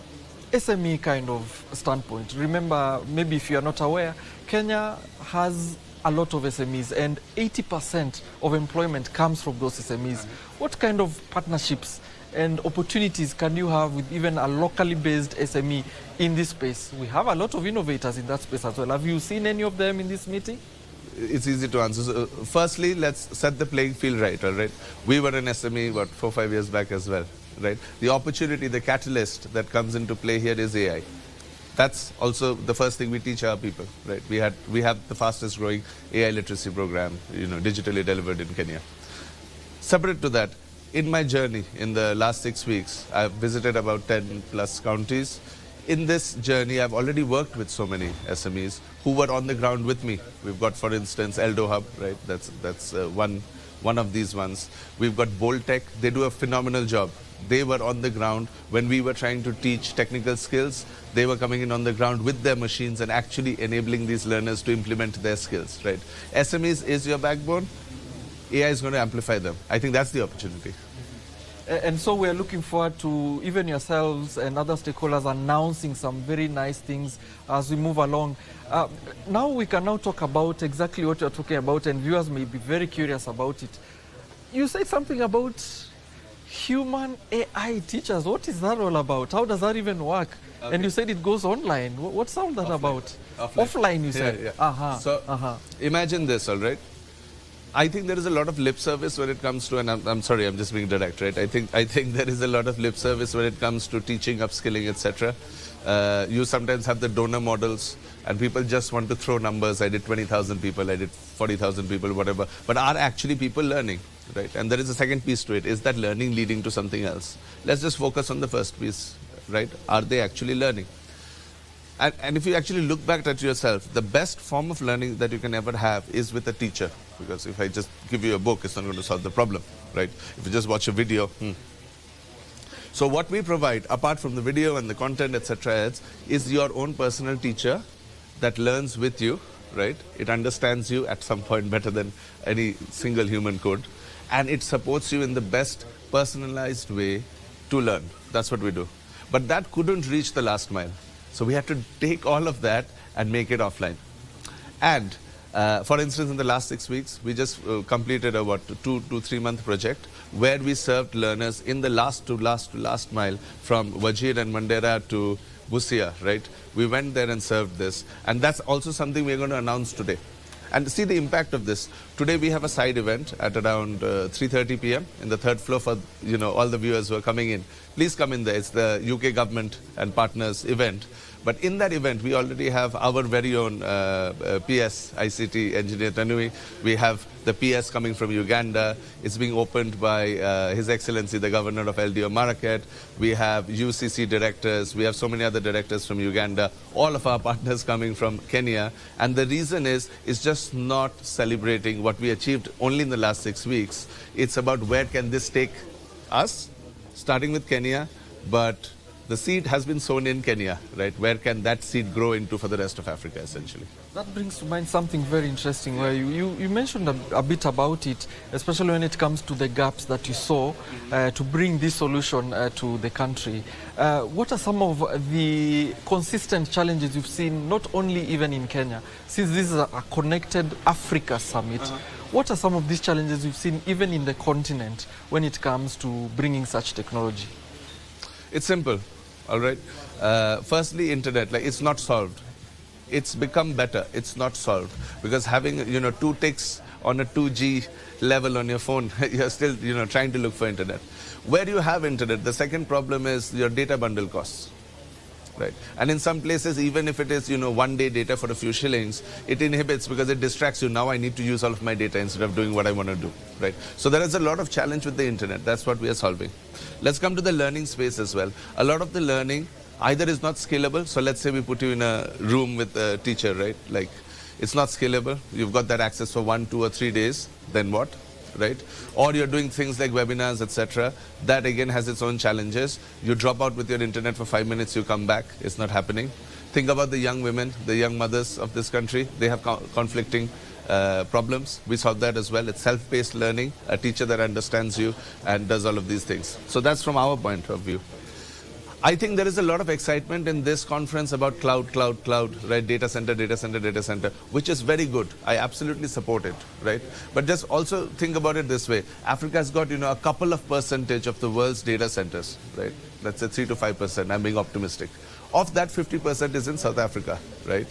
SME kind of standpoint? Remember, maybe if you are not aware, Kenya has a lot of SMEs, and 80% of employment comes from those SMEs. What kind of partnerships and opportunities can you have with even a locally based SME in this space? We have a lot of innovators in that space as well. Have you seen any of them in this meeting? It's easy to answer. So, firstly, let's set the playing field right, all right? We were an SME, 4-5 years back as well, right? The opportunity, the catalyst that comes into play here is AI. That's also the first thing we teach our people, right? We have the fastest growing AI literacy program, digitally delivered in Kenya. Separate to that, in my journey in the last 6 weeks, I've visited about 10 plus counties. In this journey, I've already worked with so many SMEs who were on the ground with me. We've got, for instance, Eldo Hub, right? That's one of these ones. We've got Boltech. They do a phenomenal job. They were on the ground when we were trying to teach technical skills. They were coming in on the ground with their machines and actually enabling these learners to implement their skills, right? SMEs is your backbone. AI is going to amplify them. I think that's the opportunity. And so we are looking forward to even yourselves and other stakeholders announcing some very nice things as we move along. Now we can now talk about exactly what you're talking about, and viewers may be very curious about it. You said something about human AI teachers. What is that all about? How does that even work? Okay. And you said it goes online. What's that offline. About? Offline, you said. Yeah. So imagine this, all right? I think there is a lot of lip service when it comes to, and I'm sorry, I'm just being direct, right? I think there is a lot of lip service when it comes to teaching, upskilling, etc. You sometimes have the donor models, and people just want to throw numbers. I did 20,000 people, I did 40,000 people, whatever. But are actually people learning, right? And there is a second piece to it. Is that learning leading to something else? Let's just focus on the first piece, right? Are they actually learning? And if you actually look back at yourself, the best form of learning that you can ever have is with a teacher. Because if I just give you a book, it's not going to solve the problem, right? If you just watch a video. So what we provide, apart from the video and the content, etc., is your own personal teacher that learns with you, right? It understands you at some point better than any single human could. And it supports you in the best personalized way to learn. That's what we do. But that couldn't reach the last mile. So we had to take all of that and make it offline. And for instance, in the last 6 weeks, we just completed a 2 to 3 month project where we served learners in the last mile from Wajir and Mandera to Busia, right? We went there and served this. And that's also something we're going to announce today. And see the impact of this. Today we have a side event at around 3:30 p.m. in the 3rd floor for all the viewers who are coming in. Please come in there. It's the UK government and partners event. But in that event, we already have our very own PS ICT engineer Tanui. We have the PS coming from Uganda. It's being opened by His Excellency, the Governor of LDO Maraket. We have UCC directors. We have so many other directors from Uganda. All of our partners coming from Kenya. And the reason is, it's just not celebrating what we achieved only in the last 6 weeks. It's about where can this take us, starting with Kenya, but the seed has been sown in Kenya, right? Where can that seed grow into for the rest of Africa, essentially? That brings to mind something very interesting where you mentioned a bit about it, especially when it comes to the gaps that you saw to bring this solution to the country. What are some of the consistent challenges you've seen, not only even in Kenya, since this is a connected Africa summit? What are some of these challenges you've seen even in the continent when it comes to bringing such technology? It's simple. All right. Firstly, internet, it's not solved. It's become better. It's not solved because having 2 ticks on a 2G level on your phone. You're still, trying to look for internet. Where you have internet, the second problem is your data bundle costs. Right. And in some places, even if it is, 1 day data for a few shillings, it inhibits because it distracts you. Now I need to use all of my data instead of doing what I want to do. Right. So there is a lot of challenge with the internet. That's what we are solving. Let's come to the learning space as well. A lot of the learning either is not scalable. So let's say we put you in a room with a teacher, right? Like, it's not scalable. You've got that access for 1, 2 or 3 days. Then what? Right? Or you're doing things like webinars, etc. That again has its own challenges. You drop out with your internet for 5 minutes, you come back. It's not happening. Think about the young women, the young mothers of this country. They have conflicting problems. We solve that as well. It's self-paced learning, a teacher that understands you and does all of these things. So that's from our point of view. I think there is a lot of excitement in this conference about cloud, right? Data center, which is very good. I absolutely support it, right? But just also think about it this way. Africa has got, a couple of percentage of the world's data centers, right? Let's say 3 to 5%. I'm being optimistic. Of that, 50% is in South Africa, right?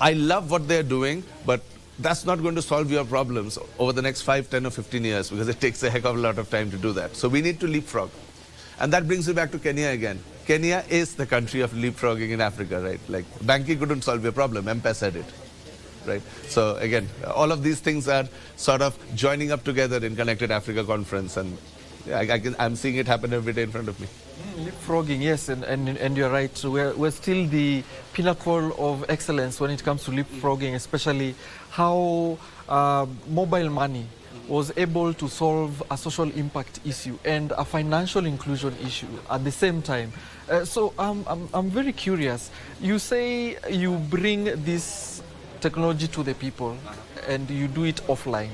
I love what they're doing, but that's not going to solve your problems over the next 5, 10 or 15 years because it takes a heck of a lot of time to do that. So we need to leapfrog. And that brings me back to Kenya again. Kenya is the country of leapfrogging in Africa, right? Like, banking couldn't solve your problem, M-Pesa did, right? So again, all of these things are sort of joining up together in Connected Africa Conference, and I'm seeing it happen every day in front of me. Leapfrogging, yes, and you're right. So we're still the pinnacle of excellence when it comes to leapfrogging, especially how mobile money was able to solve a social impact issue and a financial inclusion issue at the same time. So I'm very curious. You say you bring this technology to the people and you do it offline.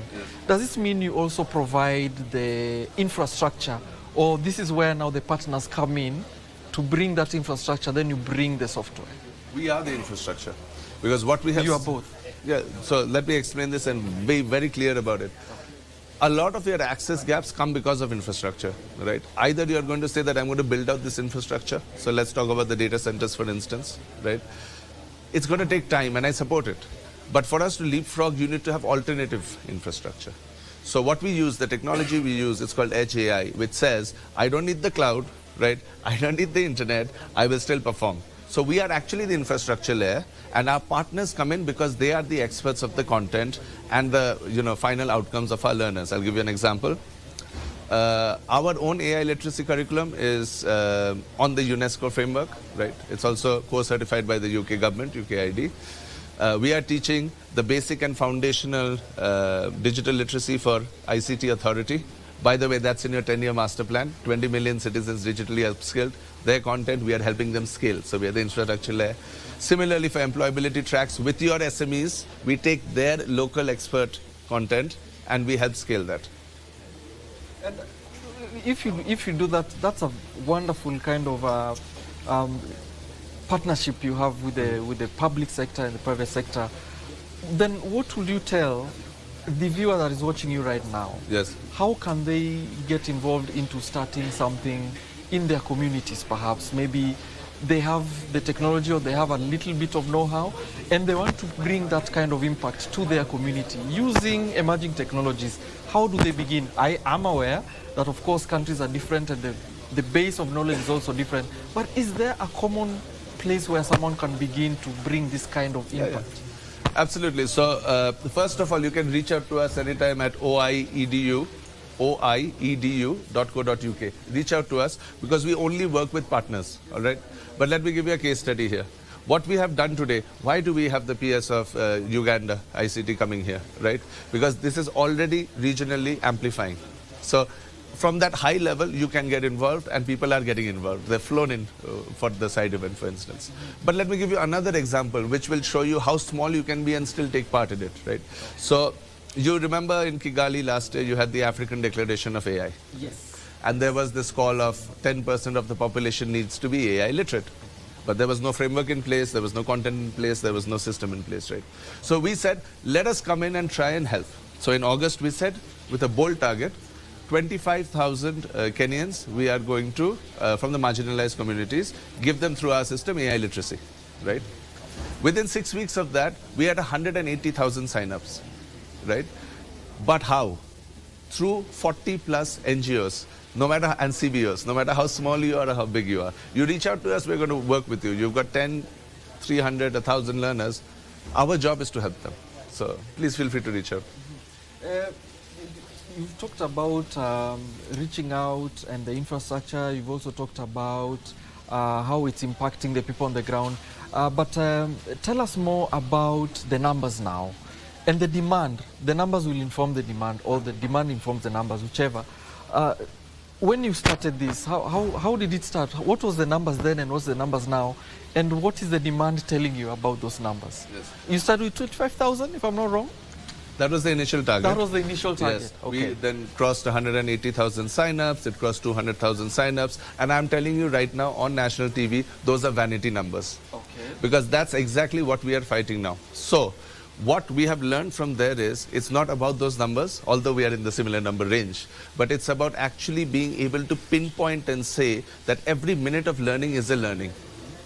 Does this mean you also provide the infrastructure, or this is where now the partners come in to bring that infrastructure, then you bring the software? We are the infrastructure. Because what we have... You are both. Yeah, so let me explain this and be very clear about it. A lot of your access gaps come because of infrastructure, right? Either you're going to say that I'm going to build out this infrastructure. So let's talk about the data centers, for instance, right? It's going to take time, and I support it. But for us to leapfrog, you need to have alternative infrastructure. So what we use, the technology we use, it's called Edge AI, which says, I don't need the cloud, right? I don't need the internet, I will still perform. So we are actually the infrastructure layer, and our partners come in because they are the experts of the content and the final outcomes of our learners. I'll give you an example. Our own AI literacy curriculum is on the UNESCO framework, right? It's also co-certified by the UK government, UKID. We are teaching the basic and foundational digital literacy for ICT authority. By the way, that's in your 10-year master plan. 20 million citizens digitally upskilled. Their content, we are helping them scale. So we are the infrastructure layer. Similarly, for employability tracks, with your SMEs, we take their local expert content and we help scale that. And if you do that, that's a wonderful kind of partnership you have with the public sector and the private sector. Then what will you tell the viewer that is watching you right now? Yes. How can they get involved into starting something in their communities, perhaps? Maybe they have the technology or they have a little bit of know-how and they want to bring that kind of impact to their community using emerging technologies. How do they begin? I am aware that, of course, countries are different and the base of knowledge is also different. But is there a common place where someone can begin to bring this kind of impact? Yeah. Absolutely. So first of all, you can reach out to us anytime at oiedu.co.uk. Reach out to us because we only work with partners, all right? But let me give you a case study here. What we have done today, why do we have the PS of Uganda ICT coming here, right? Because this is already regionally amplifying. So from that high level, you can get involved and people are getting involved. They've flown in for the side event, for instance. But let me give you another example, which will show you how small you can be and still take part in it, right? So you remember in Kigali last year, you had the African Declaration of AI. Yes. And there was this call of 10% of the population needs to be AI literate. But there was no framework in place, there was no content in place, there was no system in place, right? So we said, let us come in and try and help. So in August, we said, with a bold target, 25,000 Kenyans, we are going to, from the marginalized communities, give them through our system AI literacy, right? Within 6 weeks of that, we had 180,000 signups, right? But how? Through 40 plus NGOs, and CBOs, no matter how small you are or how big you are. You reach out to us, we're going to work with you. You've got 10, 300, 1,000 learners. Our job is to help them. So please feel free to reach out. You've talked about reaching out and the infrastructure. You've also talked about how it's impacting the people on the ground. But tell us more about the numbers now and the demand. The numbers will inform the demand, or the demand informs the numbers, whichever. When you started this, how did it start? What was the numbers then and what's the numbers now? And what is the demand telling you about those numbers? Yes. You started with 25,000, if I'm not wrong? That was the initial target. That was the initial target. Yes. Okay. We then crossed 180,000 signups. It crossed 200,000 signups. And I'm telling you right now on national TV, those are vanity numbers. Okay. Because that's exactly what we are fighting now. So what we have learned from there is it's not about those numbers, although we are in the similar number range, but it's about actually being able to pinpoint and say that every minute of learning is a learning,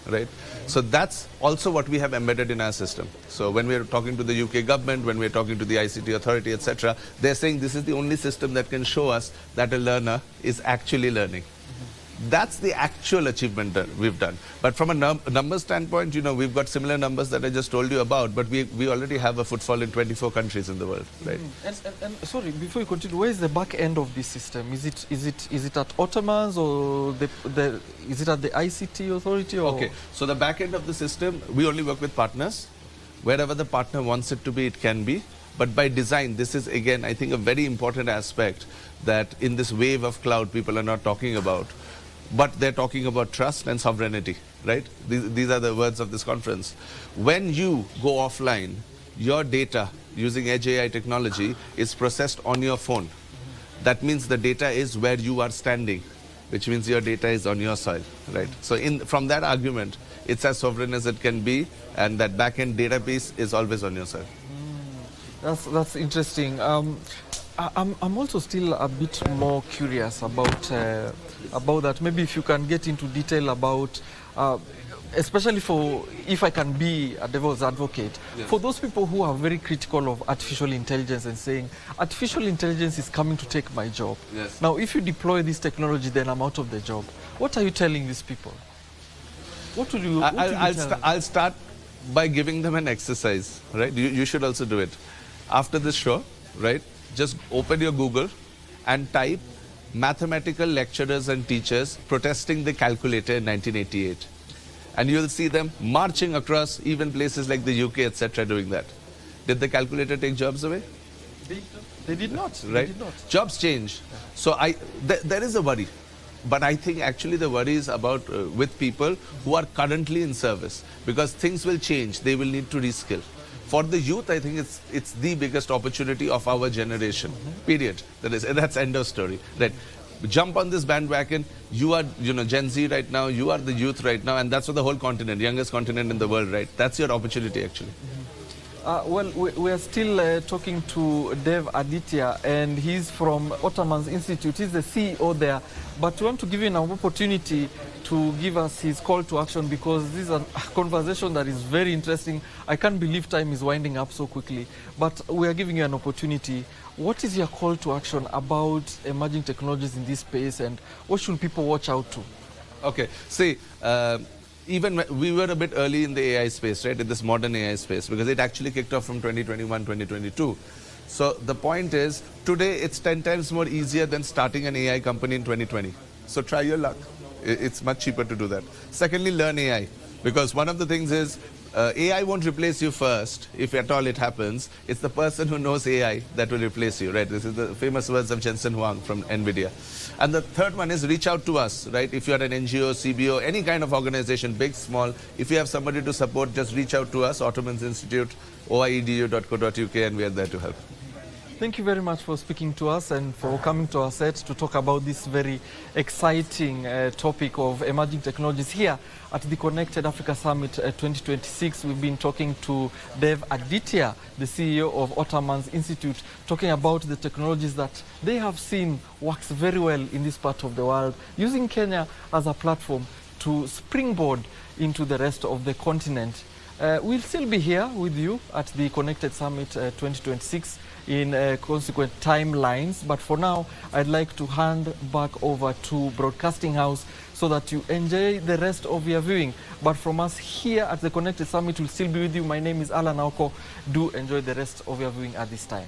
right? So that's also what we have embedded in our system. So when we're talking to the UK government, when we're talking to the ICT authority, etc., they're saying this is the only system that can show us that a learner is actually learning. That's the actual achievement that we've done. But from a number standpoint, we've got similar numbers that I just told you about, but we already have a footfall in 24 countries in the world, right? And sorry, before you continue, where is the back end of this system? Is it at Ottomans, or is it at the ICT authority? Or? Okay, so the back end of the system, we only work with partners. Wherever the partner wants it to be, it can be. But by design, this is again, I think, a very important aspect that in this wave of cloud people are not talking about. But they're talking about trust and sovereignty, right? These are the words of this conference. When you go offline, your data using Edge AI technology is processed on your phone. That means the data is where you are standing, which means your data is on your soil, right? So from that argument, it's as sovereign as it can be, and that back-end database is always on your soil. That's interesting. I'm also still a bit more curious about that. Maybe if you can get into detail about, especially for, if I can be a devil's advocate, yes, for those people who are very critical of artificial intelligence and saying, artificial intelligence is coming to take my job. Yes. Now, if you deploy this technology, then I'm out of the job. What are you telling these people? What would you tell them? I'll start by giving them an exercise, right? You should also do it. After this show, right? Just open your Google and type mathematical lecturers and teachers protesting the calculator in 1988. And you'll see them marching across even places like the UK, etc., doing that. Did the calculator take jobs away? They did not. Right? They did not. Jobs change. So there is a worry. But I think actually the worry is about with people who are currently in service, because things will change. They will need to reskill. For the youth, I think it's the biggest opportunity of our generation, period. That's end of story. Right? Jump on this bandwagon. You are, Gen Z right now. You are the youth right now, and that's for the whole continent, youngest continent in the world, right? That's your opportunity, actually. Well, we are still talking to Dev Aditya, and he's from Ottomans Institute. He's the CEO there. But we want to give him an opportunity to give us his call to action, because this is a conversation that is very interesting. I can't believe time is winding up so quickly, but we are giving you an opportunity. What is your call to action about emerging technologies in this space, and what should people watch out to? Okay, see, even we were a bit early in the AI space, right, in this modern AI space, because it actually kicked off from 2021, 2022. So the point is, today it's 10 times more easier than starting an AI company in 2020. So try your luck. It's much cheaper to do that. Secondly, learn AI, because one of the things is AI won't replace you first, if at all it happens. It's the person who knows AI that will replace you, right? This is the famous words of Jensen Huang from NVIDIA. And the third one is reach out to us, right? If you are an NGO, CBO, any kind of organization, big, small, if you have somebody to support, just reach out to us, Ottomans Institute, oiedu.co.uk, and we are there to help. Thank you very much for speaking to us and for coming to our set to talk about this very exciting topic of emerging technologies here at the Connected Africa Summit 2026. We've been talking to Dev Aditya, the CEO of Ottomans Institute, talking about the technologies that they have seen works very well in this part of the world, using Kenya as a platform to springboard into the rest of the continent. We'll still be here with you at the Connected Summit 2026 in consequent timelines. But for now, I'd like to hand back over to Broadcasting House so that you enjoy the rest of your viewing. But from us here at the Connected Summit, we'll still be with you. My name is Alan Aoko. Do enjoy the rest of your viewing at this time.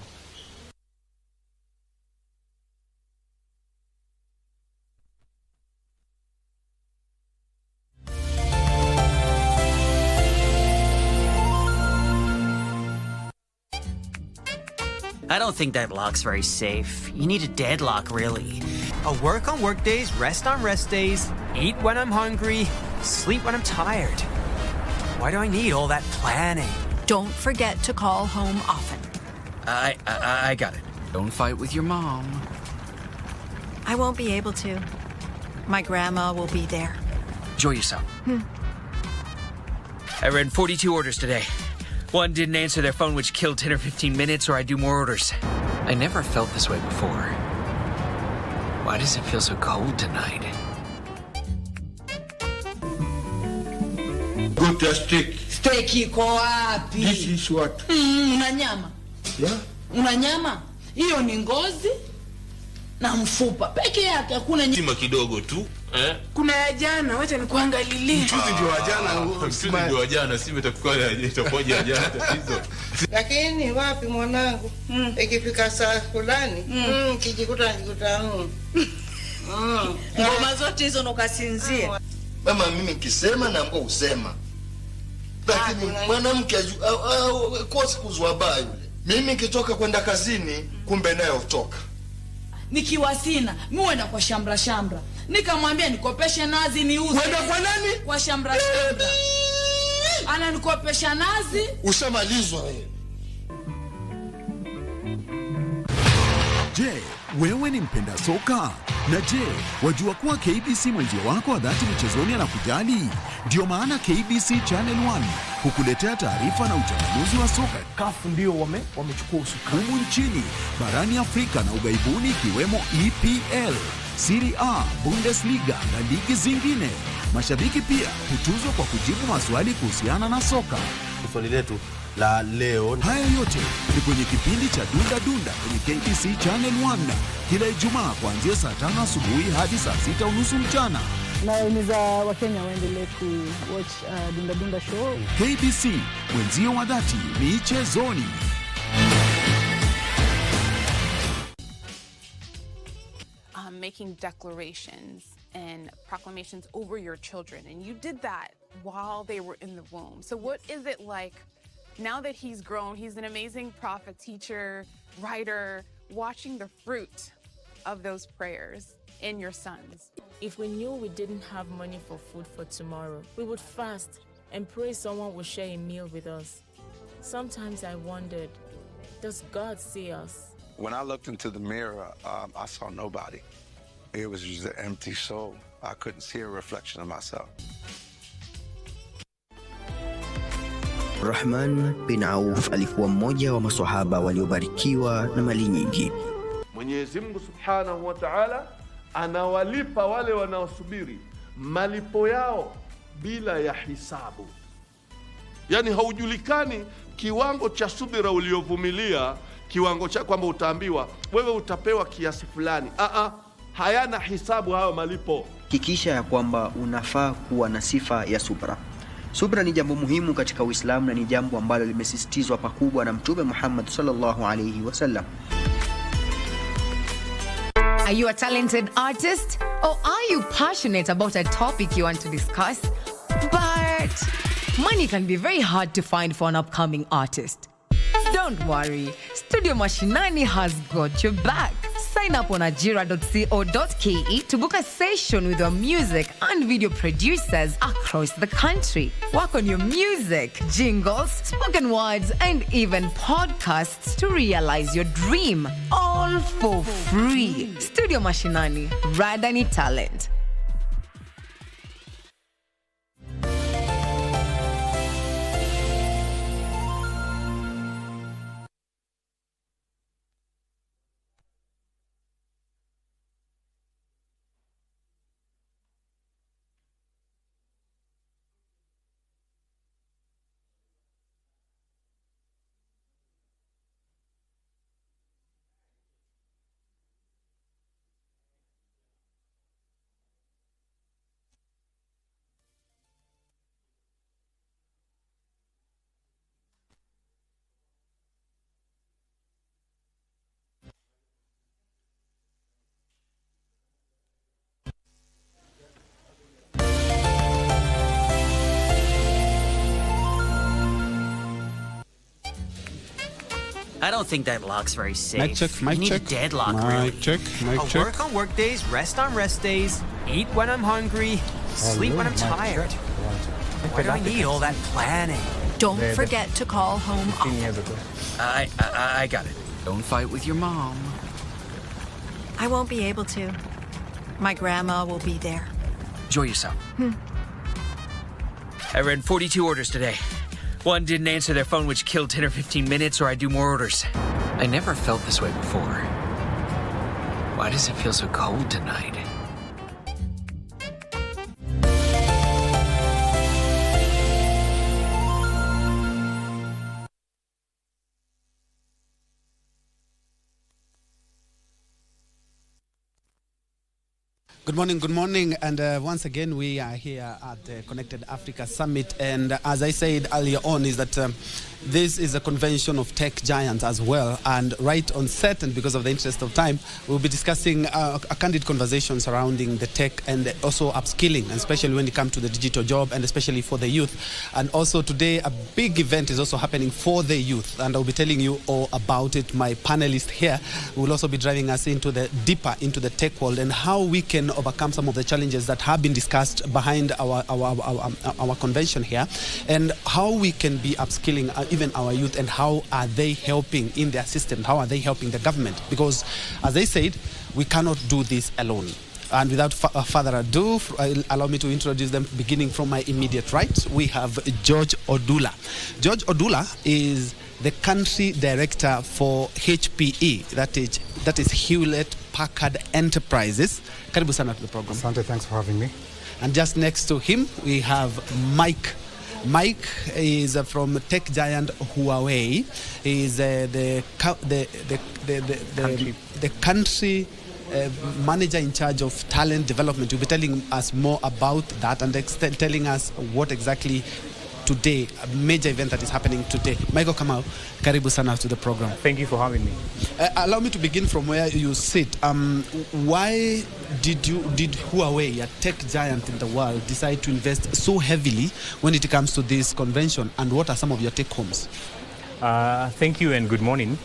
I don't think that lock's very safe. You need a deadlock, really. I work on work days, rest on rest days, eat when I'm hungry, sleep when I'm tired. Why do I need all that planning? Don't forget to call home often. I got it. Don't fight with your mom. I won't be able to. My grandma will be there. Enjoy yourself. I ran 42 orders today. One didn't answer their phone, which killed 10 or 15 minutes, or I do more orders. I never felt this way before. Why does it feel so cold tonight? Go to steak. Steak iko wapi? This is what? Una nyama. Yeah? Una nyama? Hiyo ni ngozi na mfupa. Peke yake hakuna nyama kidogo tu. Kuna ya jana, wacha nikuangalilie. Mchuzi ndio wa jana, mchuzi ndio wa jana, si itakuwaje ya jana tatizo. Lakini wapi mwanangu? Ikifika saa fulani, kijikuta ngoma zote hizo nukasinzia. Mama, mimi nikisema na mbona usema. Lakini mwanamke kosi kuzwaba yule. Mimi nikitoka kwenda kazini, kumbe nayo utoka. Nikiwa sina, muenda kwa shambra. Nikamwambia nikopeshe nazi niuze. Wenda kwa nani? Kwa shambra. Ana nikopesha nazi. Ushamalizwa wewe. Je, wewe ni mpenda soka? Na je, wajua kuwa KBC mwenzio wako wa dhati michezoni anakujali? Ndio maana KBC Channel 1 hukuletea taarifa na uchanganuzi wa soka. CAF ndio wamechukua usukani humu nchini, barani Afrika na ugaibuni, ikiwemo EPL, Serie A, Bundesliga na ligi zingine. Mashabiki pia hutuzwa kwa kujibu maswali kuhusiana na soka. Swali letu la leo. Haya yote ni kwenye kipindi cha Dunda Dunda kwenye KBC Channel 1 kila Ijumaa kuanzia saa 5 asubuhi hadi saa 6:30 mchana. Nawahimiza Wakenya waendelee watch Dunda Dunda show. KBC, wenzio wa dhati michezoni. Making declarations and proclamations over your children, and you did that while they were in the womb. So what is it like now that he's grown? He's an amazing prophet, teacher, writer, watching the fruit of those prayers in your sons. If we knew we didn't have money for food for tomorrow, we would fast and pray someone would share a meal with us. Sometimes I wondered, does God see us? When I looked into the mirror, I saw nobody. It was just an empty soul. I couldn't see a reflection of myself. Rahman bin Auf alikuwa mmoja wa maswahaba waliobarikiwa na mali nyingi. Mwenyezi Mungu Subhanahu wa Ta'ala anawalipa wale wanaosubiri malipo yao bila ya hisabu. Yani haujulikani kiwango cha subira uliovumilia, kiwango cha kwamba utaambiwa wewe utapewa kiasi fulani. Hayana hisabu hayo malipo. Hakikisha ya kwamba unafaa kuwa na sifa ya subra. Subra ni jambo muhimu katika Uislamu na ni jambo ambalo limesisitizwa pakubwa na Mtume Muhammad sallallahu alayhi wasallam. Are you a talented artist, or are you passionate about a topic you want to discuss? But money can be very hard to find for an upcoming artist. Don't worry, Studio Mashinani has got your back. Sign up on ajira.co.ke to book a session with our music and video producers across the country. Work on your music, jingles, spoken words, and even podcasts to realize your dream, all for free. Studio Mashinani, Radani Talent. I don't think that lock's very safe. Mic check, mic you need check. a deadlock, Mic really. check, mic I check. work on work days, rest on rest days, eat when I'm hungry, sleep when I'm tired. Why do I need all that planning? Don't forget to call home often. I got it. Don't fight with your mom. I won't be able to. My grandma will be there. Enjoy yourself. I ran 42 orders today. One didn't answer their phone, which killed 10 or 15 minutes, or I do more orders. I never felt this way before. Why does it feel so cold tonight? Good morning, and once again we are here at the Connected Africa Summit, and as I said earlier on is that this is a convention of tech giants as well, and right on set, and because of the interest of time, we'll be discussing a candid conversation surrounding the tech and also upskilling, especially when it comes to the digital job, and especially for the youth. And also today a big event is also happening for the youth, and I'll be telling you all about it. My panelist here will also be driving us deeper into the tech world and how we can overcome some of the challenges that have been discussed behind our convention here, and how we can be upskilling even our youth, and how are they helping in their system, how are they helping the government, because as I said, we cannot do this alone. And without further ado, allow me to introduce them, beginning from my immediate right. We have George Odula. George Odula is the country director for HPE, that is Hewlett Packard Enterprises. Karibu sana to the program. Asante, thanks for having me. And just next to him, we have Mike. Mike is from tech giant Huawei. He is the country manager in charge of talent development. You'll be telling us more about that and telling us what exactly today, a major event that is happening today. Michael Kamau, karibu sana to the program. Thank you for having me. Allow me to begin from where you sit. Why did Huawei, a tech giant in the world, decide to invest so heavily when it comes to this convention, and what are some of your take homes? Thank you and good morning.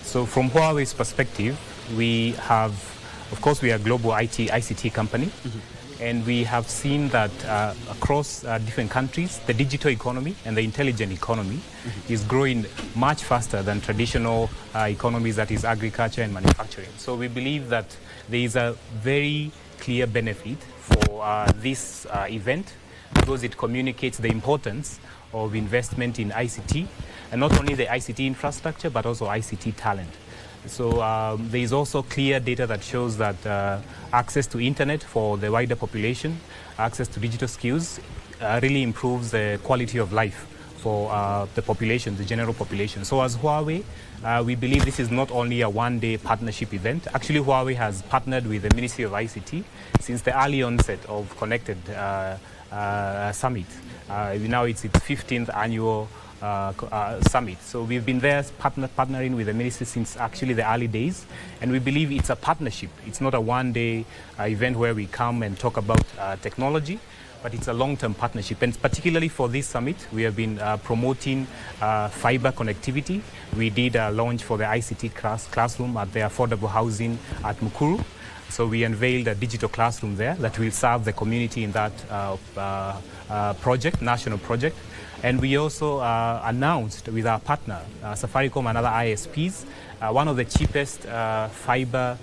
So from Huawei's perspective, we have, of course, we are a global ICT company. And we have seen that across different countries, the digital economy and the intelligent economy is growing much faster than traditional economies, that is agriculture and manufacturing. So we believe that there is a very clear benefit for this event, because it communicates the importance of investment in ICT, and not only the ICT infrastructure, but also ICT talent. So there is also clear data that shows that access to internet for the wider population, access to digital skills, really improves the quality of life for the population, the general population. So as Huawei, we believe this is not only a one-day partnership event. Actually, Huawei has partnered with the Ministry of ICT since the early onset of Connected Summit. Now it's its 15th annual summit. So we've been there partnering with the ministry since actually the early days, and we believe it's a partnership. It's not a one-day event where we come and talk about technology, but it's a long-term partnership. And particularly for this summit, we have been promoting fiber connectivity. We did a launch for the ICT classroom at the affordable housing at Mukuru. So we unveiled a digital classroom there that will serve the community in that national project. And we also announced with our partner, Safaricom and other ISPs, one of the cheapest fiber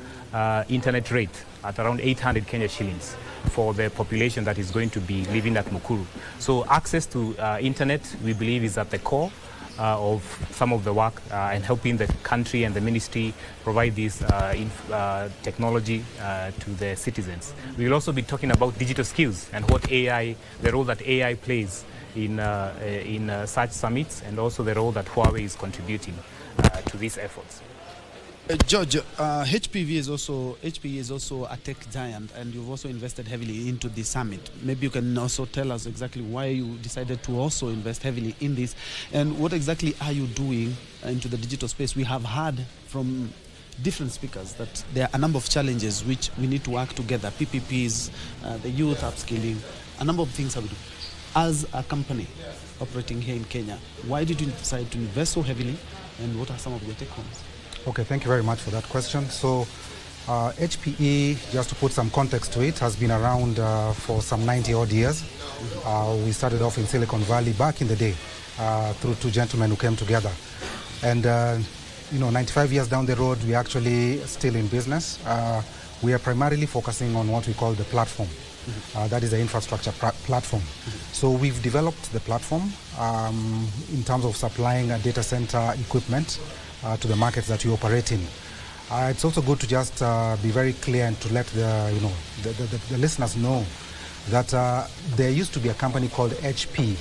internet rate at around 800 Kenya shillings for the population that is going to be living at Mukuru. So access to internet, we believe, is at the core of some of the work and helping the country and the ministry provide this technology to the citizens. We will also be talking about digital skills and what the role that AI plays in such summits, and also the role that Huawei is contributing to these efforts. George, HPE is also a tech giant, and you've also invested heavily into the summit. Maybe you can also tell us exactly why you decided to also invest heavily in this, and what exactly are you doing into the digital space? We have heard from different speakers that there are a number of challenges which we need to work together, PPPs, the youth upskilling, a number of things have we do. As a company operating here in Kenya, why did you decide to invest so heavily and what are some of the take-homes? Okay, thank you very much for that question. So HPE, just to put some context to it, has been around for some 90 odd years. We started off in Silicon Valley back in the day through two gentlemen who came together. And 95 years down the road, we're actually still in business. We are primarily focusing on what we call the platform. That is the infrastructure platform. So we've developed the platform in terms of supplying a data center equipment to the markets that we operate in. It's also good to just be very clear and to let the listeners know that there used to be a company called HP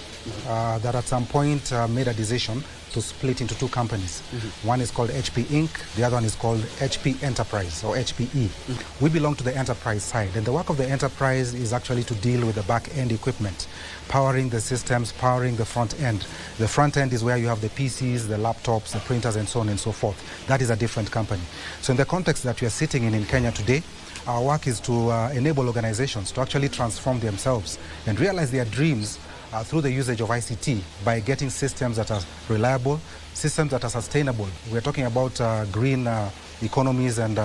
that at some point made a decision to split into two companies. One is called HP Inc., the other one is called HP Enterprise, or HPE. We belong to the enterprise side, and the work of the enterprise is actually to deal with the back-end equipment, powering the systems, powering the front end. The front end is where you have the PCs, the laptops, the printers, and so on and so forth. That is a different company. So in the context that we are sitting in Kenya today, our work is to enable organizations to actually transform themselves and realize their dreams through the usage of ICT by getting systems that are reliable, systems that are sustainable. We're talking about green economies and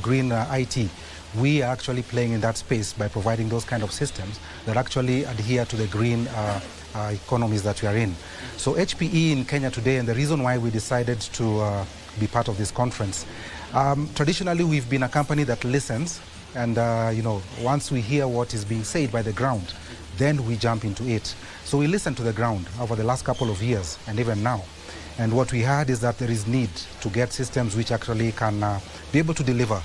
green IT. We are actually playing in that space by providing those kind of systems that actually adhere to the green economies that we are in. So HPE in Kenya today, and the reason why we decided to be part of this conference, traditionally we've been a company that listens, and once we hear what is being said by the ground, then we jump into it. So we listen to the ground over the last couple of years and even now. And what we heard is that there is need to get systems which actually can be able to deliver,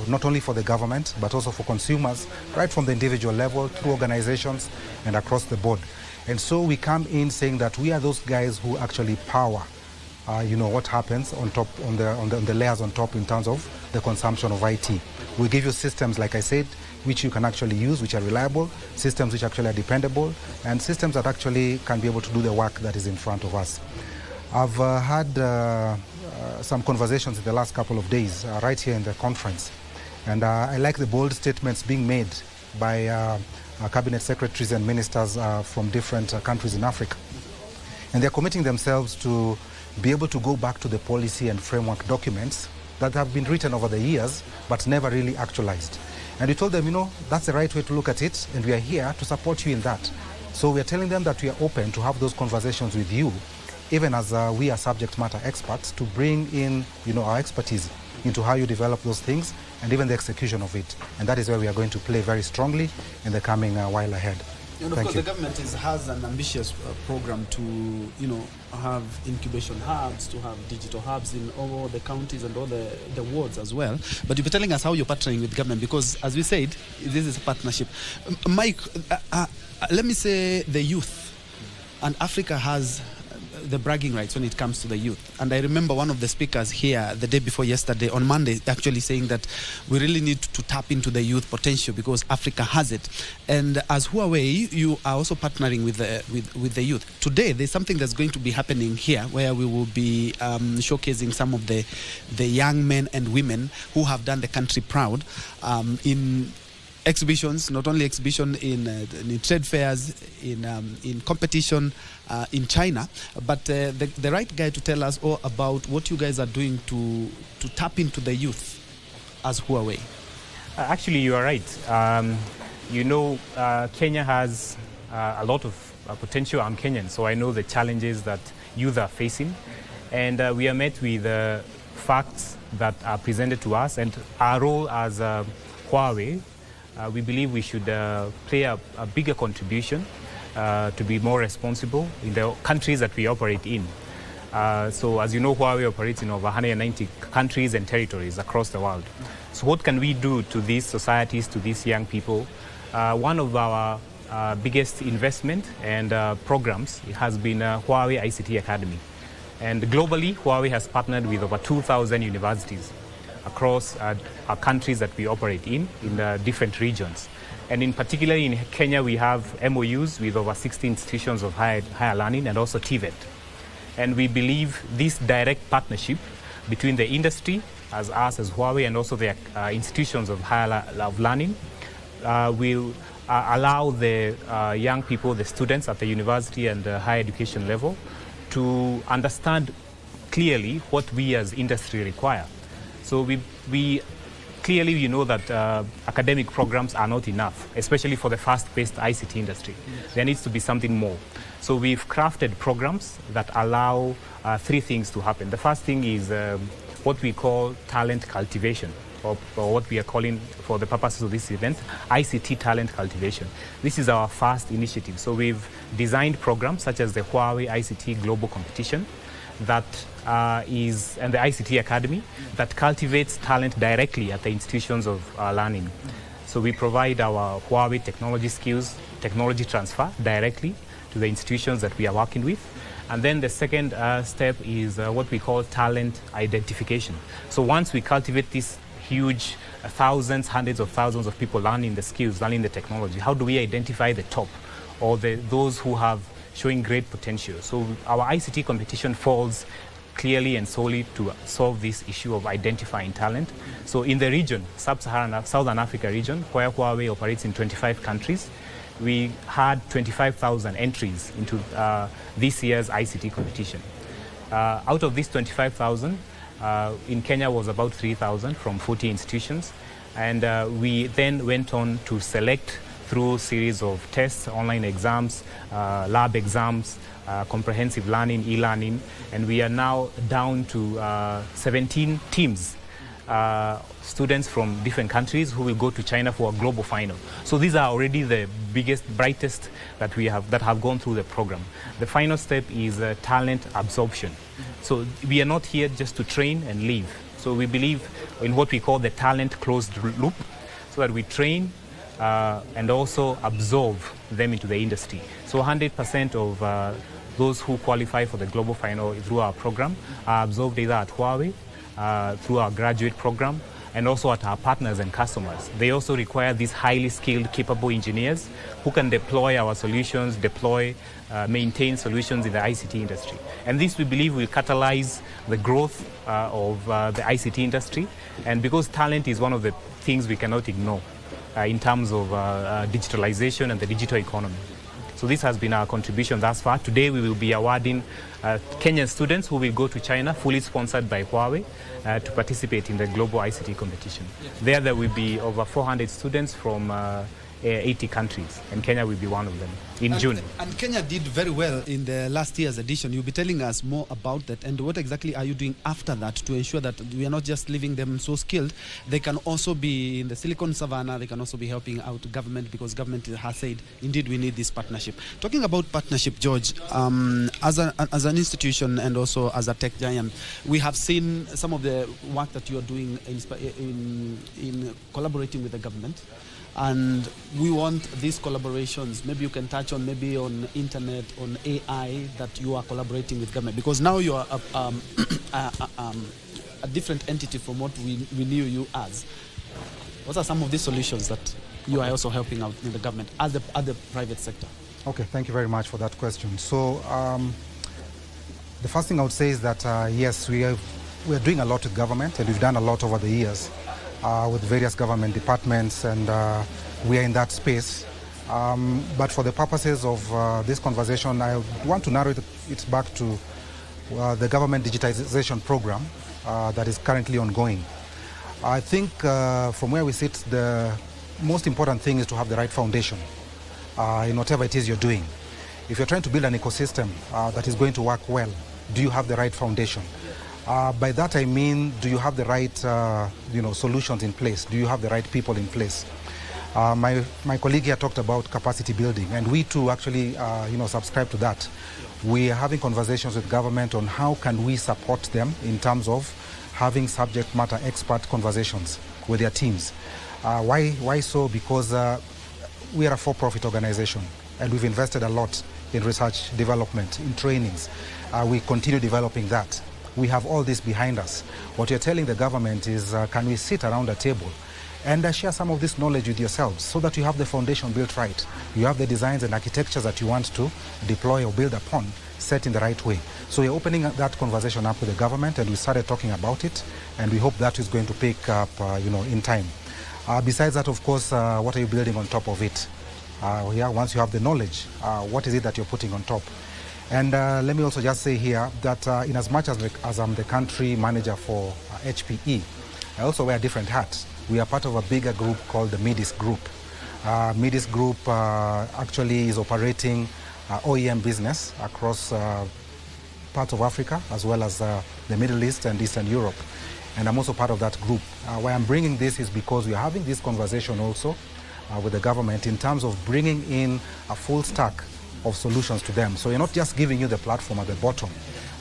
not only for the government, but also for consumers, right from the individual level, through organizations and across the board. And so we come in saying that we are those guys who actually power what happens on top, on the layers on top in terms of the consumption of IT. We give you systems, like I said, which you can actually use, which are reliable, systems which actually are dependable, and systems that actually can be able to do the work that is in front of us. I've had some conversations in the last couple of days right here in the conference, and I like the bold statements being made by cabinet secretaries and ministers from different countries in Africa. And they're committing themselves to be able to go back to the policy and framework documents that have been written over the years but never really actualized. And we told them, that's the right way to look at it, and we are here to support you in that. So we are telling them that we are open to have those conversations with you, even as we are subject matter experts, to bring in our expertise into how you develop those things and even the execution of it. And that is where we are going to play very strongly in the coming while ahead. And of course, the government has an ambitious program to, have incubation hubs, to have digital hubs in all the counties and all the wards as well. But you'll be telling us how you're partnering with government, because, as we said, this is a partnership. Mike, let me say the youth, and Africa has the bragging rights when it comes to the youth. And I remember one of the speakers here the day before yesterday, on Monday, actually saying that we really need to tap into the youth potential because Africa has it. And as Huawei, you are also partnering with the youth. Today, there's something that's going to be happening here where we will be showcasing some of the young men and women who have done the country proud in exhibitions, not only exhibition in trade fairs, in competition in China, but the right guy to tell us all about what you guys are doing to tap into the youth as Huawei. Actually, you are right. Kenya has a lot of potential. I'm Kenyan, so I know the challenges that youth are facing, and we are met with facts that are presented to us, and our role as Huawei, we believe we should play a bigger contribution to be more responsible in the countries that we operate in. So as you know, Huawei operates in over 190 countries and territories across the world. So what can we do to these societies, to these young people? One of our biggest investment and programs has been Huawei ICT Academy. And globally, Huawei has partnered with over 2,000 universities across our countries that we operate in different regions. And in particular in Kenya, we have MOUs with over 60 institutions of higher learning and also TVET. And we believe this direct partnership between the industry, as us as Huawei, and also the institutions of higher learning will allow the young people, the students at the university and higher education level, to understand clearly what we as industry require. So we clearly, you know that academic programs are not enough, especially for the fast-paced ICT industry. There needs to be something more. So we've crafted programs that allow three things to happen. The first thing is what we call talent cultivation, or what we are calling, for the purposes of this event, ICT talent cultivation. This is our first initiative. So we've designed programs such as the Huawei ICT Global Competition, that and the ICT Academy, that cultivates talent directly at the institutions of learning. So we provide our Huawei technology skills, technology transfer directly to the institutions that we are working with. And then the second step is what we call talent identification. So once we cultivate this huge thousands, hundreds of thousands of people learning the skills, learning the technology, how do we identify the top, or those who have showing great potential? So our ICT competition falls clearly and solely to solve this issue of identifying talent. So in the region, Sub-Saharan Southern Africa region, where Huawei operates in 25 countries, we had 25,000 entries into this year's ICT competition. Out of these 25,000, in Kenya was about 3,000 from 40 institutions. And we then went on to select through series of tests, online exams, lab exams, comprehensive learning, e-learning, and we are now down to 17 teams, students from different countries who will go to China for a global final. So these are already the biggest, brightest that have gone through the program. The final step is talent absorption. So we are not here just to train and leave. So we believe in what we call the talent closed loop, so that we train and also absorb them into the industry. So 100% of those who qualify for the global final through our program are absorbed either at Huawei, through our graduate program, and also at our partners and customers. They also require these highly skilled, capable engineers who can deploy our solutions, maintain solutions in the ICT industry. And this, we believe, will catalyze the growth of the ICT industry. And because talent is one of the things we cannot ignore in terms of digitalization and the digital economy. So this has been our contribution thus far. Today we will be awarding Kenyan students who will go to China, fully sponsored by Huawei, to participate in the global ICT competition. There will be over 400 students from 80 countries, and Kenya will be one of them in June. And Kenya did very well in the last year's edition. You'll be telling us more about that, and what exactly are you doing after that to ensure that we are not just leaving them so skilled, they can also be in the Silicon Savannah, they can also be helping out government, because government has said, indeed, we need this partnership. Talking about partnership, George, as an institution and also as a tech giant, we have seen some of the work that you are doing in collaborating with the government. And we want these collaborations, maybe you can touch on maybe on internet, on AI, that you are collaborating with government, because now you are a different entity from what we knew you as. What are some of these solutions that you are also helping out in the government as the private sector? Okay, thank you very much for that question. So the first thing I would say is that yes, we are doing a lot with government, and we've done a lot over the years. With various government departments, and we are in that space. But for the purposes of this conversation, I want to narrow it back to the government digitization program that is currently ongoing. I think from where we sit, the most important thing is to have the right foundation in whatever it is you're doing. If you're trying to build an ecosystem that is going to work well, do you have the right foundation? By that I mean, do you have the right solutions in place? Do you have the right people in place? My colleague here talked about capacity building, and we too actually subscribe to that. We are having conversations with government on how can we support them in terms of having subject matter expert conversations with their teams. Why so? Because we are a for-profit organization, and we've invested a lot in research development, in trainings. We continue developing that. We have all this behind us. What you're telling the government is, can we sit around a table and share some of this knowledge with yourselves so that you have the foundation built right. You have the designs and architectures that you want to deploy or build upon set in the right way. So we're opening that conversation up with the government, and we started talking about it, and we hope that is going to pick up in time. Besides that, of course, what are you building on top of it? Once you have the knowledge, what is it that you're putting on top? And let me also just say here that in as much as I'm the country manager for HPE, I also wear different hats. We are part of a bigger group called the MIDIS Group. MIDIS Group actually is operating OEM business across parts of Africa as well as the Middle East and Eastern Europe. And I'm also part of that group. Why I'm bringing this is because we are having this conversation also with the government in terms of bringing in a full stack of solutions to them. So we're not just giving you the platform at the bottom.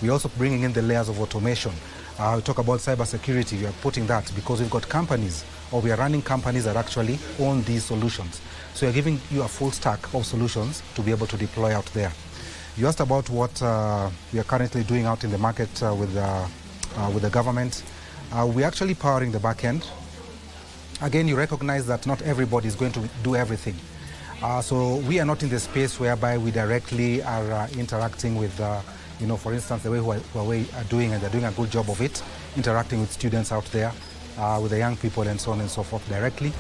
We're also bringing in the layers of automation. We talk about cybersecurity, we are putting that because we've got companies, or we are running companies that actually own these solutions. So we're giving you a full stack of solutions to be able to deploy out there. You asked about what we are currently doing out in the market with the government. We're actually powering the back end. Again, you recognize that not everybody is going to do everything. So we are not in the space whereby we directly are interacting with, for instance, the way Huawei are doing, and they're doing a good job of it, interacting with students out there, with the young people and so on and so forth directly.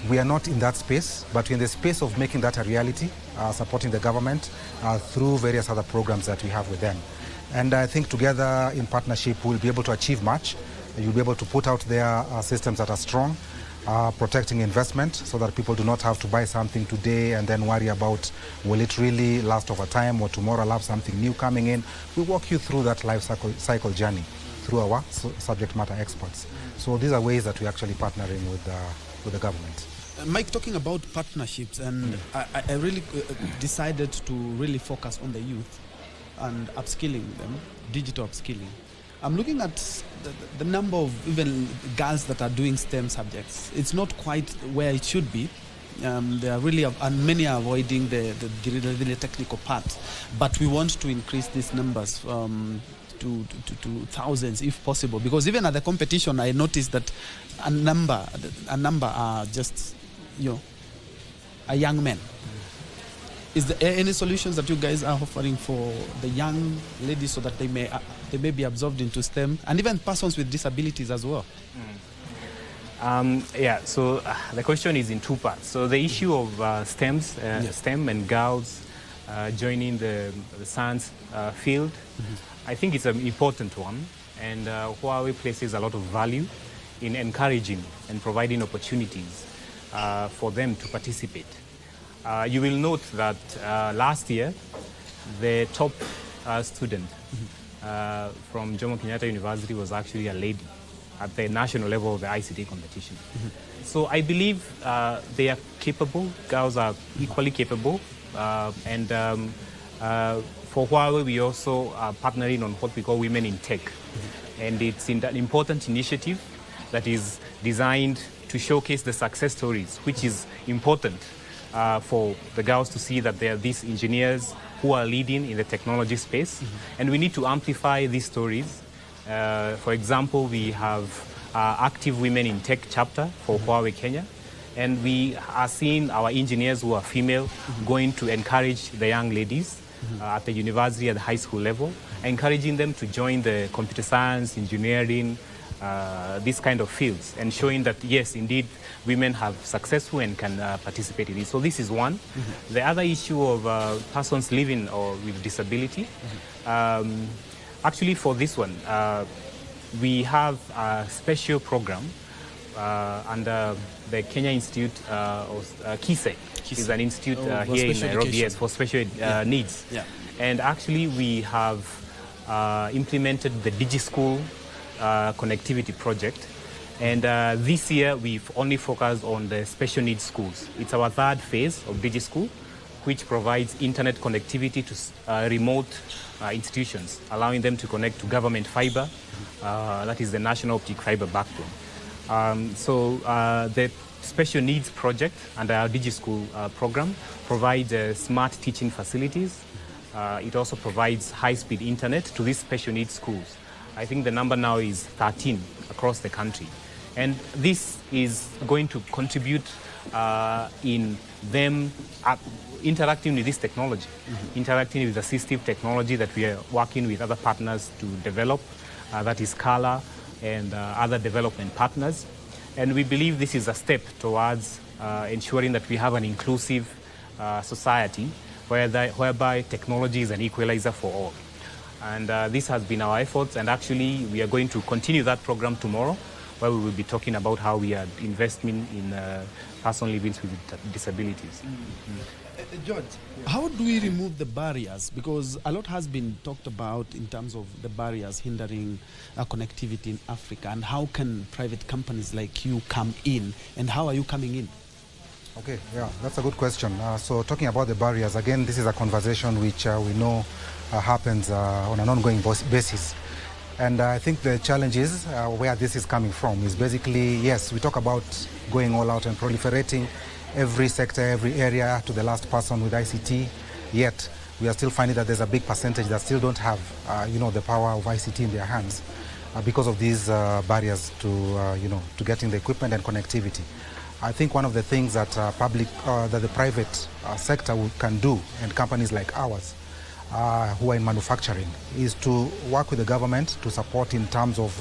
We are not in that space, but we're in the space of making that a reality, supporting the government through various other programs that we have with them. And I think together in partnership, we'll be able to achieve much. You'll be able to put out there systems that are strong, protecting investment so that people do not have to buy something today and then worry about will it really last over time or tomorrow I'll have something new coming in. We walk you through that life cycle journey through our subject matter experts. So these are ways that we're actually partnering with the government. Mike, talking about partnerships, and I really decided to really focus on the youth and upskilling them, digital upskilling. I'm looking at the number of even girls that are doing STEM subjects. It's not quite where it should be. They are really, and many are avoiding the really technical part. But we want to increase these numbers to thousands if possible. Because even at the competition, I noticed that a number are just, a young men. Is there any solutions that you guys are offering for the young ladies so that they may be absorbed into STEM, and even persons with disabilities as well? So the question is in two parts. So the issue of STEM and girls joining the science field, I think it's an important one, and Huawei places a lot of value in encouraging and providing opportunities for them to participate. You will note that last year, the top student from Jomo Kenyatta University was actually a lady at the national level of the ICT competition. So I believe they are capable, girls are equally capable, and for Huawei we also are partnering on what we call Women in Tech. And it's an important initiative that is designed to showcase the success stories, which is important for the girls to see that there are these engineers who are leading in the technology space. And we need to amplify these stories. For example, we have active Women in Tech chapter for Huawei Kenya. And we are seeing our engineers who are female going to encourage the young ladies at the university, at the high school level, encouraging them to join the computer science, engineering, these kind of fields, and showing that, yes, indeed, women have successful and can participate in it. So this is one. The other issue of persons living or with disability, actually for this one, we have a special program under the Kenya Institute of KISE. Is an institute here in Nairobi for special needs. And actually we have implemented the DigiSchool connectivity project. And this year we've only focused on the special needs schools. It's our third phase of DigiSchool, which provides internet connectivity to remote institutions, allowing them to connect to government fiber, that is the national optic fiber backbone. So the special needs project under our DigiSchool program provides smart teaching facilities. It also provides high-speed internet to these special needs schools. I think the number now is 13 across the country. And this is going to contribute in them interacting with this technology, interacting with assistive technology that we are working with other partners to develop, that is Kala and other development partners. And we believe this is a step towards ensuring that we have an inclusive society whereby technology is an equalizer for all. And this has been our efforts, and actually we are going to continue that program tomorrow, where we will be talking about how we are investing in person living with disabilities. George, how do we remove the barriers? Because a lot has been talked about in terms of the barriers hindering connectivity in Africa, and how can private companies like you come in, and how are you coming in? Okay, yeah, that's a good question. So talking about the barriers, again, this is a conversation which we know happens on an ongoing basis. And I think the challenge is where this is coming from is basically, yes, we talk about going all out and proliferating every sector, every area to the last person with ICT, yet we are still finding that there's a big percentage that still don't have, the power of ICT in their hands because of these barriers to getting the equipment and connectivity. I think one of the things that that the private sector can do, and companies like ours who are in manufacturing, is to work with the government to support in terms of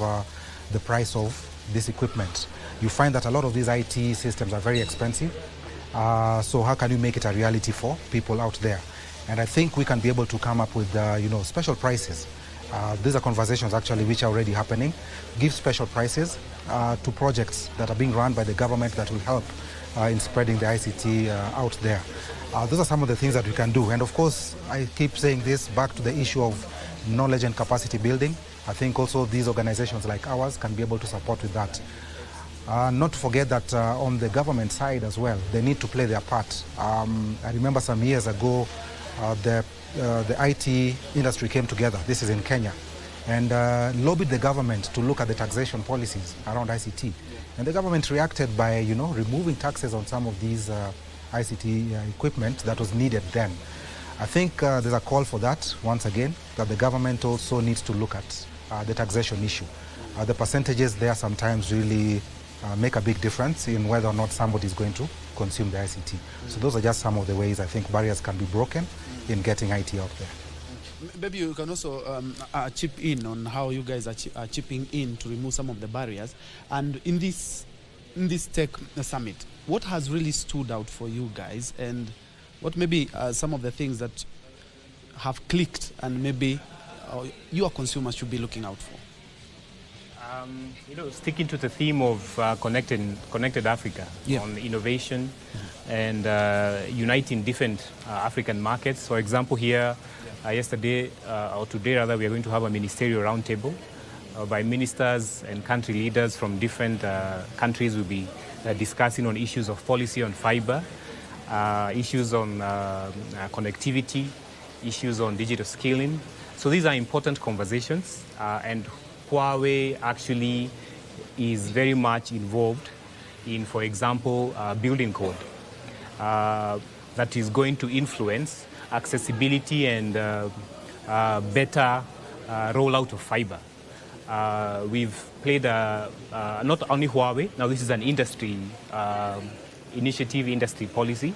the price of this equipment. You find that a lot of these IT systems are very expensive. So how can you make it a reality for people out there? And I think we can be able to come up with, special prices. These are conversations actually which are already happening. Give special prices to projects that are being run by the government that will help in spreading the ICT out there. Those are some of the things that we can do. And of course, I keep saying this back to the issue of knowledge and capacity building. I think also these organizations like ours can be able to support with that. Not to forget that on the government side as well, they need to play their part. I remember some years ago, the IT industry came together, this is in Kenya, and lobbied the government to look at the taxation policies around ICT. And the government reacted by, removing taxes on some of these ICT equipment that was needed then. I think there's a call for that, once again, that the government also needs to look at the taxation issue. The percentages there sometimes really make a big difference in whether or not somebody is going to consume the ICT. So those are just some of the ways I think barriers can be broken in getting IT out there. Maybe you can also chip in on how you guys are chipping in to remove some of the barriers. And in this tech summit, what has really stood out for you guys, and what maybe some of the things that have clicked and maybe your consumers should be looking out for? Sticking to the theme of connected Africa, on innovation and uniting different African markets. For example, here yesterday, or today rather, we are going to have a ministerial roundtable by ministers and country leaders from different countries. Will be discussing on issues of policy on fiber, issues on connectivity, issues on digital skilling. So these are important conversations, and Huawei actually is very much involved in, for example, building code that is going to influence accessibility and better rollout of fiber. We've played not only Huawei, now this is an industry initiative, industry policy.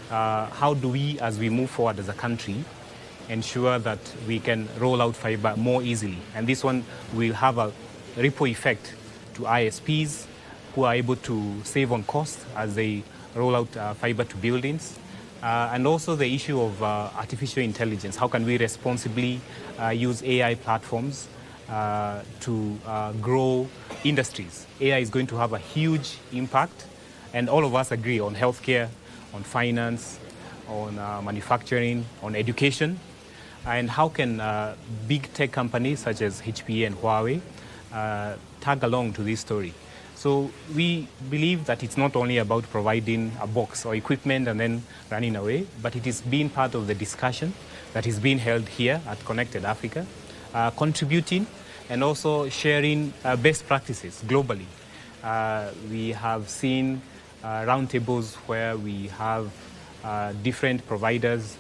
How do we, as we move forward as a country, ensure that we can roll out fiber more easily? And this one will have a ripple effect to ISPs who are able to save on costs as they roll out fiber to buildings. And also the issue of artificial intelligence. How can we responsibly use AI platforms to grow industries? AI is going to have a huge impact, and all of us agree on healthcare, on finance, on manufacturing, on education. And how can big tech companies such as HPE and Huawei tag along to this story? So we believe that it's not only about providing a box or equipment and then running away, but it is being part of the discussion that is being held here at Connected Africa, contributing and also sharing best practices globally. We have seen roundtables where we have different providers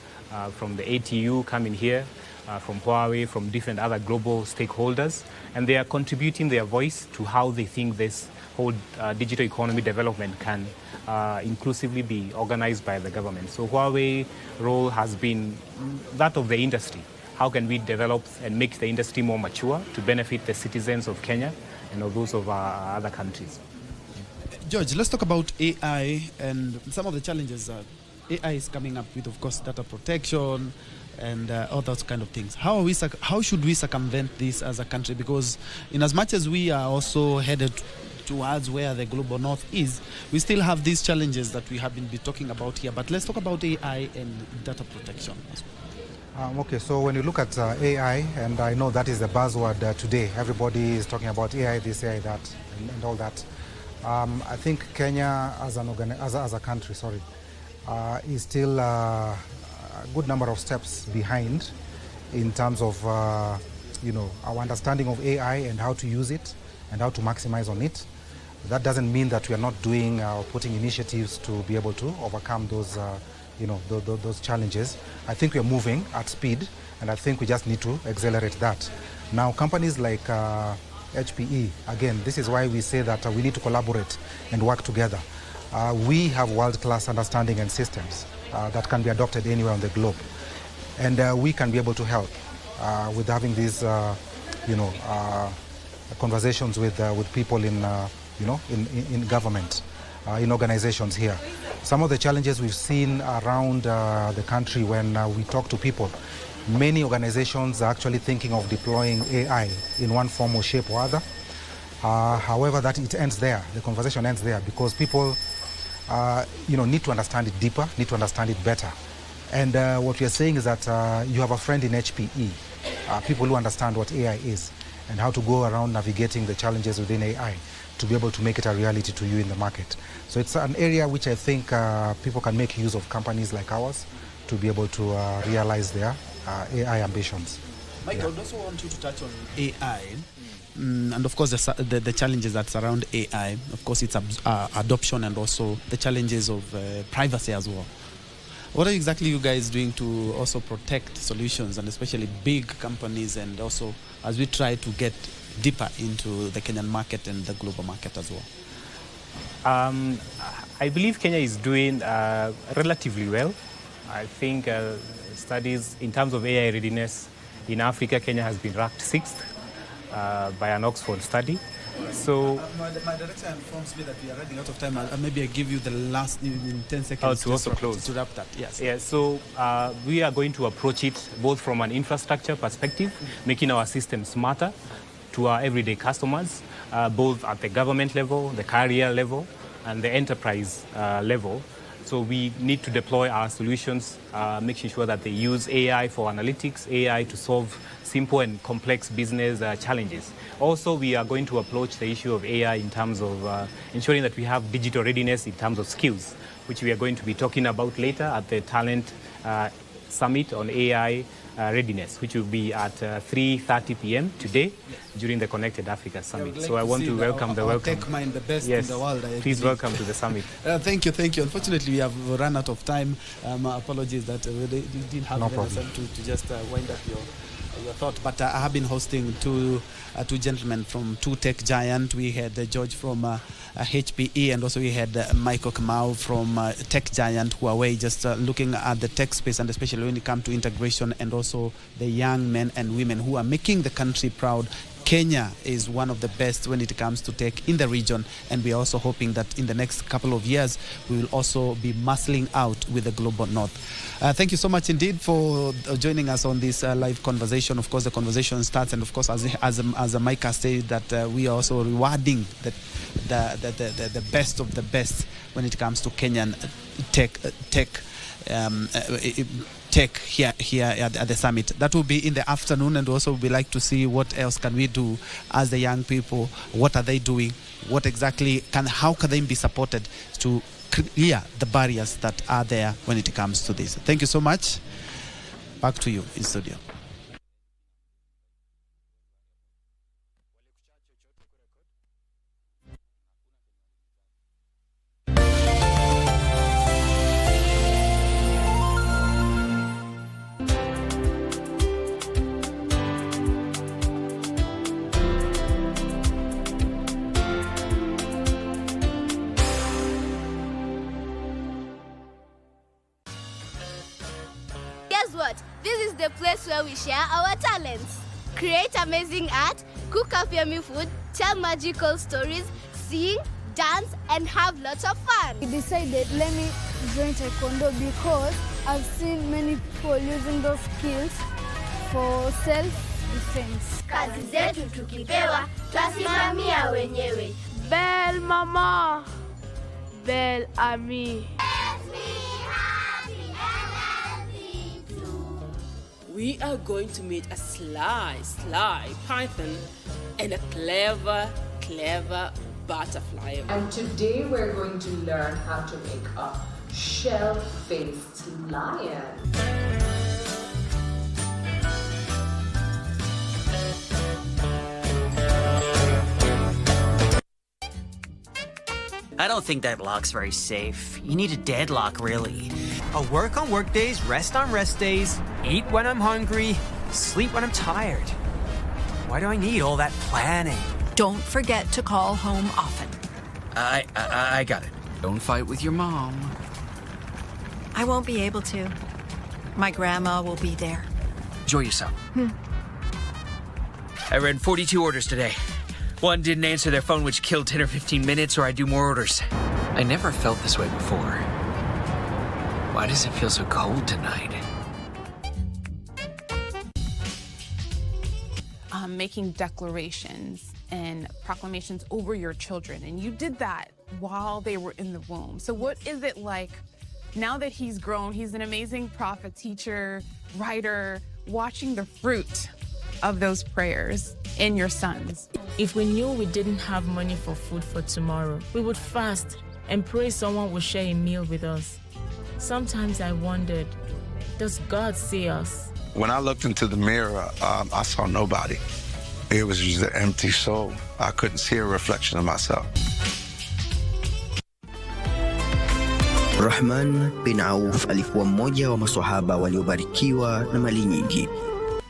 from the ATU coming here, from Huawei, from different other global stakeholders, and they are contributing their voice to how they think this whole digital economy development can inclusively be organized by the government. So Huawei's role has been that of the industry. How can we develop and make the industry more mature to benefit the citizens of Kenya and of those of our other countries? George, let's talk about AI and some of the challenges AI is coming up with, of course, data protection and all those kind of things. How should we circumvent this as a country? Because in as much as we are also headed towards where the global north is, we still have these challenges that we have been talking about here. But let's talk about AI and data protection as well. Okay, so when you look at AI, and I know that is the buzzword today, everybody is talking about AI this, AI that, and all that. I think Kenya as a country, is still a good number of steps behind in terms of our understanding of AI and how to use it and how to maximize on it. That doesn't mean that we are not doing or putting initiatives to be able to overcome those those challenges. I think we are moving at speed, and I think we just need to accelerate that. Now, companies like HPE, again, this is why we say that we need to collaborate and work together. We have world-class understanding and systems that can be adopted anywhere on the globe, and we can be able to help with having these, conversations with people in government, in organizations here. Some of the challenges we've seen around the country when we talk to people, many organizations are actually thinking of deploying AI in one form or shape or other. However, that it ends there. The conversation ends there because people, need to understand it deeper, need to understand it better. And what we are saying is that you have a friend in HPE, people who understand what AI is and how to go around navigating the challenges within AI to be able to make it a reality to you in the market. So it's an area which I think people can make use of, companies like ours, to be able to realize their AI ambitions. Mike, I would also want you to touch on AI. And of course the challenges that surround AI. Of course, it's adoption and also the challenges of privacy as well. What are exactly you guys doing to also protect solutions, and especially big companies, and also as we try to get deeper into the Kenyan market and the global market as well? I believe Kenya is doing relatively well. I think studies in terms of AI readiness in Africa, Kenya has been ranked 6th by an Oxford study. So my director informs me that we are running out of time. Maybe I give you the last in 10 seconds. Oh, to also close. To wrap that, yes. Yeah, so we are going to approach it both from an infrastructure perspective, making our system smarter to our everyday customers, both at the government level, the carrier level, and the enterprise level. So we need to deploy our solutions, making sure that they use AI for analytics, AI to solve simple and complex business challenges. Also, we are going to approach the issue of AI in terms of ensuring that we have digital readiness in terms of skills, which we are going to be talking about later at the Talent Summit on AI readiness, which will be at 3:30 p.m. today during the Connected Africa Summit. Like so I want to welcome the welcome. Tech mind, the best yes, in the world. Please welcome to the summit. Thank you. Unfortunately, we have run out of time. Apologies that we didn't have time to just wind up your thought. But I have been hosting two gentlemen from two tech giants. We had George from HPE, and also we had Michael Kamau from Tech Giant Huawei, just looking at the tech space, and especially when it comes to integration, and also the young men and women who are making the country proud. Kenya is one of the best when it comes to tech in the region, and we are also hoping that in the next couple of years we will also be muscling out with the global north. Thank you so much indeed for joining us on this live conversation. Of course, the conversation starts, and of course, as Micah said, that we are also rewarding the best of the best when it comes to Kenyan tech here at the summit. That will be in the afternoon, and also we like to see what else can we do as the young people. What are they doing? What exactly how can they be supported to clear the barriers that are there when it comes to this? Thank you so much. Back to you in studio. The place where we share our talents. Create amazing art, cook up yummy food, tell magical stories, sing, dance, and have lots of fun. We decided, let me join taekwondo because I've seen many people using those skills for self-defense. Kazi zetu tukipewa twasimamia wenyewe. Belle mama, belle ami. We are going to meet a sly python and a clever butterfly. And today we're going to learn how to make a shell-faced lion. I don't think that lock's very safe. You need a deadlock, really. I work on work days, rest on rest days, eat when I'm hungry, sleep when I'm tired. Why do I need all that planning? Don't forget to call home often. I got it. Don't fight with your mom. I won't be able to. My grandma will be there. Enjoy yourself. I ran 42 orders today. One didn't answer their phone, which killed 10 or 15 minutes, or I do more orders. I never felt this way before. Why does it feel so cold tonight? Making declarations and proclamations over your children, and you did that while they were in the womb. So what is it like now that he's grown? He's an amazing prophet, teacher, writer, watching the fruit of those prayers in your sons. If we knew we didn't have money for food for tomorrow, we would fast and pray someone would share a meal with us. Sometimes I wondered, does God see us? When I looked into the mirror, I saw nobody. It was just an empty soul. I couldn't see a reflection of myself. Rahman bin Auf alikuwa mmoja wa maswahaba waliobarikiwa na mali nyingi.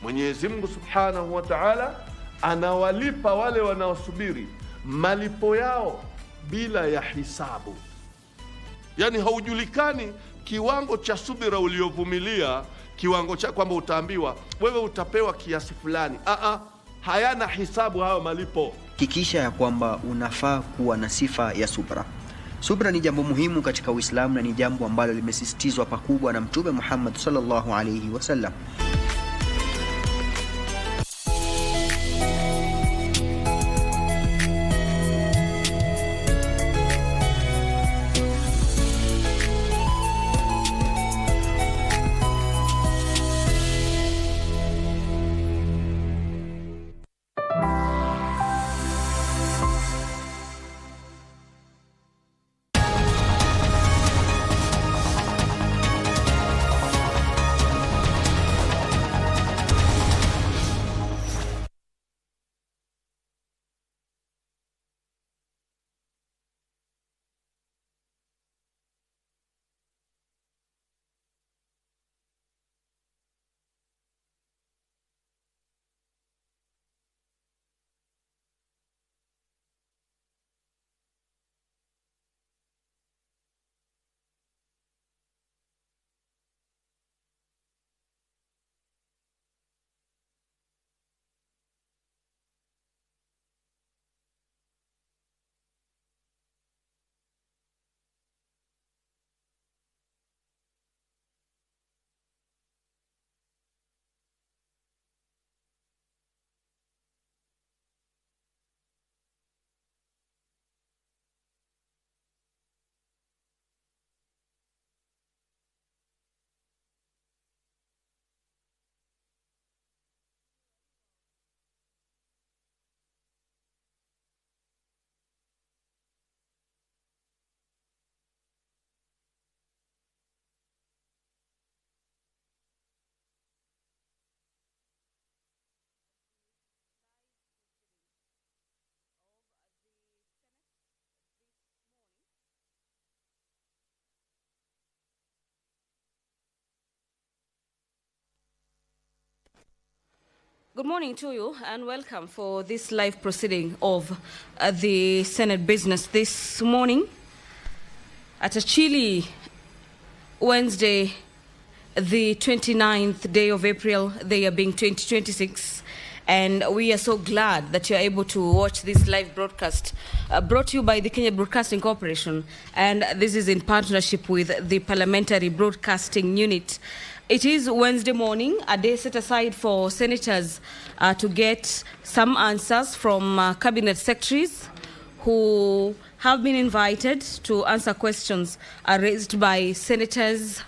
Mwenyezi Mungu Subhanahu wa Ta'ala anawalipa wale wanaosubiri malipo yao bila ya hisabu. Yani haujulikani kiwango cha subira uliovumilia, kiwango cha kwamba utaambiwa wewe utapewa kiasi fulani. Hayana hisabu hayo malipo. Hakikisha ya kwamba unafaa kuwa na sifa ya subra. Subra ni jambo muhimu katika Uislamu na ni jambo ambalo limesisitizwa pakubwa na Mtume Muhammad sallallahu alayhi wasallam. Good morning to you and welcome for this live proceeding of the Senate business this morning at a chilly Wednesday, the 29th day of April, the year being 2026. And we are so glad that you're able to watch this live broadcast brought to you by the Kenya Broadcasting Corporation. And this is in partnership with the Parliamentary Broadcasting Unit. It is Wednesday morning, a day set aside for senators to get some answers from cabinet secretaries who have been invited to answer questions raised by senators.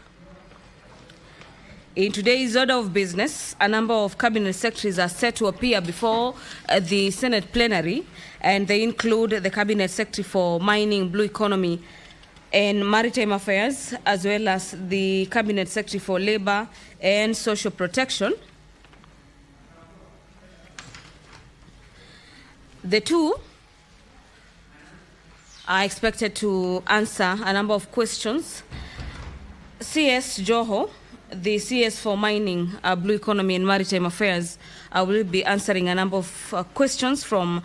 In today's order of business, a number of cabinet secretaries are set to appear before the Senate plenary, and they include the cabinet secretary for mining, blue economy, and maritime affairs, as well as the cabinet secretary for labor and social protection. The two are expected to answer a number of questions. CS Joho, the CS for mining, blue economy and maritime affairs, will be answering a number of questions from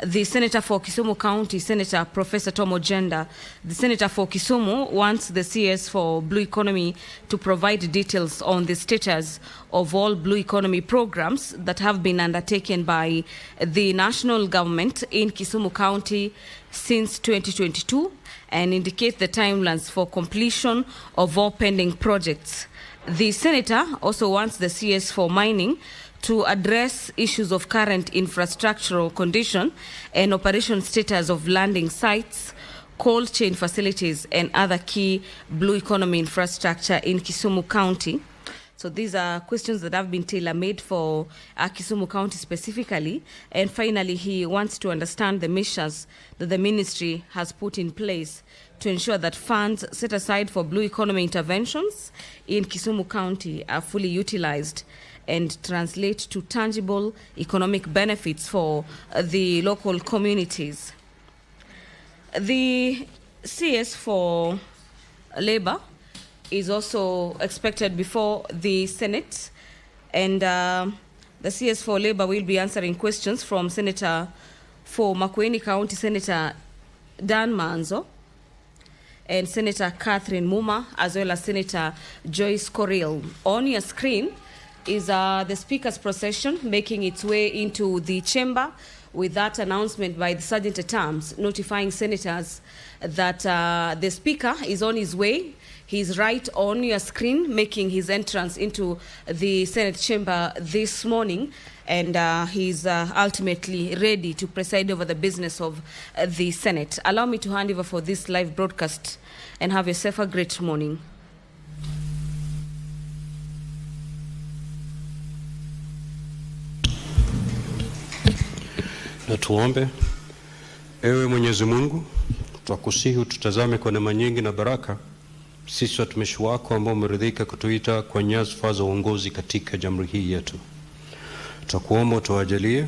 the Senator for Kisumu County, Senator Professor Tom Ojenda. The Senator for Kisumu wants the CS for blue economy to provide details on the status of all blue economy programs that have been undertaken by the national government in Kisumu County since 2022 and indicate the timelines for completion of all pending projects. The Senator also wants the CS for mining to address issues of current infrastructural condition and operation status of landing sites, cold chain facilities, and other key blue economy infrastructure in Kisumu County. So these are questions that have been tailor-made for Kisumu County specifically. And finally, he wants to understand the measures that the ministry has put in place to ensure that funds set aside for blue economy interventions in Kisumu County are fully utilized and translate to tangible economic benefits for the local communities. The CS for labor is also expected before the Senate, and the CS for labor will be answering questions from Senator for Makueni County, Senator Dan Manzo, and Senator Catherine Muma, as well as Senator Joyce Correll. On your screen is the Speaker's procession making its way into the chamber with that announcement by the Sergeant at Arms notifying senators that the Speaker is on his way. He's right on your screen making his entrance into the Senate chamber this morning, and he's ultimately ready to preside over the business of the Senate. Allow me to hand over for this live broadcast and have yourself a great morning. Na tuombe. Ewe Mwenyezi Mungu, twakusihi tutazame kwa neema nyingi na baraka sisi watumishi wako ambao umeridhika kutuita kwa nyadhifa za uongozi katika jamhuri hii yetu. Tutakuomba tuwajalie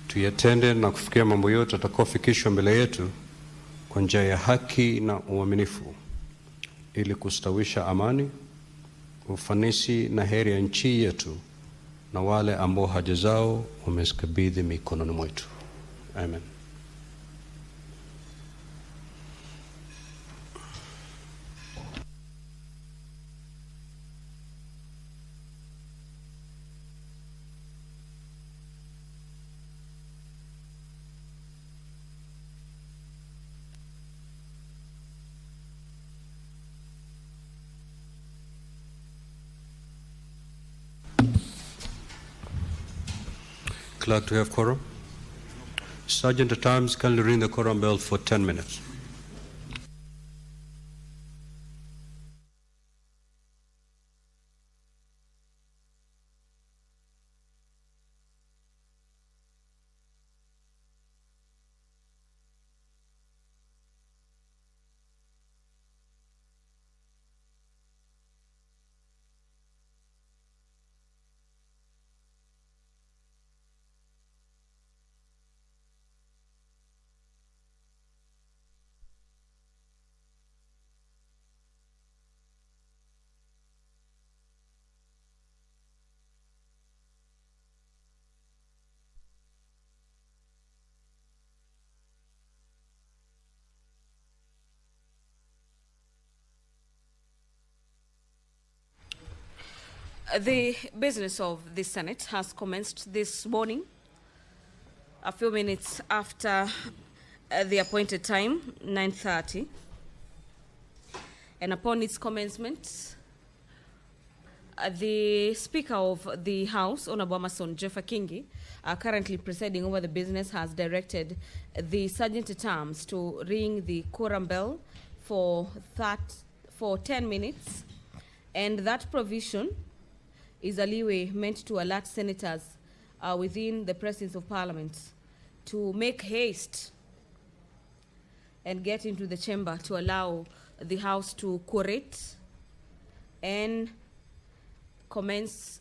tuyatende na kufikia mambo yote atakayofikishwa mbele yetu kwa njia ya haki na uaminifu, ili kustawisha amani, ufanisi na heri ya nchi yetu na wale ambao haja zao wamezikabidhi mikononi mwetu. Amen. Clerk to have quorum. Sergeant at Arms, kindly ring the quorum bell for 10 minutes. The business of the Senate has commenced this morning, a few minutes after the appointed time, 9:30. And upon its commencement, the Speaker of the House, Honorable Amason Jeffa Kingi, currently presiding over the business, has directed the Sergeant-at-Arms to ring the quorum bell for 10 minutes. And that provision is a leeway meant to alert senators within the presence of Parliament to make haste and get into the chamber to allow the House to quorate and commence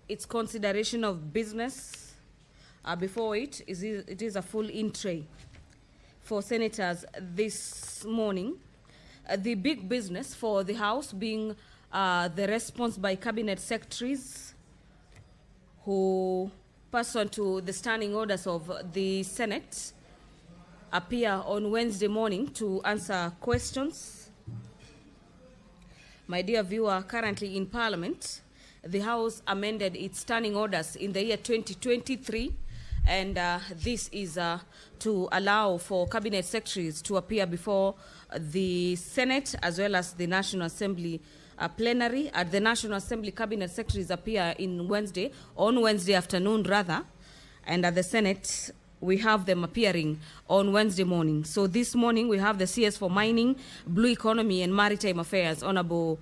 its consideration of business. Before it is a full in-tray for senators this morning. The big business for the House being the response by cabinet secretaries who, pursuant to the standing orders of the Senate, appear on Wednesday morning to answer questions. My dear viewer, currently in Parliament, the House amended its standing orders in the year 2023, and this is to allow for cabinet secretaries to appear before the Senate as well as the National Assembly plenary. At the National Assembly, cabinet secretaries appear on Wednesday afternoon rather, and at the Senate, we have them appearing on Wednesday morning. So this morning, we have the CS for Mining, Blue Economy and Maritime Affairs, Honorable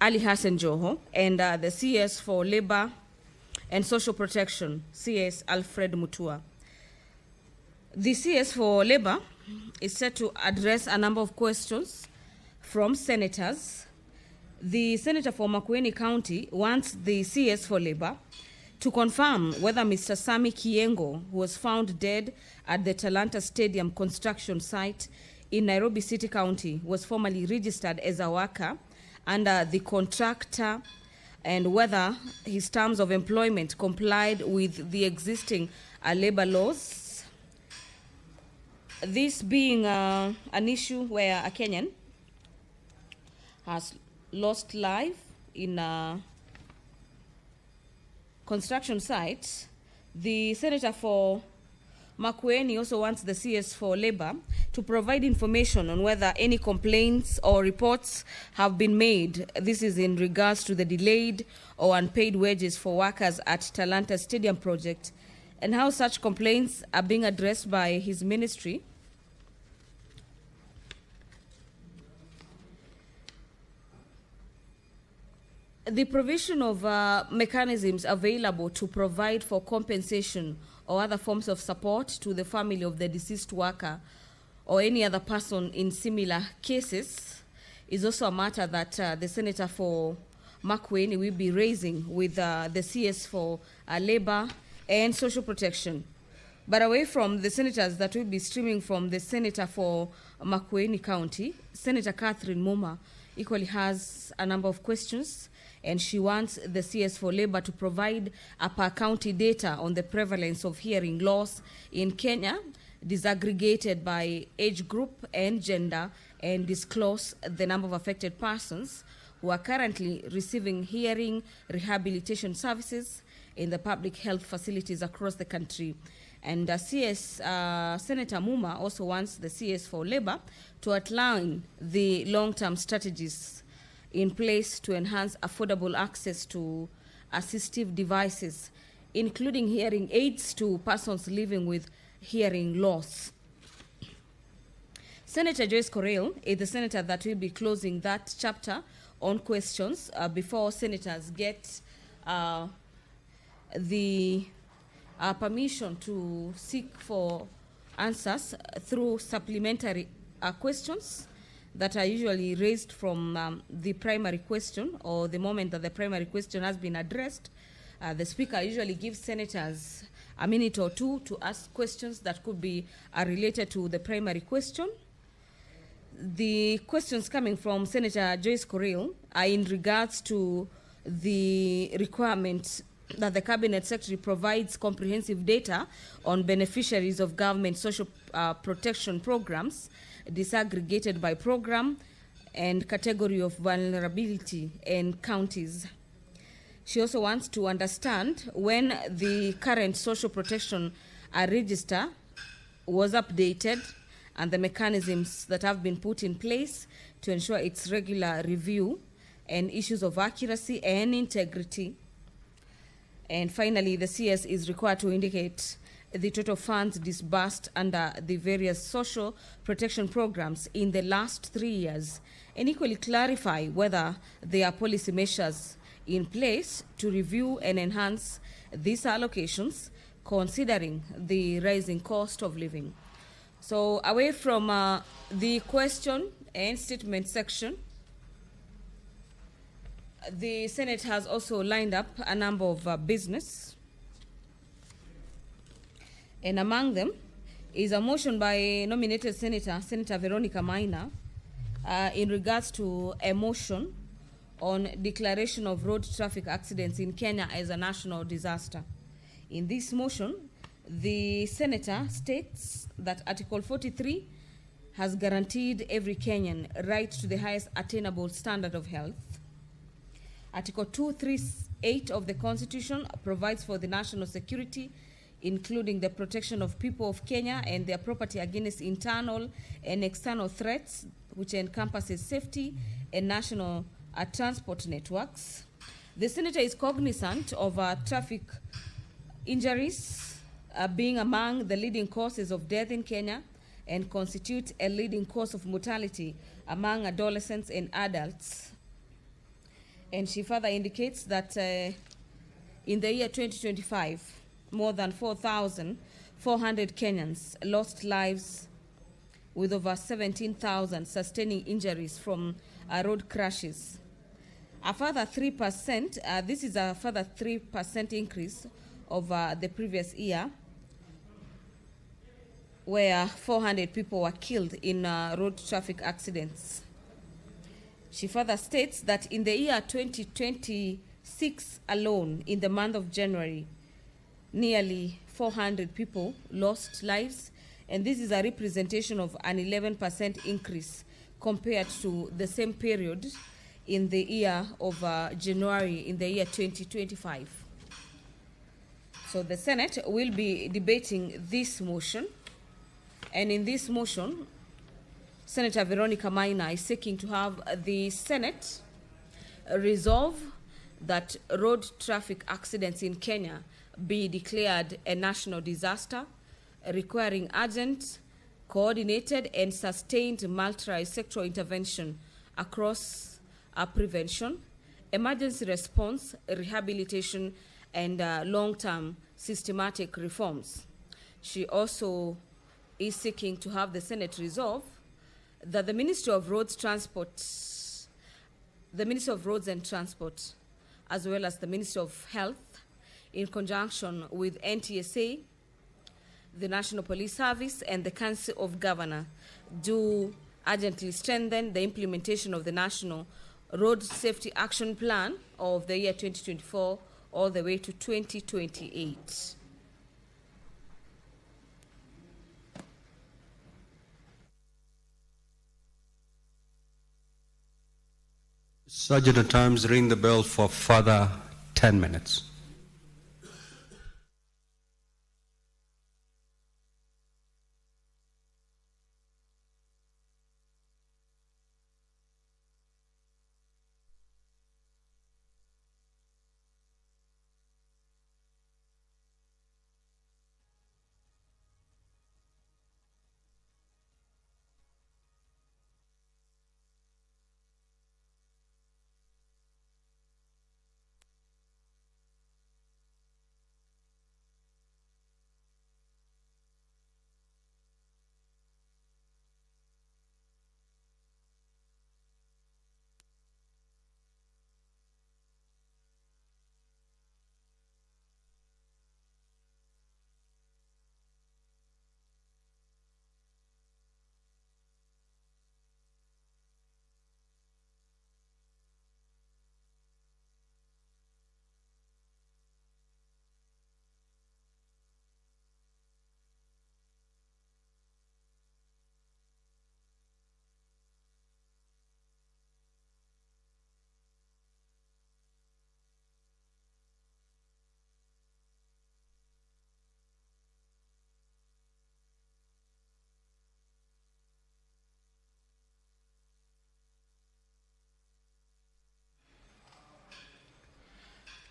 Ali Hassan Joho, and the CS for Labor and Social Protection, CS Alfred Mutua. The CS for Labor is set to address a number of questions from senators. The senator for Makueni County wants the CS for Labor to confirm whether Mr. Sami Kiengo, who was found dead at the Talanta Stadium construction site in Nairobi City County, was formally registered as a worker under the contractor, and whether his terms of employment complied with the existing labor laws. This being an issue where a Kenyan has lost life in a construction site, the senator for Makueni also wants the CS for Labor to provide information on whether any complaints or reports have been made. This is in regards to the delayed or unpaid wages for workers at Talanta Stadium project, and how such complaints are being addressed by his ministry. The provision of mechanisms available to provide for compensation or other forms of support to the family of the deceased worker or any other person in similar cases is also a matter that the senator for Makueni will be raising with the CS for Labor and Social Protection. But away from the senators that will be streaming from the senator for Makueni County, Senator Catherine Muma equally has a number of questions, and she wants the CS for Labor to provide per county data on the prevalence of hearing loss in Kenya, disaggregated by age group and gender, and disclose the number of affected persons who are currently receiving hearing rehabilitation services in the public health facilities across the country. And Senator Muma also wants the CS for Labor to outline the long-term strategies in place to enhance affordable access to assistive devices, including hearing aids to persons living with hearing loss. Senator Joyce Correll is the senator that will be closing that chapter on questions before senators get the permission to seek for answers through supplementary questions that are usually raised from the primary question, or the moment that the primary question has been addressed. The speaker usually gives senators a minute or two to ask questions that could be related to the primary question. The questions coming from Senator Joyce Correll are in regards to the requirement that the Cabinet Secretary provides comprehensive data on beneficiaries of government social protection programs, disaggregated by program and category of vulnerability in counties. She also wants to understand when the current social protection register was updated and the mechanisms that have been put in place to ensure its regular review and issues of accuracy and integrity. And finally, the CS is required to indicate the total funds disbursed under the various social protection programs in the last 3 years, and equally clarify whether there are policy measures in place to review and enhance these allocations, considering the rising cost of living. So away from the question and statement section, the Senate has also lined up a number of business, and among them is a motion by nominated Senator Veronica Maina, in regards to a motion on declaration of road traffic accidents in Kenya as a national disaster. In this motion, the senator states that Article 43 has guaranteed every Kenyan right to the highest attainable standard of health. Article 238 of the Constitution provides for the national security, including the protection of people of Kenya and their property against internal and external threats, which encompasses safety and national transport networks. The senator is cognizant of traffic injuries being among the leading causes of death in Kenya and constitute a leading cause of mortality among adolescents and adults. And she further indicates that in the year 2025, more than 4,400 Kenyans lost lives, with over 17,000 sustaining injuries from road crashes. A further 3%, this is a further 3% increase over the previous year, where 400 people were killed in road traffic accidents. She further states that in the year 2026 alone, in the month of January, nearly 400 people lost lives, and this is a representation of an 11% increase compared to the same period in the year of January in the year 2025. So the Senate will be debating this motion, and in this motion, Senator Veronica Maina is seeking to have the Senate resolve that road traffic accidents in Kenya be declared a national disaster, requiring urgent, coordinated, and sustained multi-sectoral intervention across prevention, emergency response, rehabilitation, and long-term systematic reforms. She also is seeking to have the Senate resolve that the Ministry of Roads and Transport, as well as the Ministry of Health, in conjunction with NTSA, the National Police Service, and the Council of Governors, do urgently strengthen the implementation of the National Road Safety Action Plan of the year 2024 all the way to 2028. Sergeant at Arms, ring the bell for further 10 minutes.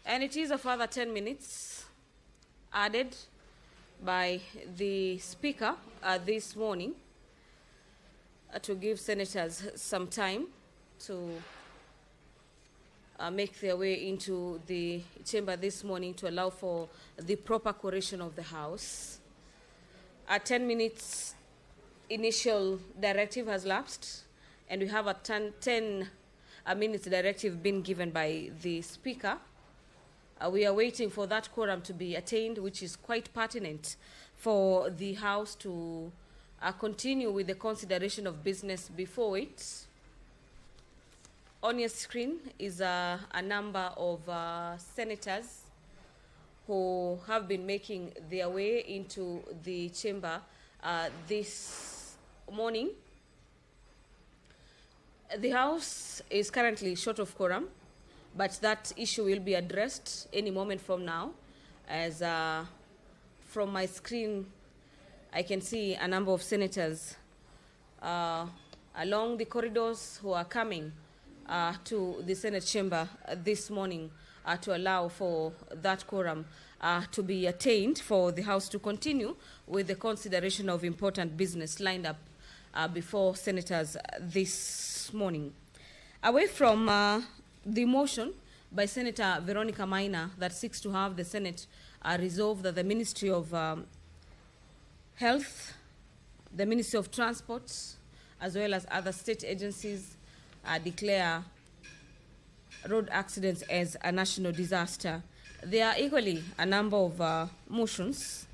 And it is a further 10 minutes added by the Speaker this morning to give senators some time to make their way into the chamber this morning to allow for the proper quoration of the House. 10 minutes initial directive has lapsed, and we have a 10 minutes directive been given by the Speaker. We are waiting for that quorum to be attained, which is quite pertinent for the House to continue with the consideration of business before it. On your screen is a number of senators who have been making their way into the chamber this morning. The House is currently short of quorum, but that issue will be addressed any moment from now. As from my screen, I can see a number of senators along the corridors who are coming to the Senate chamber this morning to allow for that quorum to be attained for the House to continue with the consideration of important business lined up before senators this morning. Away from the motion by Senator Veronica Maina that seeks to have the Senate resolve that the Ministry of Health, the Ministry of Transport, as well as other state agencies declare road accidents as a national disaster. There are equally a number of motions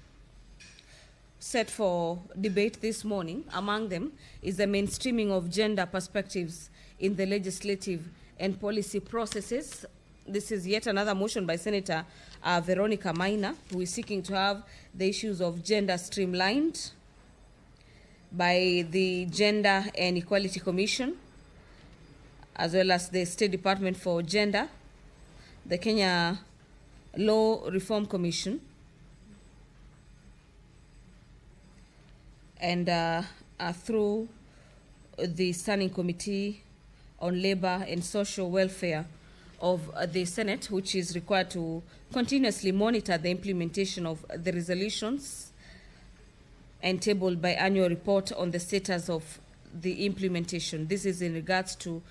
set for debate this morning. Among them is the mainstreaming of gender perspectives in the legislative and policy processes. This is yet another motion by Senator Veronica Maina, who is seeking to have the issues of gender streamlined by the Gender and Equality Commission, as well as the State Department for Gender, the Kenya Law Reform Commission, and through the Standing Committee on Labor and Social Welfare of the Senate, which is required to continuously monitor the implementation of the resolutions and tabled by annual report on the status of the implementation. This is in regards to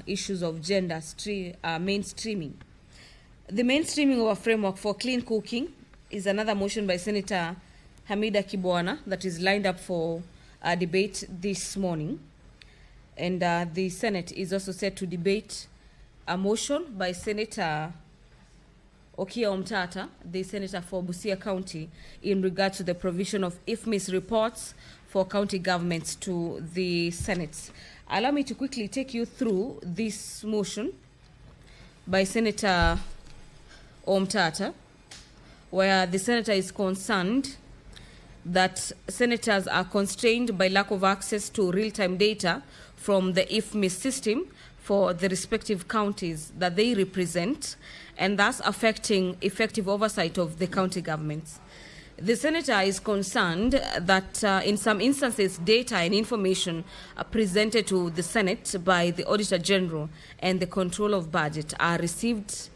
issues of gender mainstreaming. The mainstreaming of a framework for clean cooking is another motion by Senator Hamida Kibwana that is lined up for debate this morning. And the Senate is also set to debate a motion by Senator Okia Omtata, the Senator for Busia County, in regard to the provision of IFMIS reports for county governments to the Senate. Allow me to quickly take you through this motion by Senator Omtata, where the Senator is concerned that senators are constrained by lack of access to real-time data from the IFMIS system for the respective counties that they represent, and thus affecting effective oversight of the county governments. The Senator is concerned that in some instances, data and information are presented to the Senate by the Auditor General and the Control of Budget are received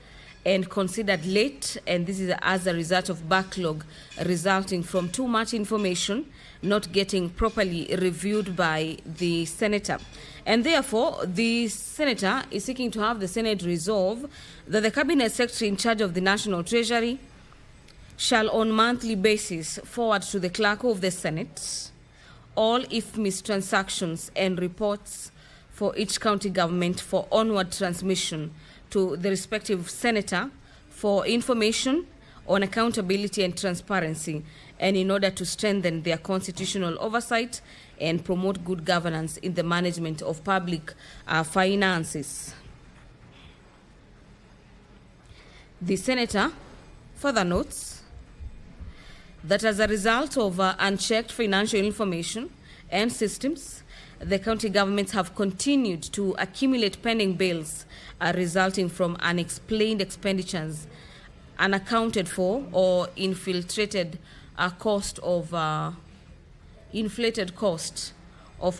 and considered late, and this is as a result of backlog resulting from too much information not getting properly reviewed by the Senator. And therefore, the Senator is seeking to have the Senate resolve that the Cabinet Secretary in charge of the National Treasury shall on monthly basis forward to the Clerk of the Senate all IFMIS transactions and reports for each county government for onward transmission to the respective senator for information on accountability and transparency, and in order to strengthen their constitutional oversight and promote good governance in the management of public finances. The Senator further notes that as a result of unchecked financial information and systems, the county governments have continued to accumulate pending bills resulting from unexplained expenditures, unaccounted for or inflated cost of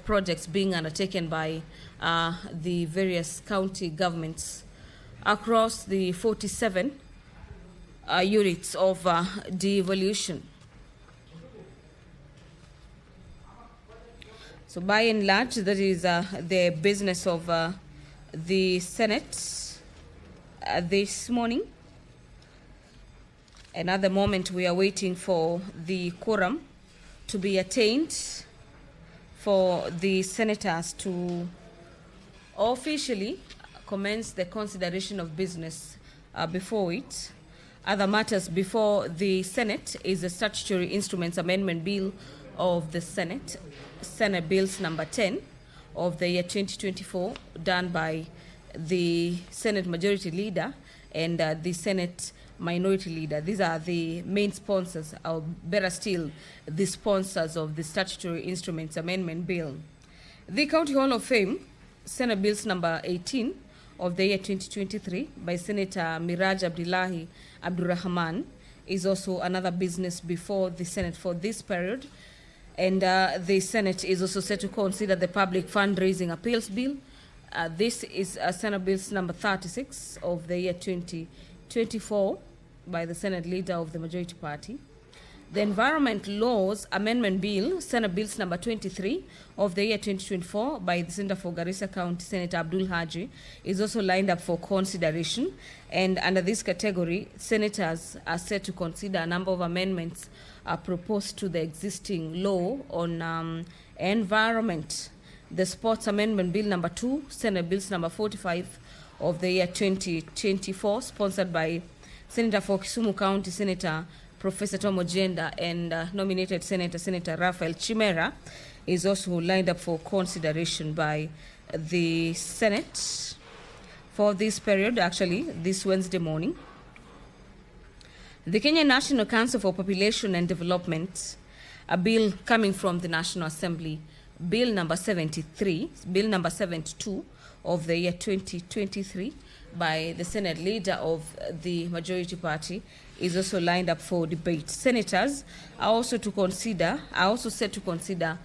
projects being undertaken by the various county governments across the 47 units of devolution. So by and large, that is the business of the Senate this morning. And at the moment, we are waiting for the quorum to be attained for the senators to officially commence the consideration of business before it. Other matters before the Senate is the Statutory Instruments Amendment Bill of the Senate, Senate Bills number 10 of the year 2024, done by the Senate Majority Leader and the Senate Minority Leader. These are the main sponsors, or better still, the sponsors of the Statutory Instruments Amendment Bill. The County Hall of Fame, Senate Bills number 18 of the year 2023 by Senator Miraj Abdullahi Abdurrahman is also another business before the Senate for this period. And the Senate is also set to consider the Public Fundraising Appeals Bill. This is Senate Bills number 36 of the year 2024 by the Senate Leader of the Majority Party. The Environment Laws Amendment Bill, Senate Bills number 23 of the year 2024 by the Senator for Garissa County, Senator Abdul Haji, is also lined up for consideration. And under this category, senators are set to consider a number of amendments proposed to the existing law on environment. The Sports Amendment Bill number 2, Senate Bills number 45 of the year 2024, sponsored by Senator for Kisumu County, Senator Professor Tom Ojenda, and nominated Senator Raphael Chimera, is also lined up for consideration by the Senate for this period, actually, this Wednesday morning. The Kenya National Council for Population and Development, a bill coming from the National Assembly, Bill number 72 of the year 2023 by the Senate Leader of the Majority Party, is also lined up for debate. Senators are also set to consider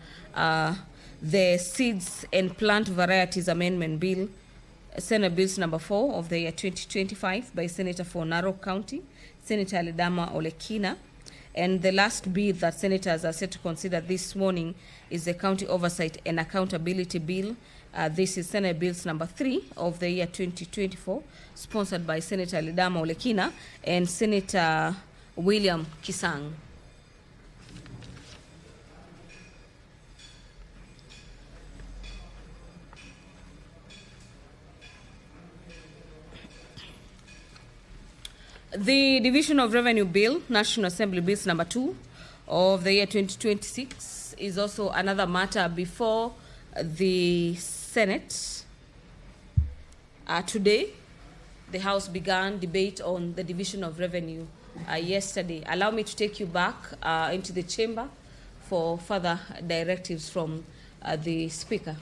the Seeds and Plant Varieties Amendment Bill, Senate Bills number 4 of the year 2025 by Senator for Narok County, Senator Ledama Olekina. And the last bill that senators are set to consider this morning is the County Oversight and Accountability Bill. This is Senate Bills number 3 of the year 2024, sponsored by Senator Ledama Olekina and Senator William Kisang. The Division of Revenue Bill, National Assembly Bills number 2 of the year 2026, is also another matter before the Senate. Today, the House began debate on the Division of Revenue yesterday. Allow me to take you back into the chamber for further directives from the Speaker.